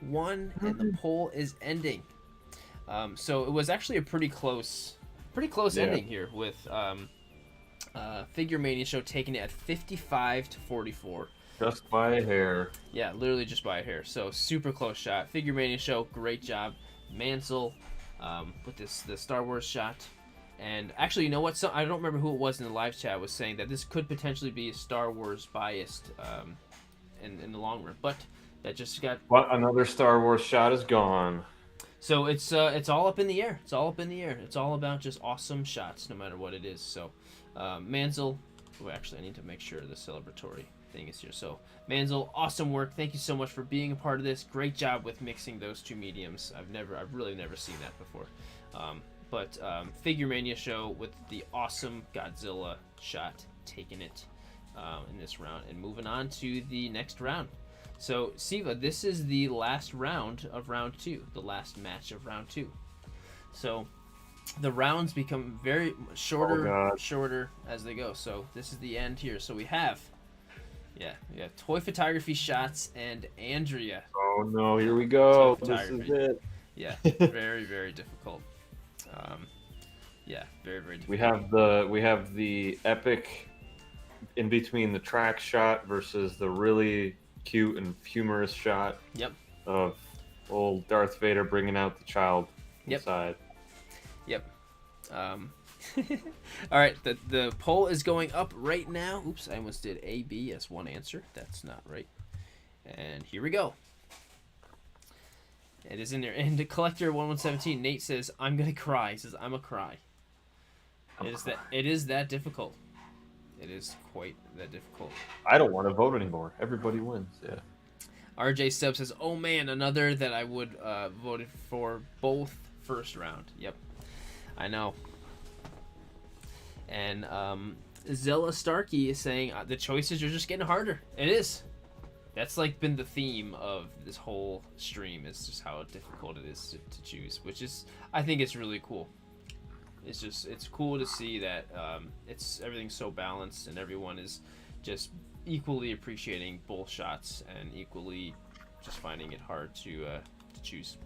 1, and the poll is ending. So it was actually a pretty close ending here, with Figure Mania Show taking it at 55-44. Just by a hair. Yeah, literally just by a hair. So super close shot. Figure Mania Show, great job. Mansell with the Star Wars shot. And actually, you know what? So I don't remember who it was in the live chat was saying that this could potentially be Star Wars biased in the long run, but that just got... What? Another Star Wars shot is gone. So it's all up in the air. It's all up in the air. It's all about just awesome shots, no matter what it is. So Mansell... Oh, actually, I need to make sure the celebratory thing is here. So Mansell, awesome work. Thank you so much for being a part of this. Great job with mixing those two mediums. I've really never seen that before. But Figure Mania Show with the awesome Godzilla shot, taking it in this round and moving on to the next round. So Seva, this is the last round of round 2, the last match of round 2. So the rounds become very shorter as they go. So this is the end here. So we have toy photography shots and Andrea. Oh no, here we go. This is it. Yeah, very, very difficult. Very, very difficult. We have the epic in between the track shot versus the really cute and humorous shot. Yep. Of old Darth Vader bringing out the child inside. Yep. All right, the poll is going up right now. Oops, I almost did A, B as one answer. That's not right. And here we go. It is in there. And the collector 1117, Nate says, "I'm gonna cry." He says, "I'm a cry." It is that difficult. It is quite that difficult. I don't want to vote anymore. Everybody wins. Yeah. RJ Sub says, "Oh man, another that I would voted for both first round." Yep, I know. And Zilla Starkey is saying the choices are just getting harder. It is. That's like been the theme of this whole stream, is just how difficult it is to choose, which is, I think it's really cool. It's cool to see that everything's so balanced and everyone is just equally appreciating both shots and equally just finding it hard to choose.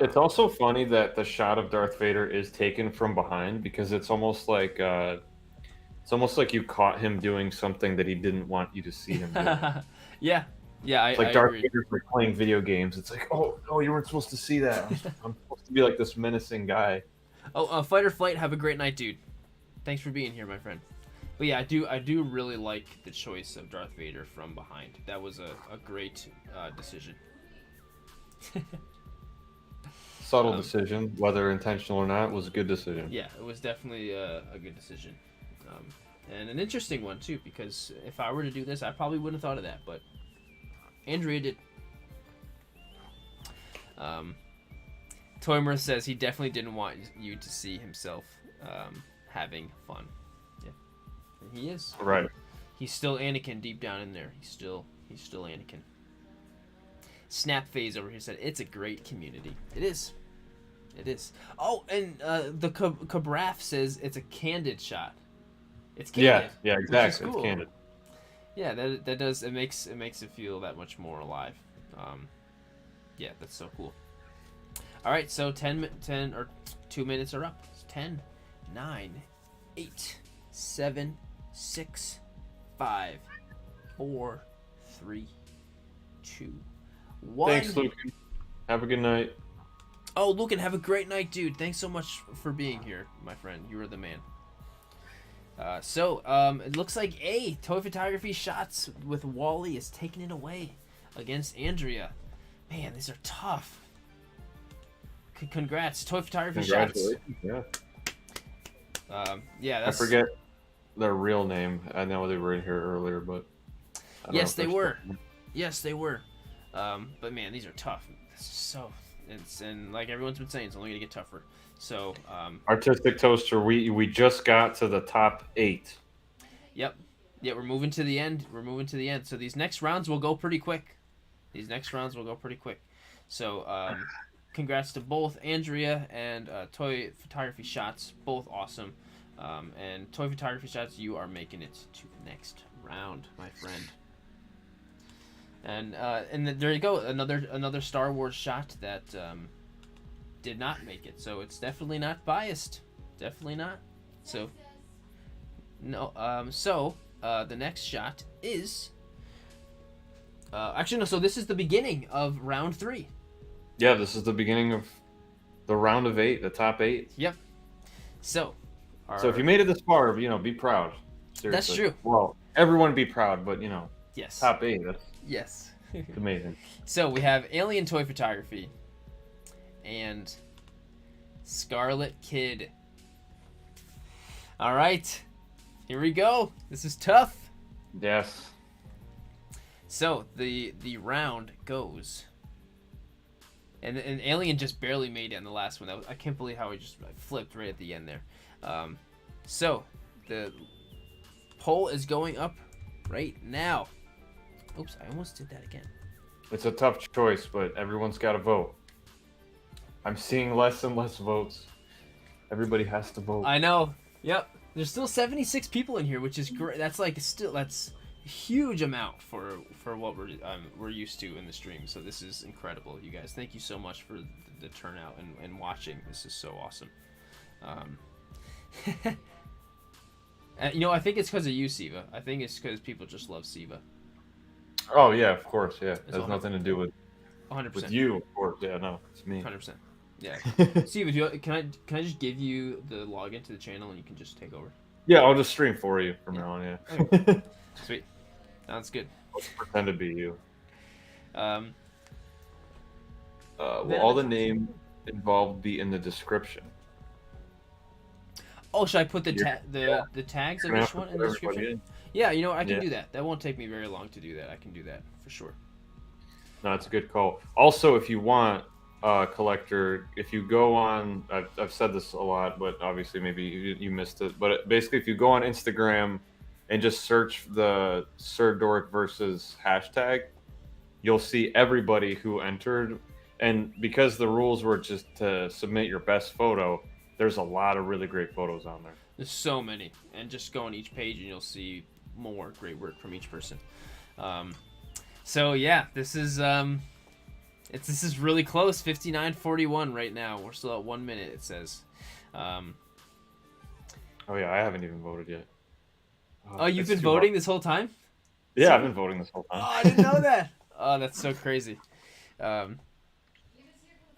It's also funny that the shot of Darth Vader is taken from behind, because it's almost like you caught him doing something that he didn't want you to see him do. Yeah, It's like Darth Vader's like playing video games. It's like, oh, you weren't supposed to see that. I'm supposed to be like this menacing guy. Oh, Fight or Flight, have a great night, dude. Thanks for being here, my friend. But yeah, I do really like the choice of Darth Vader from behind. That was a great decision. Subtle decision, whether intentional or not, was a good decision. Yeah, it was definitely a good decision. And an interesting one, too, because if I were to do this, I probably wouldn't have thought of that, but Andrea did. Toymer says he definitely didn't want you to see himself having fun. Yeah, and he is. Right. He's still Anakin deep down in there. He's still Anakin. Snap Phase over here said it's a great community. It is. It is. Oh, and the Cabraf says it's a candid shot. It's candid. Yeah, exactly. Cool. It's candid. Yeah, that does. It makes it feel that much more alive. Yeah, that's so cool. All right, so 10 or 2 minutes are up. It's 10, 9, 8, 7, 6, 5, 4, 3, 2, 1. Thanks, Lucan. Have a good night. Oh, Lucan, have a great night, dude. Thanks so much for being here, my friend. You are the man. It looks like Toy Photography Shots with Wally is taking it away against Andrea. Man, these are tough. Congrats, Toy Photography Shots. Yeah. Yeah, I forget their real name. I know they were in here earlier, but yes, they were. Yes, they were. But man, these are tough. And like everyone's been saying, it's only gonna get tougher. So Artistic Toaster, we just got to the top 8. Yep. Yeah, we're moving to the end. So these next rounds will go pretty quick. So congrats to both Andrea and Toy Photography Shots, both awesome. And Toy Photography Shots, you are making it to the next round, my friend. And there you go, another Star Wars shot that did not make it. So it's definitely not biased. Definitely not. So no. The next shot is actually no. So this is the beginning of round 3. Yeah, this is the beginning of the round of 8, the top 8. Yep. So if you made it this far, be proud. Seriously. That's true. Well, everyone be proud, but yes. Top 8. Yes. It's amazing. So we have Alien Toy Photography and Scarlet Kid. All right, here we go. This is tough. Yes. So the round goes, and Alien just barely made it in the last one. I can't believe how he just flipped right at the end there. So the poll is going up right now. Oops, I almost did that again. It's a tough choice, but everyone's got to vote. I'm seeing less and less votes. Everybody has to vote. I know. Yep. There's still 76 people in here, which is great. That's a huge amount for what we're used to in the stream. So this is incredible, you guys. Thank you so much for the turnout and watching. This is so awesome. I think it's because of you, Seva. I think it's because people just love Seva. Oh yeah, of course, yeah. It has 100%. nothing to do with 100%. with you, of course. Yeah, no, it's me. 100%. Yeah. Steve, can I just give you the login to the channel and you can just take over? Yeah, I'll just stream for you from now on. Yeah. Okay. Sweet. Sounds good. I'll pretend to be you. Um. Will all the names involved be in the description? Oh, should I put the Yeah. the tags of You're gonna each have to one in put the everybody description? in. Yeah, you know what? I can Yeah. do that. That won't take me very long to do that. I can do that for sure. No, it's a good call. Also, if you want, collector, if you go on, I've said this a lot, but obviously maybe you missed it. But basically, if you go on Instagram and just search the Sirdork versus hashtag, you'll see everybody who entered. And because the rules were just to submit your best photo, there's a lot of really great photos on there. There's so many, and just go on each page and you'll see more great work from each person. So yeah, this is this is really close. 59-41 right now. We're still at 1 minute. It says. Oh yeah, I haven't even voted yet. Oh, you've it's been too voting hard. this whole time? Yeah, I've been voting this whole time. Oh, I didn't know that. Oh, that's so crazy.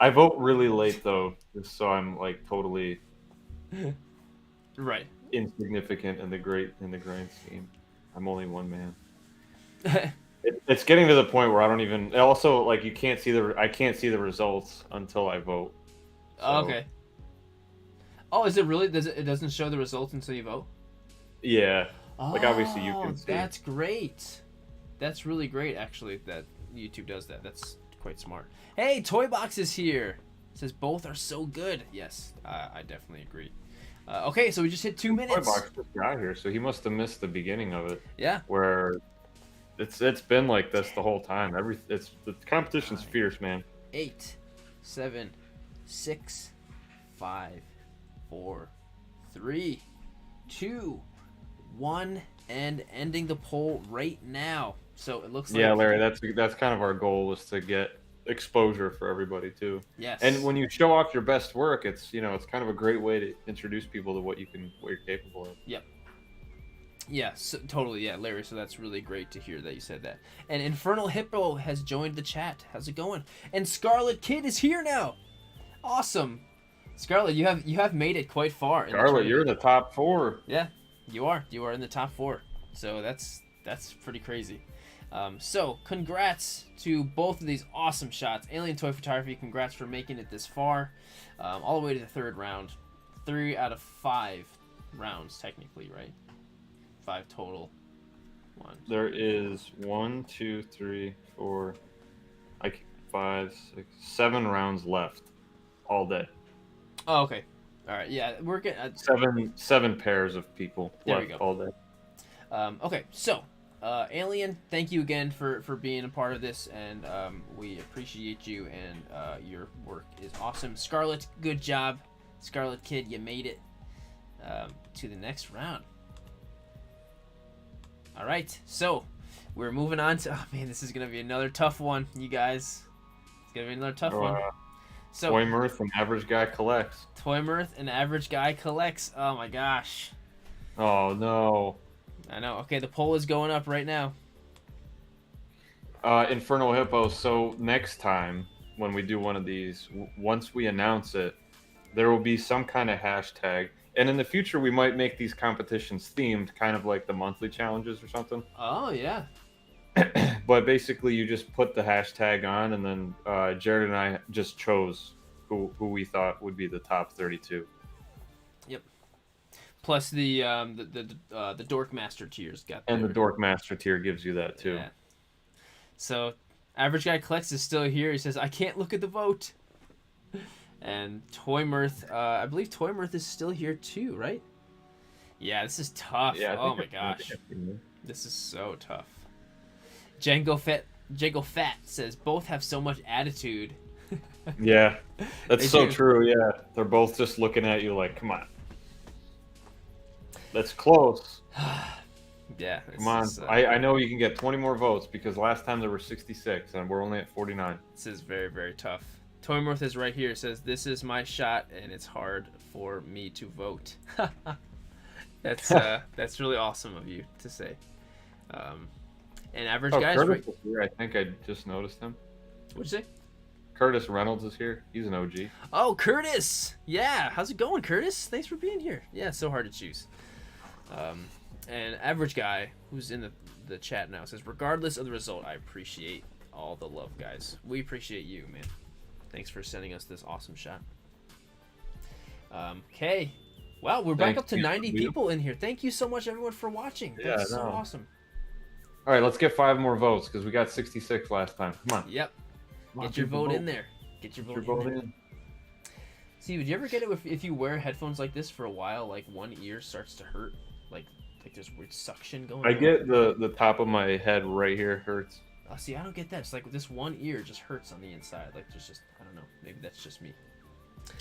I vote really late though, just so I'm like totally Right. insignificant in the grand scheme. I'm only one man. It's getting to the point where I don't even. Also, like I can't see the results until I vote. So, Okay. Oh, is it really? It doesn't show the results until you vote? Yeah. Like obviously you can see. That's great. That's really great, actually, that YouTube does that. That's quite smart. Hey, Toy Box is here. It says both are so good. Yes, I definitely agree. Okay, so we just hit 2 minutes. Toy Box just got here, so he must have missed the beginning of it. Yeah. Where it's been like this the whole time. The competition's fierce, man. 8, 7, 6, 5, 4, 3, 2, 1, and ending the poll right now. So it looks like. Yeah, Larry, that's kind of our goal, is to get exposure for everybody too. Yes. And when you show off your best work, it's kind of a great way to introduce people to what you're capable of. Yep. Yeah, so, totally. Yeah, Larry. So that's really great to hear that you said that. And Infernal Hippo has joined the chat. How's it going? And Scarlet Kid is here now. Awesome, Scarlet. You have made it quite far. Scarlet, you're in the top 4. Yeah, you are. You are in the top 4. So that's pretty crazy. So congrats to both of these awesome shots. Alien Toy Photography, congrats for making it this far, all the way to the 3rd round. 3 out of 5 rounds, technically, right? 5 total. There is 1, 2, 3, 4, like 5, 6, 7 rounds left, all day. Oh, okay. All right. Yeah, we're getting 7 pairs of people There left we go. all day. Okay, so Alien, thank you again for being a part of this, and we appreciate you, and your work is awesome. Scarlet, good job. Scarlet Kid, you made it to the next round. All right, so we're moving on to. Oh man, this is gonna be another tough one, you guys. It's gonna be another tough one. So Toy Mirth and Average Guy Collects. Toy Mirth and Average Guy Collects. Oh my gosh. Oh no. I know. Okay, the poll is going up right now. Infernal Hippo. So next time when we do one of these, once we announce it, there will be some kind of hashtag. And in the future, we might make these competitions themed, kind of like the monthly challenges or something. Oh yeah. But basically, you just put the hashtag on, and then Jared and I just chose who we thought would be the top 32. Yep. Plus the Dork Master tiers got. And the Dork Master tier gives you that too. Yeah. So, Average Guy Collects is still here. He says, "I can't look at the vote." And Toy Mirth, I believe Toy Mirth is still here too, right? Yeah, this is tough. Yeah, oh my gosh, this is so tough. Django Fat says both have so much attitude. Yeah, that's They so do. true. Yeah, they're both just looking at you like, "Come on, that's close. Yeah, Come on." I know you can get 20 more votes because last time there were 66 and we're only at 49. This is very, very tough. Toy Mirth is right here. Says this is my shot and it's hard for me to vote. That's really awesome of you to say. And Average Guys, Curtis right? is here. I think I just noticed him. What'd you say? Curtis Reynolds is here. He's an OG. Oh, Curtis! Yeah, how's it going, Curtis? Thanks for being here. Yeah, it's so hard to choose. And Average Guy, who's in the chat now, says, regardless of the result, I appreciate all the love, guys. We appreciate you, man. Thanks for sending us this awesome shot. Okay. Wow, we're back up to 90 people in here. Thank you so much, everyone, for watching. That's so awesome. All right, let's get 5 more votes because we got 66 last time. Come on. Yep. Get your vote in there. Get your vote in. See, would you ever get it if you wear headphones like this for a while, like one ear starts to hurt? Like there's weird suction going on? I get the top of my head right here hurts. Oh, see, I don't get that. It's like this one ear just hurts on the inside. Like there's just, I don't know. Maybe that's just me.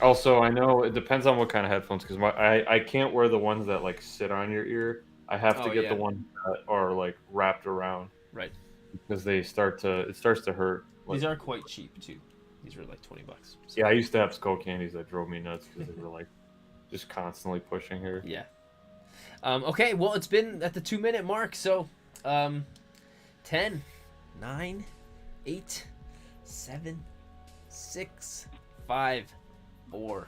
Also, I know it depends on what kind of headphones because I can't wear the ones that like sit on your ear. I have to get the ones that are like wrapped around. Right. Because it starts to hurt. These are quite cheap too. These are like $20. So. Yeah, I used to have skull candies that drove me nuts because they were like just constantly pushing here. Yeah. Okay, well, it's been at the 2-minute mark, so 10, 9, 8, 7, 6, 5, 4,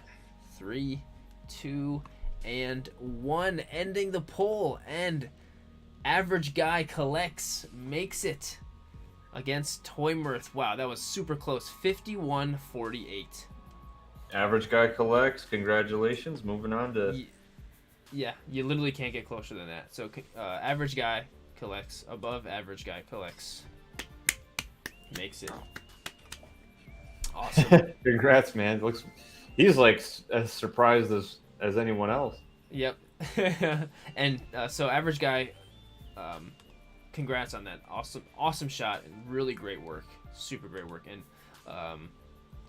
3, 2, and 1, ending the poll, and Average Guy Collects makes it against Toymirth. Wow, that was super close. 51-48. Average Guy Collects. Congratulations. Moving on to... Yeah, you literally can't get closer than that. So, Average Guy Collects. Above Average Guy Collects. Makes it. Awesome. Congrats, man. He's like as surprised as anyone else. Yep. And so Average Guy, congrats on that. Awesome shot and really great work. Super great work. And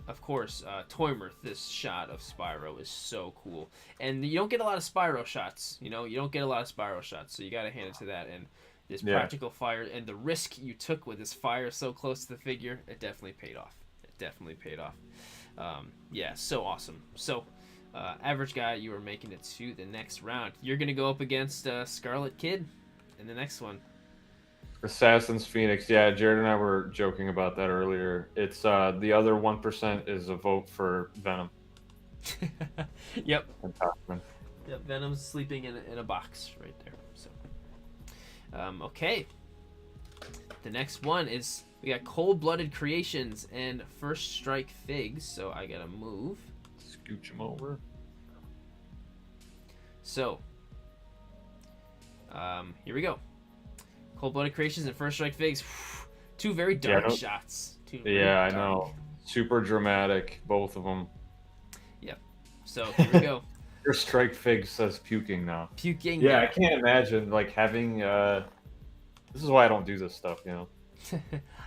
of course, Toymirth, this shot of Spyro is so cool. And you don't get a lot of Spyro shots. You don't get a lot of Spyro shots. So you got to hand it to that. And this practical fire and the risk you took with this fire so close to the figure, it definitely paid off. Yeah, so awesome. So, Average Guy, you are making it to the next round. You're going to go up against Scarlet Kid in the next one. Assassin's Phoenix. Yeah, Jared and I were joking about that earlier. It's the other 1% is a vote for Venom. Yep. Yep, Venom's sleeping in a box right there. So, okay. The next one is, we got Cold-Blooded Creations and First Strike Figs. So I gotta move. Scooch them over. So, here we go. Cold-Blooded Creations and First Strike Figs. Two very dark shots. I know. Super dramatic, both of them. Yep. So here we go. First Strike Figs says puking now. Puking. Yeah, I can't imagine like having. This is why I don't do this stuff,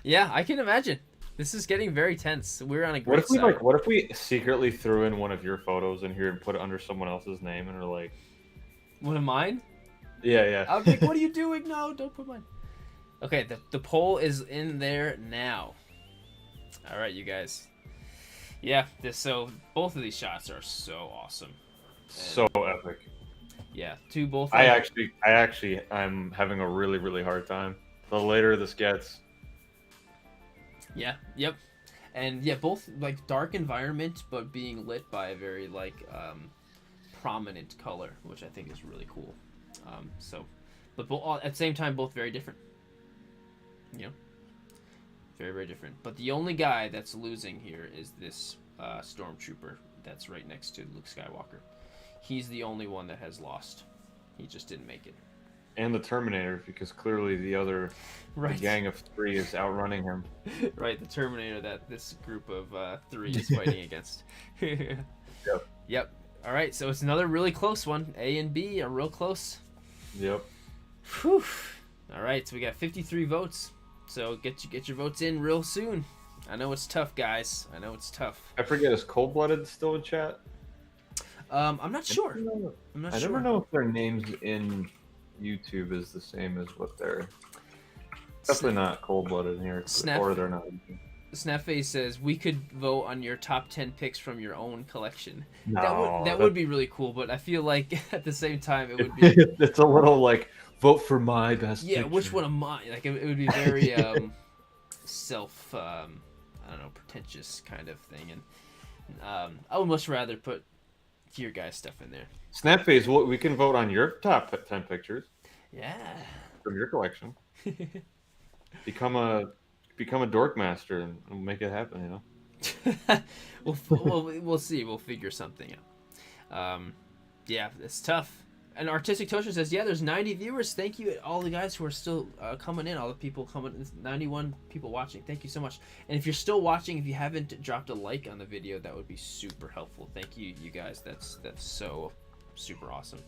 Yeah, I can imagine. This is getting very tense. We're on a great side. What if we secretly threw in one of your photos in here and put it under someone else's name and we're like, one of mine? Yeah. I was like, what are you doing? No, don't put mine. Okay, the poll is in there now. All right, you guys. Yeah, so both of these shots are so awesome. So epic. Yeah, both. I'm having a really, really hard time. The later this gets. Yeah, yep. And yeah, both like dark environment, but being lit by a very prominent color, which I think is really cool. But at the same time, both very different. Very, very different. But the only guy that's losing here is this stormtrooper that's right next to Luke Skywalker. He's the only one that has lost. He just didn't make it. And the Terminator, because clearly the other the gang of 3 is outrunning him. Right, the Terminator that this group of 3 is fighting against. Yep. All right, so it's another really close one. A and B are real close. Yep. Whew. All right, so we got 53 votes. So get your votes in real soon. I know it's tough, guys. I know it's tough. I forget, is Cold-Blooded still in chat? I'm not sure. I never know if their names in YouTube is the same as what they're... Definitely not Cold-Blooded here, or they're not. Snapface says, we could vote on your top 10 picks from your own collection. No, that would be really cool, but I feel like at the same time it would be... It's a little like, vote for my best picture. Which one of mine? Like, it would be very I I don't know, pretentious kind of thing. And I would much rather put your guys' stuff in there. Snapface, we can vote on your top 10 pictures. Yeah. From your collection. Become a Dork Master and we'll make it happen, you know. we'll see. We'll figure something out. Yeah, it's tough. And Artistic Toaster says, yeah, there's 90 viewers. Thank you, all the guys who are still coming in, all the people coming in, 91 people watching. Thank you so much. And if you're still watching, if you haven't dropped a like on the video, that would be super helpful. Thank you, you guys. That's so super awesome.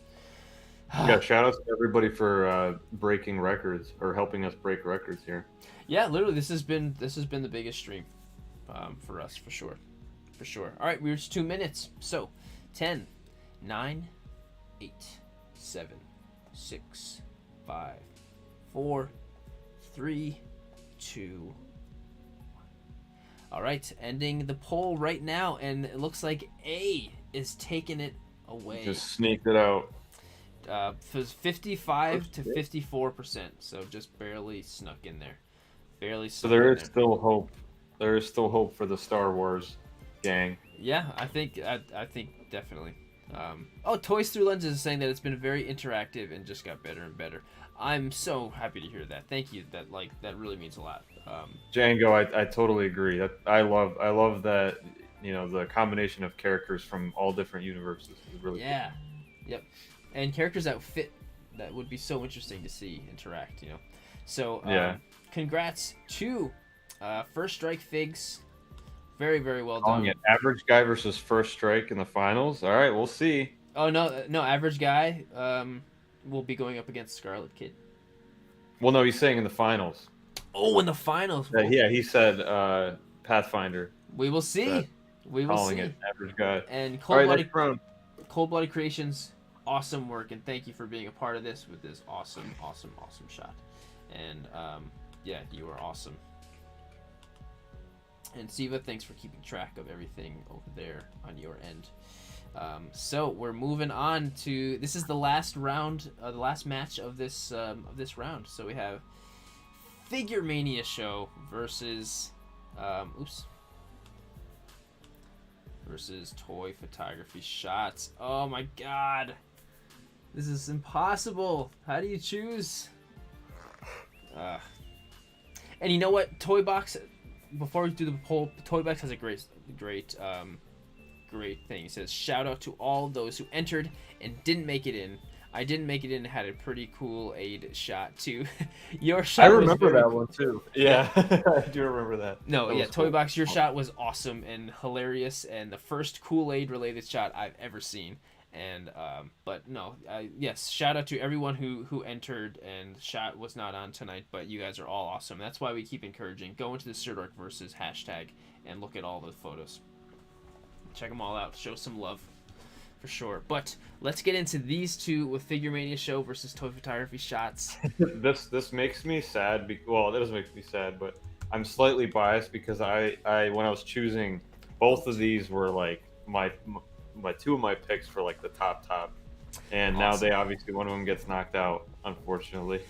Yeah, shout out to everybody for breaking records or helping us break records here. Yeah, literally, this has been the biggest stream for us, for sure. All right, we're just 2 minutes. So, 10, 9, 8, 7, 6, 5, 4, 3, 2, 1. All right, ending the poll right now, and it looks like A is taking it away. Just sneaked it out. 55 to 54%, so just barely snuck in there. So there is still hope. There is still hope for the Star Wars gang. Yeah, I think definitely. Toys Through Lenses is saying that it's been very interactive and just got better and better. I'm so happy to hear that. Thank you. That really means a lot. Django, I totally agree. I love that, you know, the combination of characters from all different universes is really cool. Yep. And characters that would be so interesting to see interact, you know. So congrats to First Strike Figs. Very, very well done. It Average Guy versus First Strike in the finals. All right, we'll see. Oh no, Average Guy will be going up against Scarlet Kid. Well, no, he's saying in the finals. Oh, in the finals. Yeah, he said Pathfinder. We will see. We will calling see. It Average Guy. And Cold Blooded Creations, awesome work, and thank you for being a part of this with this awesome shot. And yeah, you are awesome. And Seva, thanks for keeping track of everything over there on your end. So we're moving on to, this is the last round, the last match of this round. So we have Figure Mania Show versus versus Toy Photography Shots. Oh my god, this is impossible. How do you choose? And you know what, Toy Box, before we do the poll, Toy Box has a great thing. He says, shout out to all those who entered and didn't make it in. I didn't make it in and had a pretty cool aid shot too. Your shot, I remember that one too. Yeah, I do remember that. No, that yeah, cool. Toy Box, your shot was awesome and hilarious and the first Kool-Aid related shot I've ever seen. And but no, yes, shout out to everyone who entered and shot was not on tonight, but you guys are all awesome. That's why we keep encouraging. Go into the Sirdork versus hashtag and look at all the photos. Check them all out. Show some love for sure. But let's get into these two with Figure Mania Show versus Toy Photography Shots. This makes me sad. Well, that doesn't make me sad, but I'm slightly biased because I when I was choosing, both of these were like my two of my picks for like the top, and awesome. Now they obviously, one of them gets knocked out, unfortunately.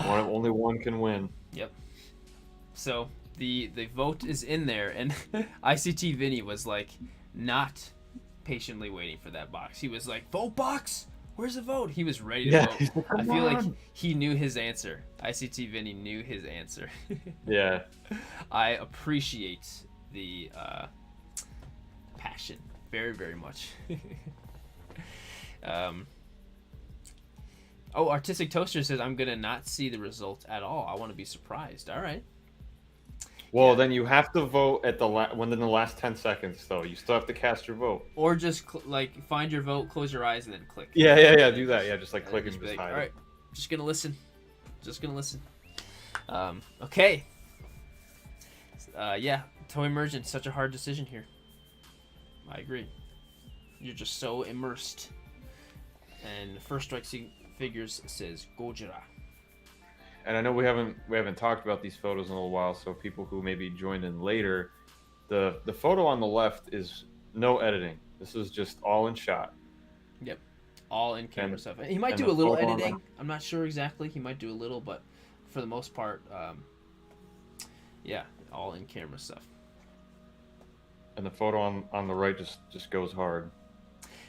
Only one can win. Yep. So the vote is in there, and ICT Vinny was like not patiently waiting for that box. He was like, vote box, where's the vote? He was ready to vote. I feel like he knew his answer. ICT Vinny knew his answer. Yeah. I appreciate the passion very, very much. Artistic Toaster says, I'm gonna not see the result at all. I want to be surprised. All right. Well, then you have to vote at within the last 10 seconds, though. You still have to cast your vote. Or just find your vote, close your eyes, and then click. Yeah. Do that. Yeah, just like click and just hide. All right, just gonna listen. Okay. Yeah, Toy Immersion, such a hard decision here. I agree. You're just so immersed. And First Strike Figures says Gojira. And I know we haven't talked about these photos in a little while, so people who maybe joined in later, the photo on the left is no editing. This is just all in shot. Yep, all in camera stuff. He might do a little editing. I'm not sure exactly. He might do a little, but for the most part, yeah, all in camera stuff. And the photo on the right just goes hard.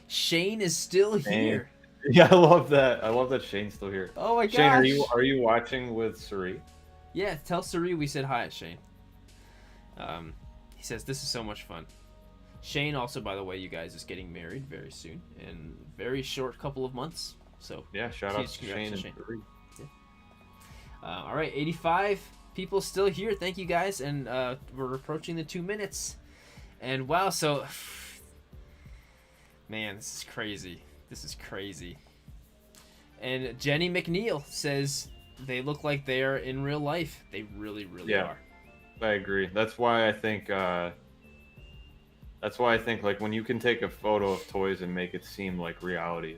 Shane is still here. Yeah, I love that. I love that Shane's still here. Oh my gosh. Shane, are you watching with Suri? Yeah, tell Suri we said hi, Shane. He says this is so much fun. Shane also, by the way, you guys, is getting married very soon in very short couple of months. So yeah, shout out to Shane and Suri. Yeah. All right, 85 people still here. Thank you guys, and we're approaching the 2 minutes. And wow, so man, this is crazy. This is crazy. And Jenny McNeil says they look like they are in real life. They really, really are. I agree. That's why I think like when you can take a photo of toys and make it seem like reality,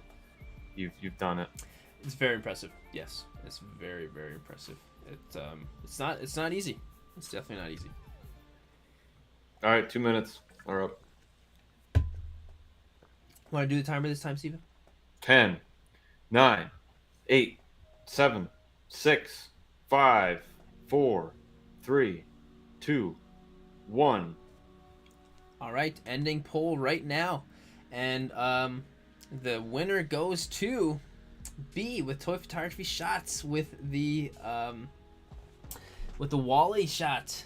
you've done it. It's very impressive. Yes, it's very, very impressive. It's not easy. It's definitely not easy. All right, 2 minutes are up. Want to do the timer this time, Steven? 10, 9, 8, 7, 6, 5, 4, 3, 2, 1. All right, ending poll right now, and the winner goes to B with toy photography shots with the Wally shot.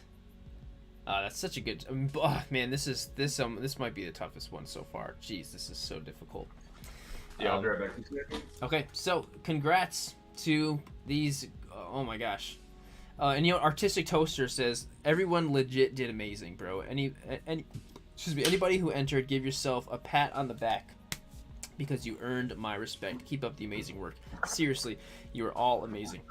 That's such a good. Man, this might be the toughest one so far. Jeez, this is so difficult. Yeah, I'll be right back. Okay, so congrats to these. Oh my gosh. And Artistic Toaster says everyone legit did amazing, bro. Anybody who entered, give yourself a pat on the back because you earned my respect. Keep up the amazing work. Seriously, you are all amazing.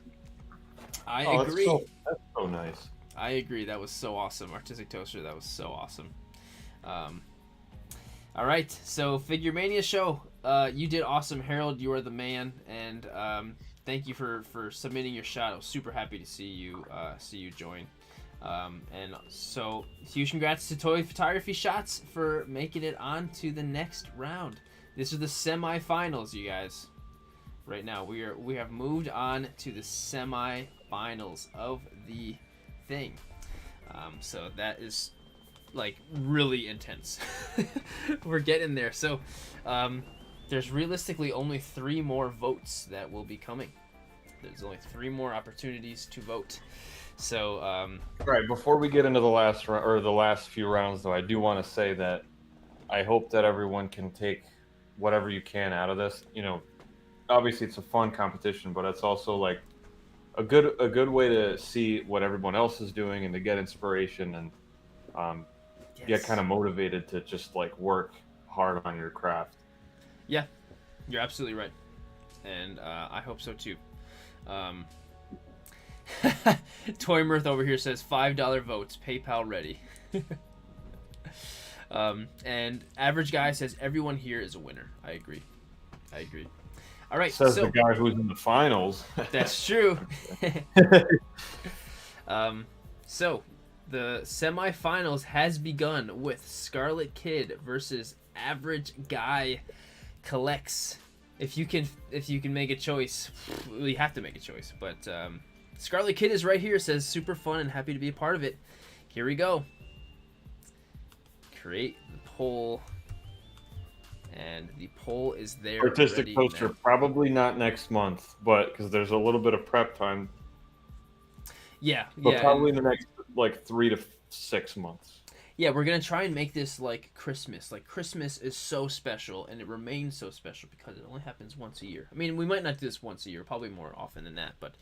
I agree. That's so nice. I agree. That was so awesome. Artistic Toaster, that was so awesome. All right, so Figure Mania show. You did awesome, Harold. You are the man, and thank you for submitting your shot. I was super happy to see you join. And so huge congrats to Toy Photography Shots for making it on to the next round. This is the semifinals, you guys. Right now, we have moved on to the semifinals of the thing. So that is like really intense. We're getting there. So there's realistically only 3 more votes that will be coming. There's only 3 more opportunities to vote. So right, before we get into the last few rounds, though, I do want to say that I hope that everyone can take whatever you can out of this. You know, obviously it's a fun competition, but it's also like a good way to see what everyone else is doing and to get inspiration and get kind of motivated to just like work hard on your craft. Yeah, you're absolutely right, and I hope so too. Toy Mirth over here says $5 votes, PayPal ready. And Average Guy says everyone here is a winner. I agree. All right, says the guy who's in the finals. That's true. So the semifinals has begun with Scarlet Kid versus Average Guy Collects. If you can make a choice, we have to make a choice. But Scarlet Kid is right here. Says super fun and happy to be a part of it. Here we go. Create the poll. And the poll is there. Artistic Poster, probably not next month, but because there's a little bit of prep time. Yeah, but probably in the next like 3 to 6 months. Yeah, we're gonna try and make this like Christmas. Like Christmas is so special, and it remains so special because it only happens once a year. I mean, we might not do this once a year, probably more often than that. But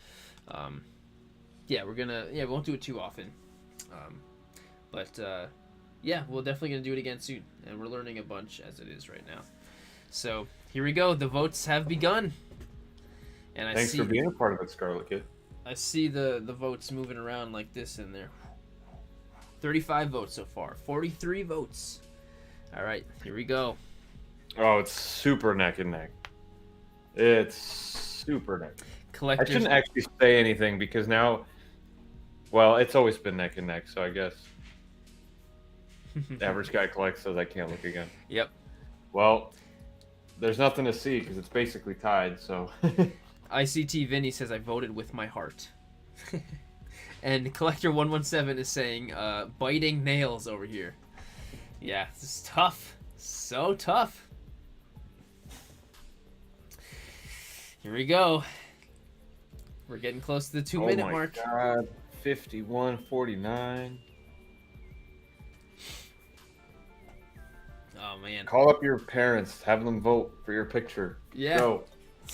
yeah, we won't do it too often. Yeah, we're definitely going to do it again soon, and we're learning a bunch as it is right now. So, here we go. The votes have begun. And Thanks for being a part of it, Scarlet Kid. I see the votes moving around like this in there. 35 votes so far. 43 votes. All right, here we go. Oh, it's super neck and neck. It's super neck. Collectors... I shouldn't actually say anything because now, well, it's always been neck and neck, so I guess... Average Guy Collects says I can't look again. Yep. Well, there's nothing to see because it's basically tied, so... ICT Vinny says I voted with my heart. And Collector117 is saying, biting nails over here. Yeah, this is tough. So tough. Here we go. We're getting close to the 2-minute mark. Oh my god, 51-49. Oh man. Call up your parents, have them vote for your picture. Yeah. Go.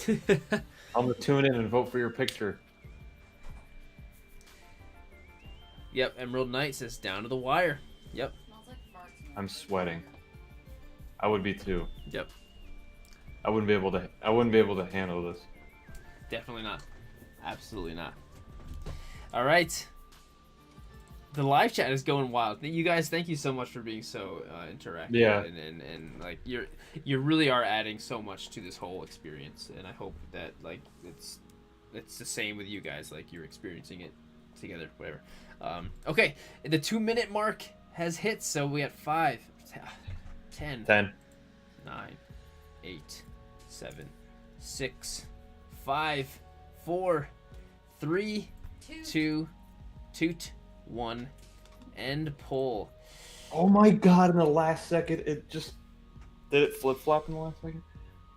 I'm gonna tune in and vote for your picture. Yep, Emerald Knight says down to the wire. Yep. Smells like farts. I'm sweating. I would be too. Yep. I wouldn't be able to handle this. Definitely not. Absolutely not. All right. The live chat is going wild. You guys, thank you so much for being so interactive. Yeah. And like you really are adding so much to this whole experience, and I hope that like it's the same with you guys, like you're experiencing it together, whatever. Okay, the 2-minute mark has hit, so we got 5, 10, 9, 8, 7, 6, 5, 4, 3, 2, toot, 1, and pull. Oh my god, in the last second, it just... Did it flip-flop in the last second?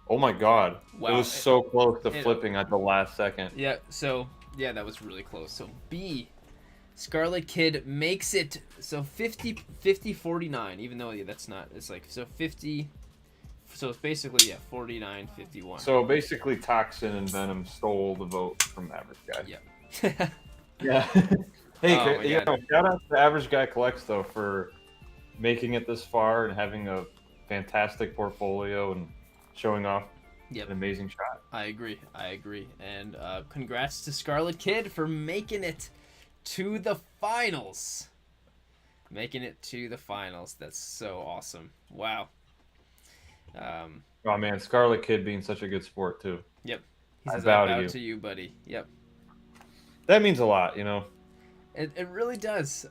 Oh my god. Wow. It was so close to flipping at the last second. Yeah, so, yeah, that was really close. So, B, Scarlet Kid makes it, so 50-49, even though, yeah, that's not, it's like, so 50, so it's basically, yeah, 49-51. So basically, Toxin and Venom stole the vote from Average Guy. Yeah. Yeah. Hey, Oh my God. shout out to Average Guy Collects, though, for making it this far and having a fantastic portfolio and showing off an amazing shot. I agree. And congrats to Scarlet Kid for making it to the finals. That's so awesome. Wow. Oh man, Scarlet Kid being such a good sport too. Yep. He says, bow I to bow you. to you, buddy. Yep. That means a lot, you know. It really does.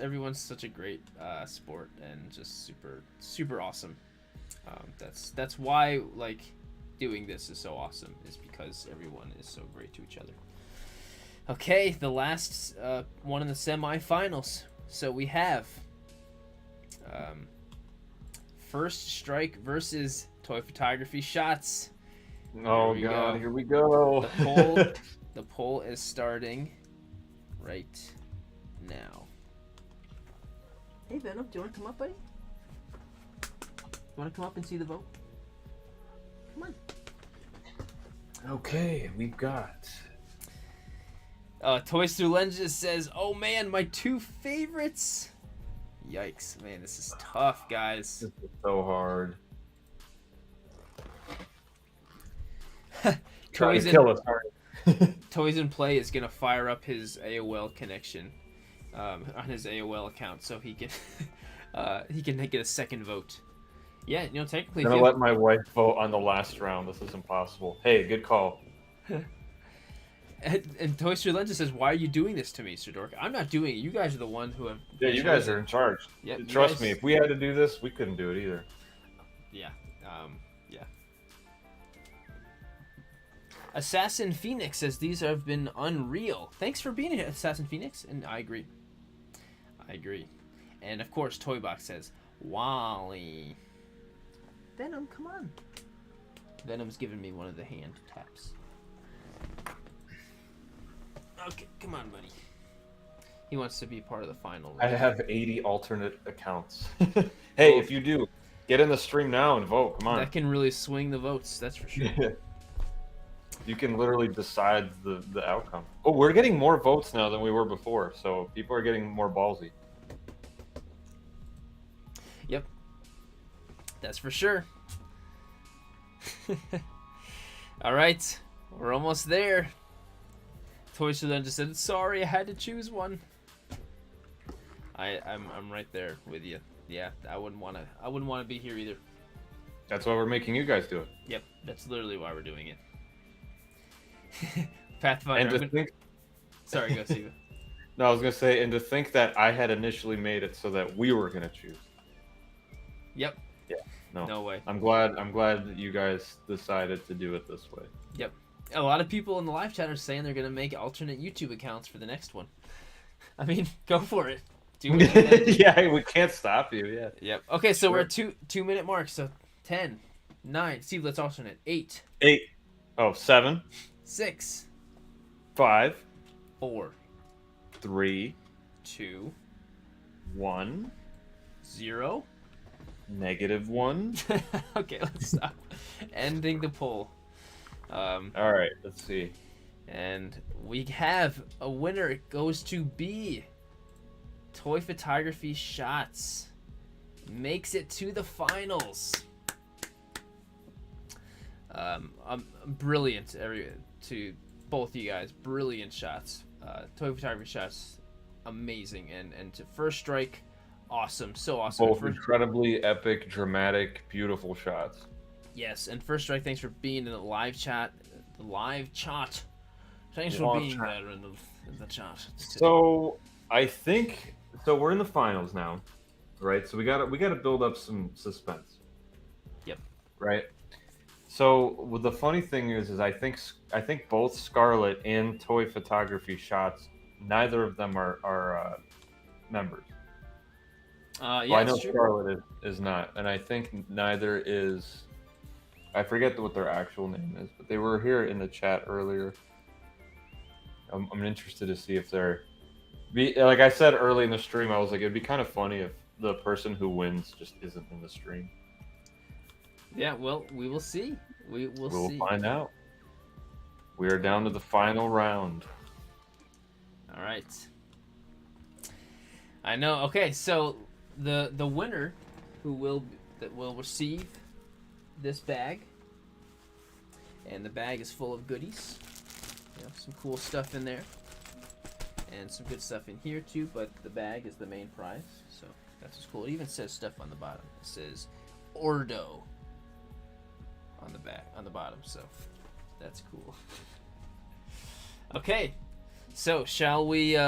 Everyone's such a great sport and just super awesome. That's why like doing this is so awesome, is because everyone is so great to each other. Okay, the last one in the semifinals. So we have First Strike versus Toy Photography Shots. Oh god, here we go. The poll is starting right now. Hey Venom, do you want to come up, buddy? You want to come up and see the vote? Come on. Okay, we've got... Toys Through Lenses says, oh man, my 2 favorites. Yikes, man, this is tough, guys. This is so hard. Toys in Play is gonna fire up his AOL connection on his AOL account, so he can get a second vote. Yeah, you know, technically. I'm gonna let my wife vote on the last round. This is impossible. Hey, good call. And Toy Story Lenses says, "Why are you doing this to me, Sirdork? I'm not doing it. You guys are the one who have." Yeah, you guys are in charge. Yeah, trust me. If we had to do this, we couldn't do it either. Yeah. Yeah. Assassin Phoenix says these have been unreal. Thanks for being here, Assassin Phoenix, and I agree. And of course, Toybox says, Wally. Venom, come on. Venom's giving me one of the hand taps. Okay, come on, buddy. He wants to be part of the final. I have 80 alternate accounts. Hey, if you do, get in the stream now and vote. Come on. That can really swing the votes, that's for sure. You can literally decide the outcome. Oh, we're getting more votes now than we were before, so people are getting more ballsy. Yep. That's for sure. All right, we're almost there. Toy Story just said, "Sorry, I had to choose one." I'm right there with you. Yeah, I wouldn't want to be here either. That's why we're making you guys do it. Yep, that's literally why we're doing it. Pathfinder. Sorry, go Seva. No, I was gonna say, and to think that I had initially made it so that we were gonna choose. Yep. Yeah. No way. I'm glad that you guys decided to do it this way. Yep. a lot of people in the live chat are saying they're gonna make alternate YouTube accounts for the next one. I mean, go for it. Do what you gotta do. Yeah, we can't stop you. Yeah. Yep. Okay, so we're Sure. at 2 minute mark. So 10, 9. Steve, let's alternate. 8, 8. Oh, 7, 6, 5, 4, 3, 2, 1, 0. -1. Okay, let's stop. Ending the poll. All right, let's see. And we have a winner. It goes to B. Toy Photography Shots. Makes it to the finals. Brilliant to both you guys. Brilliant shots. Toy Photography Shots, amazing. And to First Strike, awesome. So awesome. Both incredibly epic, dramatic, beautiful shots. Yes, and First Strike, thanks for being in the live chat. Thanks for being there in the chat. So I think we're in the finals now, right? So we gotta build up some suspense. Yep. Right. So the funny thing is I think both Scarlet and Toy Photography Shots, neither of them are members. Yeah, Well, I know true. Scarlet is not, and I think neither is. I forget what their actual name is, but they were here in the chat earlier. I'm interested to see if they're. Like I said early in the stream, I was like, it'd be kind of funny if the person who wins just isn't in the stream. Yeah, well, we will see. We'll see. Find out. We are down to the final round. All right. I know. Okay, so the winner who will receive this bag, and the bag is full of goodies. You know, some cool stuff in there, and some good stuff in here too. But the bag is the main prize, so that's what's cool. It even says stuff on the bottom. It says Ordo on the bottom, so that's cool. Okay, so shall we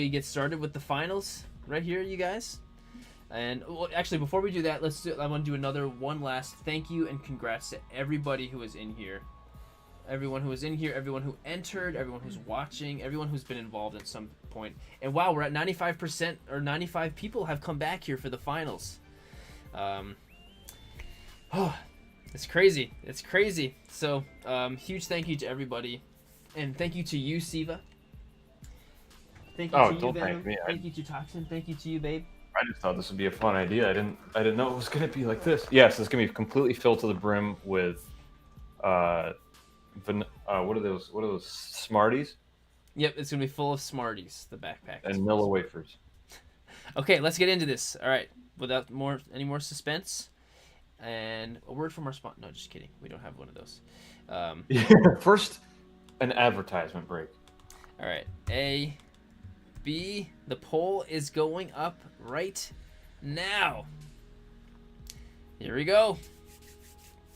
get started with the finals right here, you guys? And well, actually, before we do that, I want to do one last thank you and congrats to everybody who is in here. Everyone who is in here, everyone who entered, everyone who's watching, everyone who's been involved at some point. And wow, we're at 95%, or 95 people have come back here for the finals. It's crazy. It's crazy. So, huge thank you to everybody. And thank you to you, Seva. Thank you to you, don't Venom. thank me. Thank you to Toxin. Thank you to you, babe. I just thought this would be a fun idea. I didn't know it was gonna be like this. Yes, it's gonna be completely filled to the brim with, what are those Smarties? Yep, it's gonna be full of Smarties. The backpack. And Nilla wafers. Okay, let's get into this. All right, without any more suspense, and a word from our sponsor. No, just kidding. We don't have one of those. First, an advertisement break. All right, A, B. The poll is going up right now. Here we go.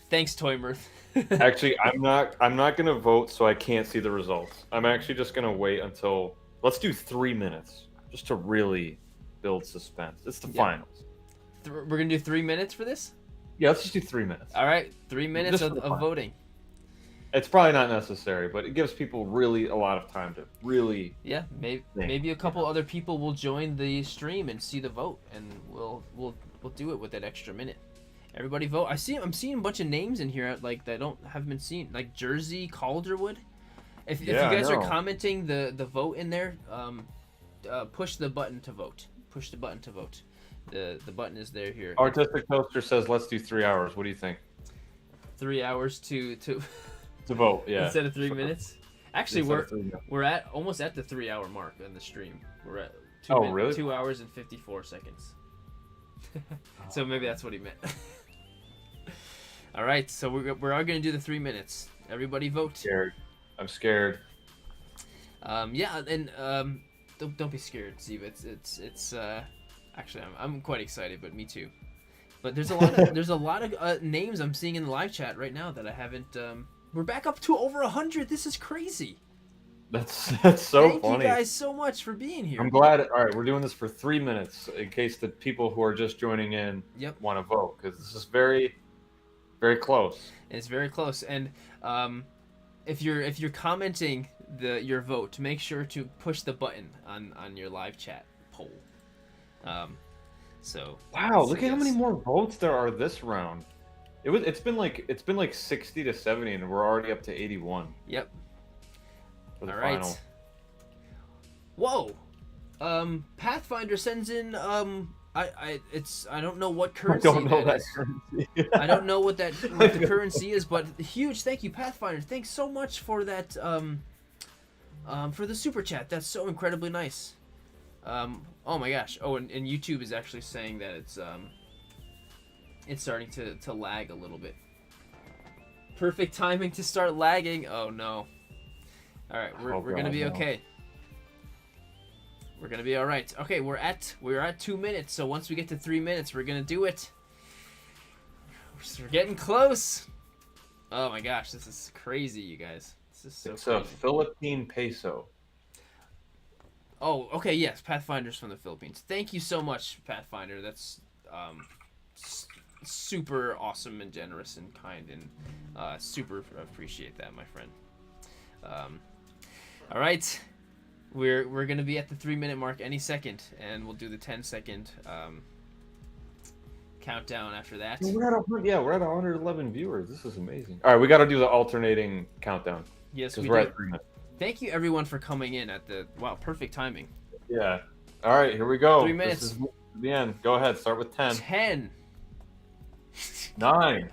Thanks, Toymirth. Actually, I'm not gonna vote, so I can't see the results. I'm actually just gonna wait until. Let's do 3 minutes, just to really build suspense. It's the finals. We're gonna do 3 minutes for this. Yeah, let's just do 3 minutes. All right, 3 minutes Just of voting. It's probably not necessary, but it gives people really a lot of time to really. Yeah, maybe a couple other people will join the stream and see the vote, and we'll do it with that extra minute. Everybody vote. I'm seeing a bunch of names in here like that haven't been seen, like Jersey, Calderwood. If you guys are commenting the vote in there, push the button to vote. Push the button to vote. The button is there here. Artistic Toaster says let's do 3 hours. What do you think? 3 hours to vote, yeah. Instead of 3 minutes. Actually, we're at almost at the 3 hour mark on the stream. We're at 2 hours and 54 seconds. So maybe that's what he meant. All right, so we're all gonna do the 3 minutes. Everybody vote. I'm scared. Yeah, and don't be scared, Steve. It's actually I'm quite excited, but me too. But there's a lot of names I'm seeing in the live chat right now that I haven't. We're back up to over 100. This is crazy. That's so funny. Thank you guys so much for being here. I'm glad. All right, we're doing this for 3 minutes in case the people who are just joining in want to vote, because this is very, very close. It's very close, and if you're commenting your vote, make sure to push the button on your live chat poll. So Wow, so look at how many yes. more votes there are this round. It's been like 60 to 70, and we're already up to 81 Yep. for the All final. right. Whoa. Pathfinder sends in I don't know what currency I don't know that is. currency. I don't know what the currency is, but huge thank you, Pathfinder. Thanks so much for that for the super chat. That's so incredibly nice. Oh my gosh. Oh, and YouTube is actually saying that it's starting to lag a little bit. Perfect timing to start lagging. Oh no. All right, we're gonna be okay. We're gonna be all right. Okay, we're at 2 minutes. So once we get to 3 minutes, we're gonna do it. We're getting close. Oh my gosh, this is crazy, you guys. This is so It's crazy. a Philippine peso. Oh, okay, yes, Pathfinder's from the Philippines. Thank you so much, Pathfinder. That's super awesome and generous and kind, and super appreciate that, my friend. All right, we're gonna be at the 3 minute mark any second, and we'll do the 10-second countdown after that. We're at 111 viewers. This is amazing. All right, we got to do the alternating countdown. Yes, Because we we're do. at 3 minutes. Thank you everyone for coming in at the perfect timing. Yeah. All right, here we go. 3 minutes. This is the end. Go ahead. Start with 10. 10, 9,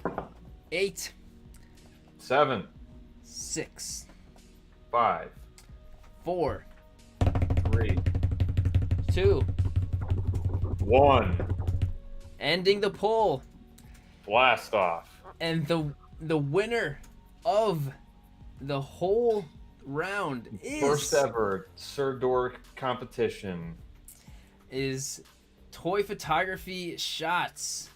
8, 7, 6, 5, 4, 3, 2. 1. Ending the poll, Blast off. and the winner of the whole round First ever Sirdork competition. is toy photography shots.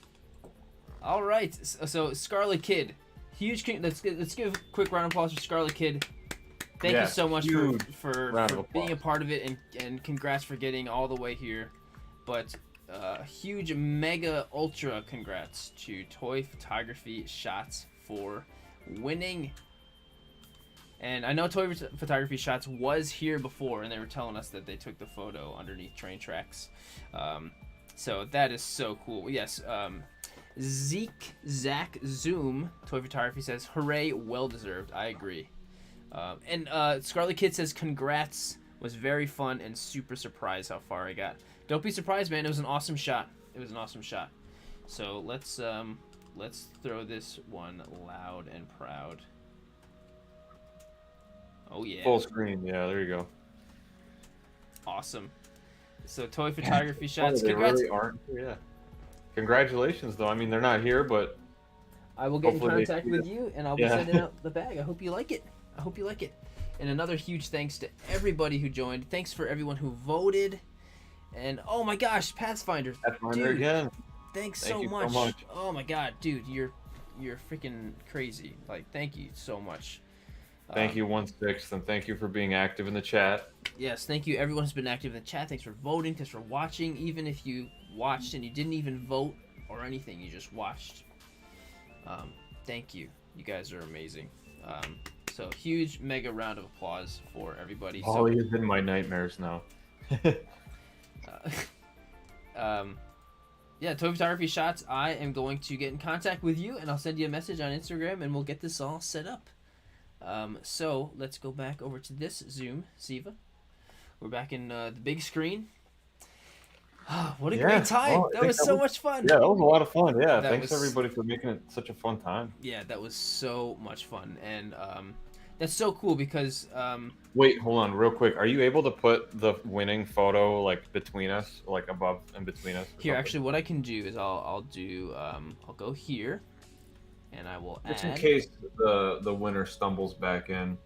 All right, so Scarlet Kid, let's give a quick round of applause for Scarlet Kid. Thank you so much for being a part of it, and congrats for getting all the way here. But huge mega ultra congrats to Toy Photography Shots for winning. And I know Toy Photography Shots was here before, and they were telling us that they took the photo underneath train tracks. So that is so cool. Yes, Zeke Zach Zoom Toy Photography says, "Hooray, well deserved." I agree. And Scarlet Kid says, "Congrats. Was very fun and super surprised how far I got." Don't be surprised, man. It was an awesome shot. It was an awesome shot. So let's throw this one loud and proud. Oh yeah. Full screen. Yeah, there you go. Awesome. So Toy Photography Shots. They Congrats. really aren't. Yeah. Congratulations, though. I mean, they're not here, but I will get in hopefully contact with you, and I'll be sending out the bag. I hope you like it. I hope you like it. And another huge thanks to everybody who joined. Thanks for everyone who voted. And oh my gosh, Pathfinder. Pathfinder again. Thanks Thank so you much. so much. Oh my god, dude, you're freaking crazy. Like, thank you so much. Thank you, 1/6, and thank you for being active in the chat. Yes, thank you everyone who's been active in the chat. Thanks for voting. Thanks for watching. Even if you watched and you didn't even vote or anything, you just watched. Thank you. You guys are amazing. So huge mega round of applause for everybody. Holly is in my nightmares now. Yeah, Toy Photography Shots, I am going to get in contact with you, and I'll send you a message on Instagram, and we'll get this all set up. So let's go back over to this Zoom, Seva. We're back in the big screen. What a great time! Well, that was so much fun. Yeah, that was a lot of fun. Yeah, That thanks was- everybody for making it such a fun time. Yeah, that was so much fun, and that's so cool because Wait, hold on, real quick. Are you able to put the winning photo like between us, like above and between us? here, actually, what I can do is I'll go here, and I will just add. in case the winner stumbles back in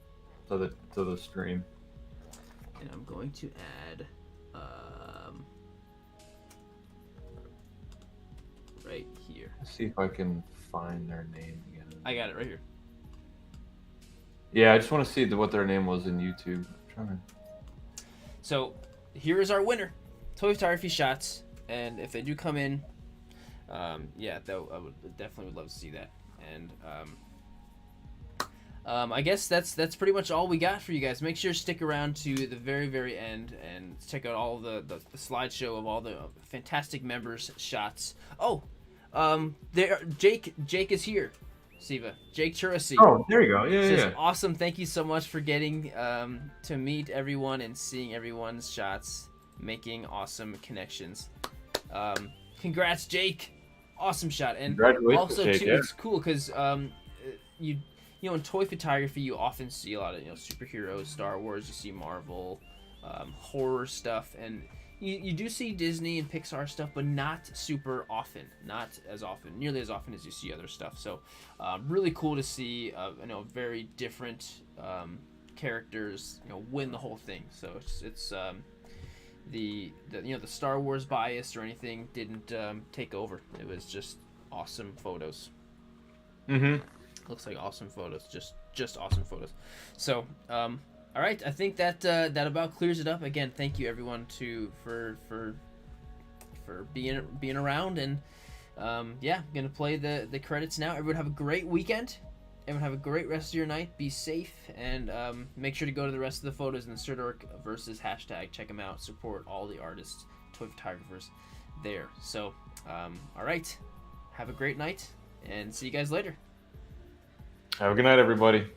to the stream. And I'm going to add right here. Let's see if I can find their name again. I got it right here. Yeah, I just want to see what their name was in YouTube. I'm trying to... So here is our winner, Toy Photography Shots, and if they do come in, yeah, I would definitely would love to see that. And I guess that's pretty much all we got for you guys. Make sure to stick around to the very, very end and check out all the slideshow of all the fantastic members' shots. Oh, there, Jake is here. Seva, Jake Turasi. Oh, there you go. Yeah, Says, yeah. awesome. Thank you so much for getting to meet everyone and seeing everyone's shots, making awesome connections. Congrats, Jake. Awesome shot. And Congratulations, also Jake, too, yeah. it's cool because you know, in toy photography, you often see a lot of, you know, superheroes, Star Wars, you see Marvel, horror stuff, and you do see Disney and Pixar stuff, but not super often, not as often, nearly as often as you see other stuff. So, really cool to see, you know, very different characters, you know, win the whole thing. So it's the you know, the Star Wars bias or anything didn't take over. It was just awesome photos. Mm-hmm. Looks like awesome photos, just awesome photos. So, all right, I think that that about clears it up. Again, thank you everyone for being around, and yeah, I'm gonna play the credits now. Everyone have a great weekend. Everyone have a great rest of your night. Be safe, and make sure to go to the rest of the photos in the Sirdork versus hashtag. Check them out. Support all the artists, toy photographers there. So, all right, have a great night, and see you guys later. Have a good night, everybody.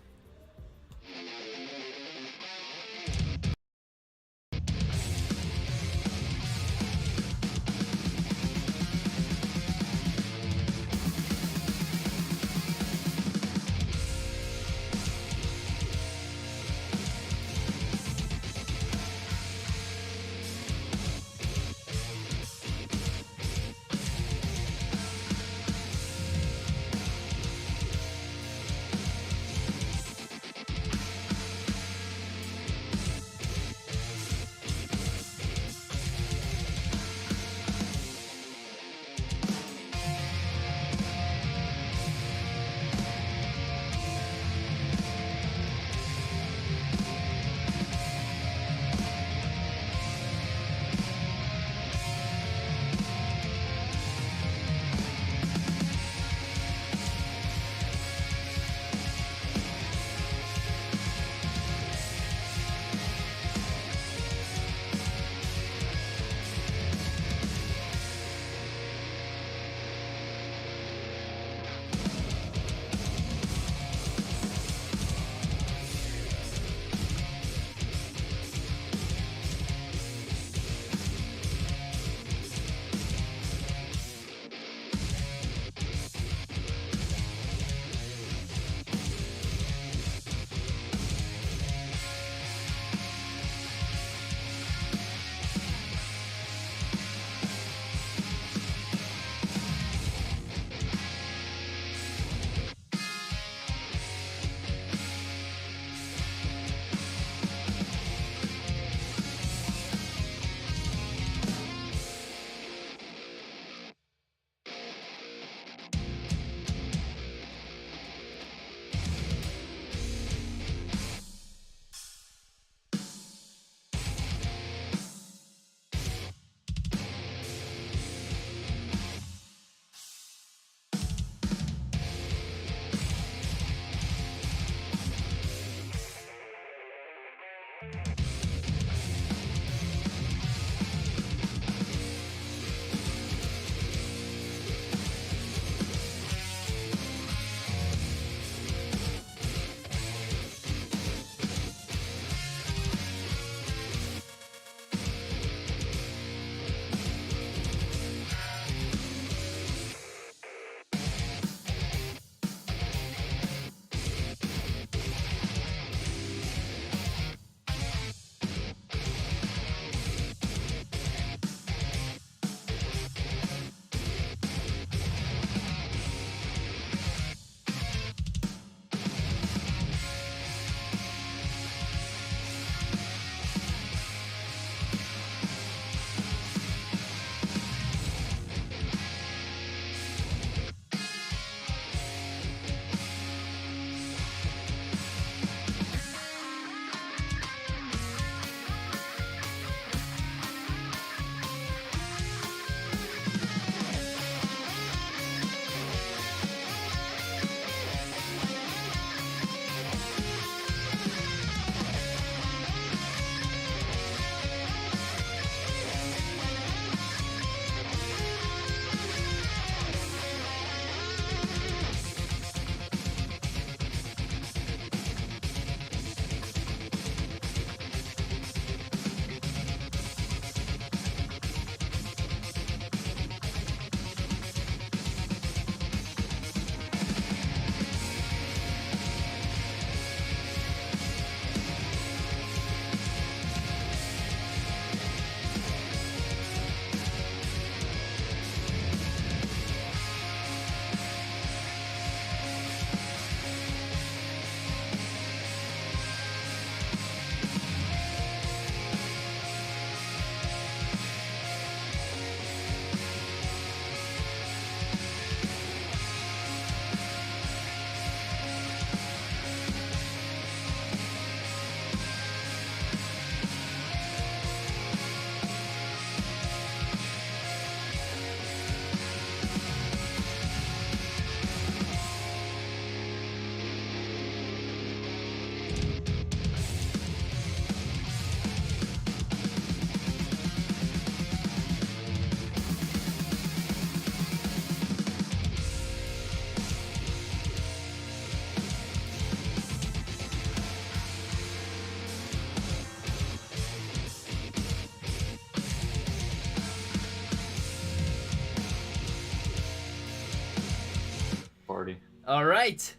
All right.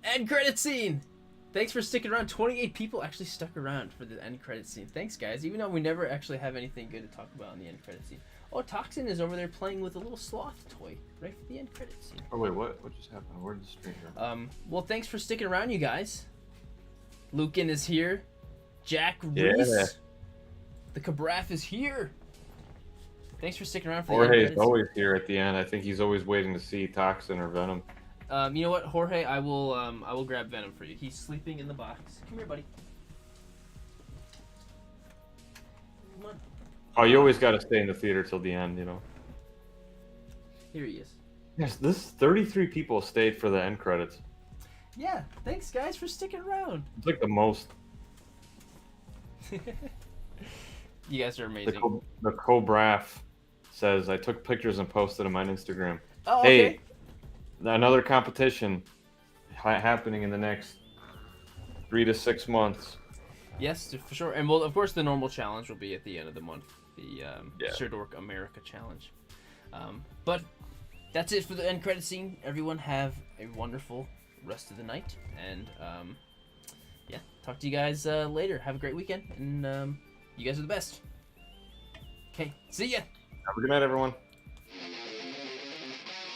End credit scene. Thanks for sticking around. 28 people actually stuck around for the end credit scene. Thanks, guys. Even though we never actually have anything good to talk about in the end credit scene. Oh, Toxin is over there playing with a little sloth toy right for the end credit scene. Oh wait, what just happened? Where did the stream go? Well, thanks for sticking around, you guys. Lucan is here. Jack Reese. Yeah. The Cabraff is here. Thanks for sticking around for the Jorge end is credit scene. always here at the end. I think he's always waiting to see Toxin or Venom. You know what, Jorge? I will grab Venom for you. He's sleeping in the box. Come here, buddy. Come on. Oh, you always got to stay in the theater till the end, you know. Here he is. Yes, this 33 people stayed for the end credits. Yeah, thanks guys for sticking around. It's like the most. You guys are amazing. The Cobraff says, I took pictures and posted them on Instagram. Oh, okay. Hey, another competition happening in the next 3 to 6 months. Yes, for sure. And well, of course, the normal challenge will be at the end of the month. The Yeah. Sirdork America challenge. But that's it for the end credit scene. Everyone have a wonderful rest of the night. And yeah, talk to you guys later. Have a great weekend. And you guys are the best. Okay, see ya. Have a good night, everyone.